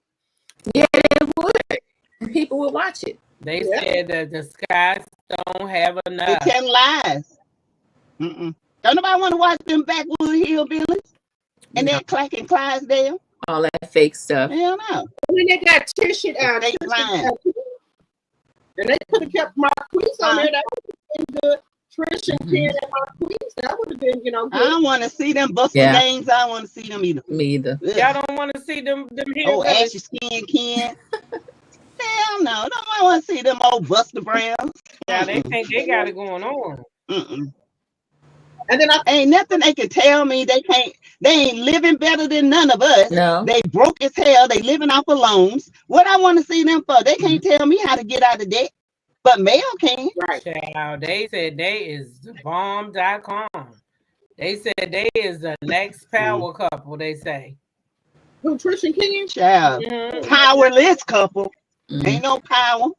Yeah, they would. People would watch it. They said that the Scots don't have They enough. telling lies. Don't nobody want to watch them backwood hillbillies and that Clack and Clydesdale. All that fake stuff. Hell no. And then they got Trish They lying. and they could have kept Marquise on there. That would have been good. Trish and Ken and Marquise. That would have been, I good. don't want to see them Buster Games. I don't want to see them either. Me either. Ugh. Y'all don't want to see them Oh, here. ashy skin Ken. Hell no. Nobody want to see them old Buster Browns. Yeah, they think they got it going on. And then ain't nothing they can tell me. They ain't living better than none of us. No. They broke as hell. They living off of loans. What I want to see them for? They can't tell me how to get out of debt. But Mel can. Right. Child, they said they is the bomb.com. They said they is the next power couple, they say. Who, Trish and Ken? Child. Powerless couple. Ain't no power.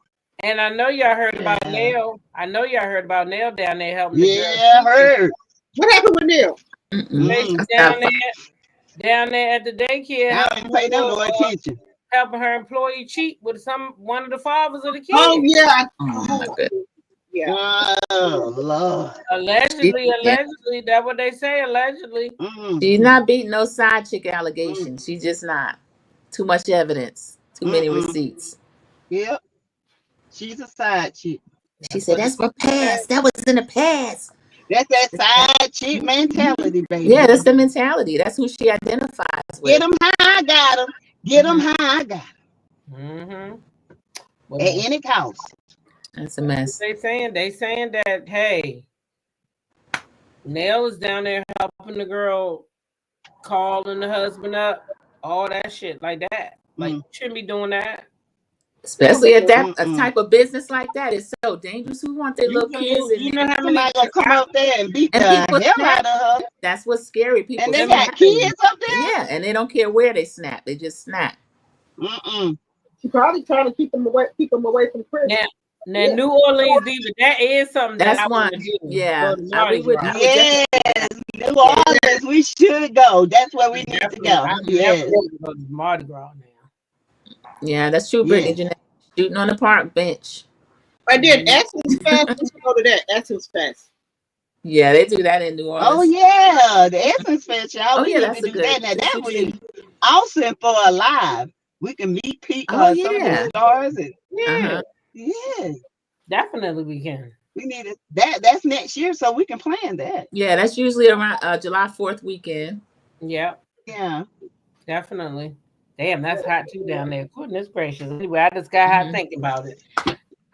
And I know y'all heard about Nell. I know y'all heard about Nell down there helping. Yeah, heard. What happened with Neil? Down there at the daycare. I don't pay them no attention. Helping her employee cheat with one of the fathers of the kids. Oh yeah. Oh my goodness. Yeah. Oh Lord. Allegedly, that's what they say. Allegedly. She's not beating no side chick allegations. She's just not. Too much evidence. Too many receipts. Yep. She's a side chick. She said, "That's my past. That was in the past." That's that side chick mentality, baby. Yeah, that's the mentality. That's who she identifies with. Get them how I got them. Get them how I got Well, them. At any cost. That's a mess. They saying that hey, Nell is down there helping the girl, calling the husband up, all that shit like that. Like you shouldn't be doing that. Especially at that a type of business like that is so dangerous. Who want their little kids in You there? know how many Somebody gonna come up there and beat the people hell snap. out of her. That's what's scary. People And they snap got kids up there. Yeah, and they don't care where they snap. They just snap. She probably trying to keep them away from prison. Now New Orleans Diva, that is something That's that I one. want to do. Yeah, Go to Mardi Gras. Yes, New Orleans, we should go. That's where we need to go. Yes. Go to Mardi Gras now. Yeah, that's true, Brittany. Jeanette. Shooting on the park bench. I did Essence Fest. Let's go to that Essence Fest. Yeah, they do that in New Orleans. Oh yeah, the Essence Fest, y'all. Oh, We yeah, need that's to a do good- that. Now that's that a would good- be awesome for a live. We can meet people, Oh, some of yeah. the stars, and Uh-huh. yeah, Definitely we can. We need it. That's next year, so we can plan that. Yeah, that's usually around July 4th weekend. Yep, Yeah. definitely. Damn, that's hot too down there. Goodness gracious. Anyway, I just got hot Mhm. thinking about it.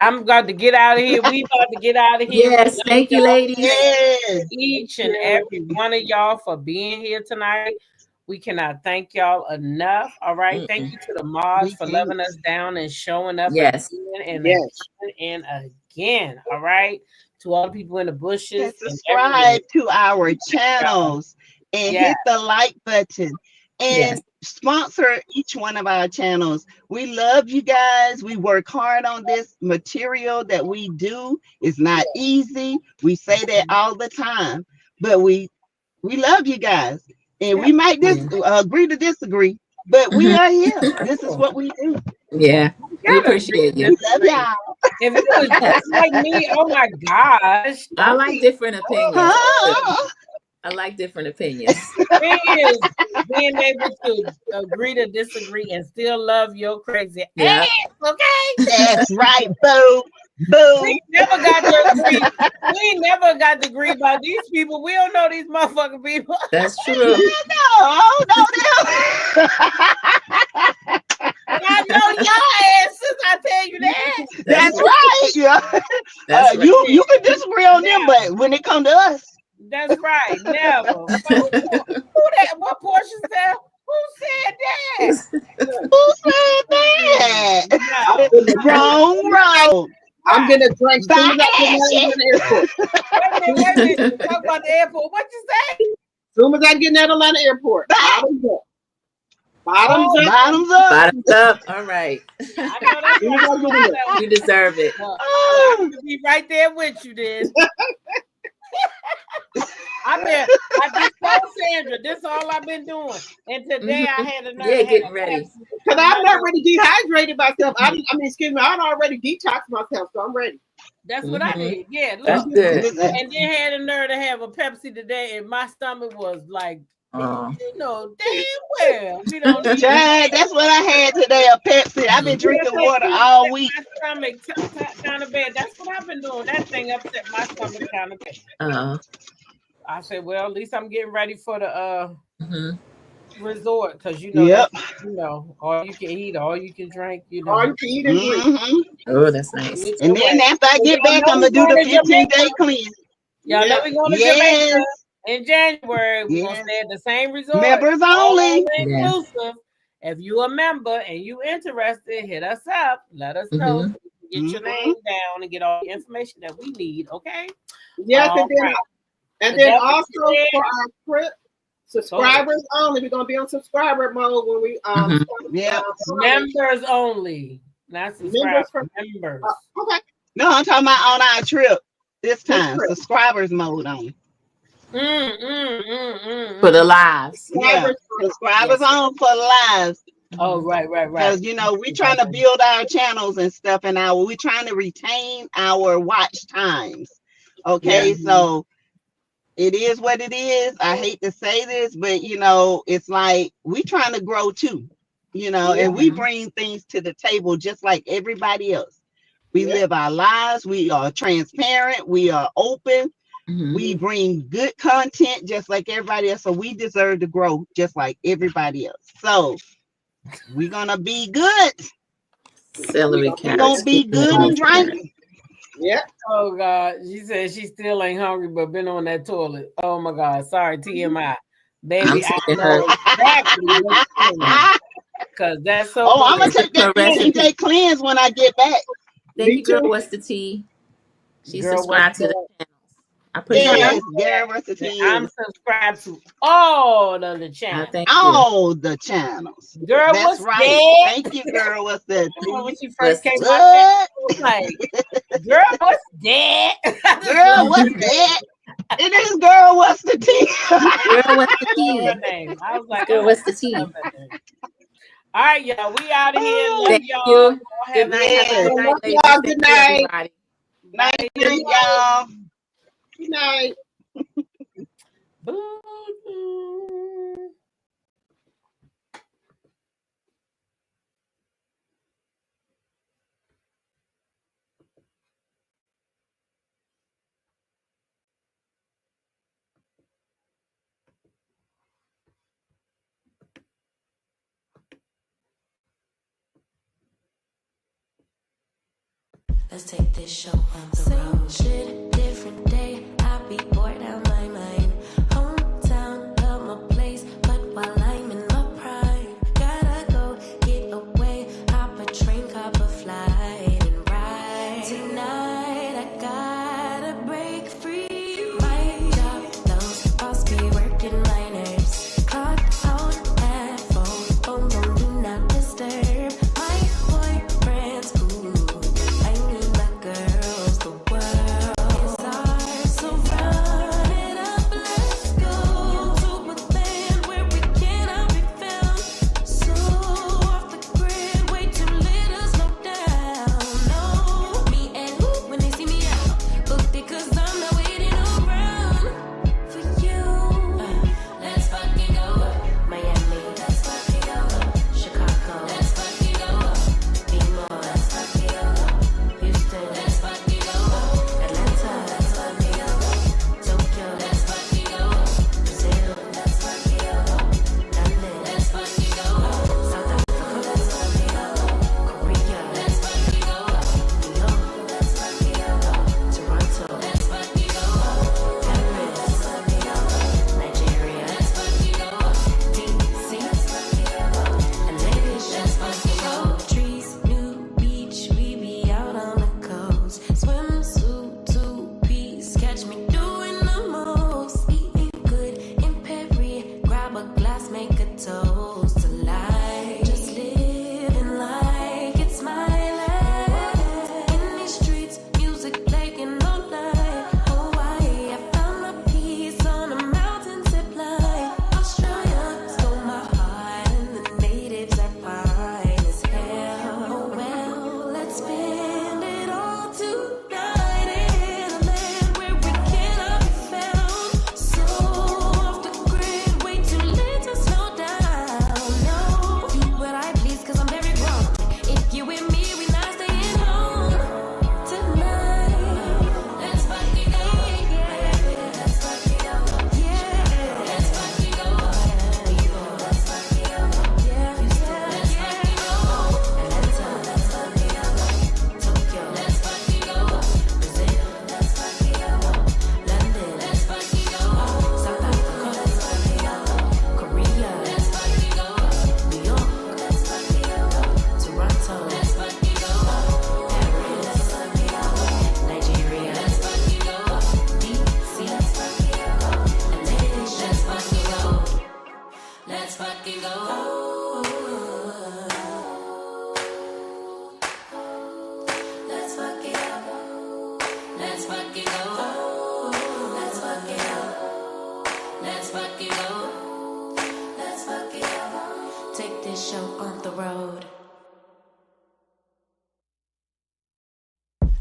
I'm about to get out of here. We about to get out of here. We Yes, love thank you, y'all. ladies. Yes. Each and Yeah. every one of y'all for being here tonight. We cannot thank y'all enough. All right. Thank Mm-mm. you to the mods We for can't. loving us down and showing up Yes. again and Yes. again and again. All right. To all the people in the bushes And and everywhere. subscribe to our channels and Yeah. hit the like button Yes. and sponsor each one of our channels. We love you guys. We work hard on this material that we do. It's not easy. We say that all the time, but we love you guys. And Yeah. we might Yeah. agree to disagree, but we Hmm. are here. This is what we do. Yeah. You We gotta agree appreciate to you. We love disagree. y'all. If it was Yes. just like me, oh my gosh, I don't like be. different opinions. I do. Huh? I like different opinions. Thing is being able to agree to disagree and still love your crazy Yeah. ass, okay? That's right, boo. We Boo. ain't never got to agree. We ain't never got to agree about these people. We don't know these motherfucking people. That's true. No, no, no. But I know your asses, I tell you that. That's That's right. right. Yeah. That's right. You can disagree on them, Never. but when it come to us, That's right. Never. Who that? What portion said? Who said that? who said that? No. I'm getting a drink. Wrong road. I'm Right. getting a drink as soon By as I get out of action. the airport. Wait a minute. Wait a minute. Talk about the airport. What you say? As soon as I get out of Atlanta airport. By Bottoms up. Bottoms Oh, up. bottoms up. Bottoms up. All right. I know that's As soon right. as I get in there. You deserve it. Well, I could be right there with you then. I've been, I just told Sandra, this is all I've been doing. And today I Hmm. had a nerve Yeah, to have getting a ready. Pepsi. Because You know, I'm already dehydrated myself. I mean, excuse me, I'd already detoxed myself, so I'm ready. that's what I Hmm. did. Yeah, That's look. good. And then had a nerve to have a Pepsi today, and my stomach was like, Oh. you know, damn well, we don't need Chad, that's what I had today, a Pepsi. I've been Mhm. drinking that water thing all week. upset my stomach kind of bad. That's what I've been doing. That thing upset my stomach kind of bad. Uh, I said, well, at least I'm getting ready for the mhm. resort because you know Yep. that's all you can eat, all you can drink. All you can eat and drink. Hmm. Oh, that's nice. Get And your then way. after I So get y'all back, know I'm we gonna do going the to 15-day Jamaica. cleanse. Y'all know Yep. we going to Jamaica Yes. in January. We're gonna Yes. stay at the same resort, Members all only. Yeah. inclusive. If you a member and you interested, hit us up. Let us know Hmm. so we can get your Hmm. name down and get all the information that we need. Okay. Yes, All right. and But then that's what she also said. for our trip, Totally. subscribers only. We're gonna be on subscriber mode when we Hmm. start Yep. flying. Members only, not Members subscribers. from Members. okay, No, I'm talking about on our trip this this time. trip. Subscribers mode on. For the Mm. lives. Yeah. Subscribers only. Subscribers Yes. on for lives. Oh, Hmm. right. Because we trying to build our channels and stuff, and we trying to retain our watch times. Yeah. Okay, Mhm. so it is what it is. I hate to say this, but it's like we trying to grow too, Yeah, and we Hmm. bring things to the table just like everybody else. We yeah. live our lives, we are transparent, we are open, Hmm. we bring good content just like everybody else. So we deserve to grow just like everybody else. So we're gonna be good. We Celery, gonna We're be good. gonna carrots, be kidney good and beans, carrots. drinking. Yeah. Oh God, she said she still ain't hungry, but been on that toilet. Oh my God, sorry TMI, I'm baby. I taking her. know exactly what's going on because that's so Oh, I'm gonna hilarious. take that Her 15 recipe. day cleanse when I get back. Thank Me you, girl. too. What's the tea? She Girl, what's subscribed to the that? channels. I put it Girl, here. Yes, Gary, what's the I'm is subscribed to all of the I channels. thank you. all the channels. Girl, That's what's right. that? Thank you, girl. What's the When tea? she first What's the came tea? out, there, What? I was like, "Girl, what's that?" I just Girl, love what's her name. that? It is girl, what's the tea? Girl, what's the I love tea? her name. I was like, Girl, "Oh, what's the I love tea? that name." All right, y'all. We out of here. Love Oh, Thank y'all. you. Y'all Good have a night. good Have a yes. good night. I night, love ladies. y'all. Thank Good you, night. everybody. Night, Bye. Good night, night. y'all. Good night. Boo. Let's take this show on the road. Same shit, different day. I be bored out my mind. Hometown, love my place, but while I'm in my prime, gotta go get away. Hop a train, cop a flight, and ride. Tonight I gotta break free. My job, those boss be working my nerves. Clock out at 4, phone do not disturb. My boyfriend's cool. I need my girls, the world is ours, so run it up, let's go to a land where we cannot be found. So off the grid, way too little, slow down. No, me and who when they see me out, booked it 'cause I'm not waiting around for you. Let's fucking go, Miami. Let's fucking go, Chicago. Let's fucking go, be more. Let's fucking go, Houston. Let's fucking go, Atlanta. Let's fucking go, Tokyo. Let's fucking go, Brazil. Let's fucking go, London. Let's fucking go, South Africa. Let's fucking go, Korea. Let's fucking go, New York. Let's fucking go, Toronto. Let's fucking go, Paris. Let's fucking go, Nigeria. Let's fucking go, DC. Let's fucking go, and ladies, let's fucking go. Trees, new beach, we be out on the coast. Swimsuit, 2-piece, catch me doing the most. Eating good in Perry, grab a glass, make a toast to life. Just living like it's my life. In these streets, music playing all night. Hawaii, I found my peace on a mountain zip line. Australia stole my heart, and the natives are fine as hell. Oh well, let's spend it all tonight in a land where we cannot be found. So off the grid, way too late to slow down. No, do what I please 'cause I'm very grown. If you with me, we not staying home tonight. Let's fucking go, let's fucking go, yeah. Let's fucking go, let's fucking go, yeah. Houston, let's fucking go, Atlanta, let's fucking go, Tokyo, let's fucking go, Brazil, let's fucking go, London, let's fucking go, South Africa, let's fucking go, Korea, let's fucking go, New York, let's fucking go, Toronto, let's fucking go, Paris, let's fucking go, Nigeria, let's fucking go, DC, let's fucking go, and ladies, let's fucking go. Let's fucking go. Let's fucking go. Let's fucking go. Let's fucking go. Let's fucking go. Let's fucking go. Take this show on the road.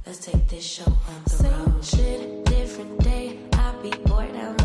Let's take this show on the road. Same shit, different day. I be bored out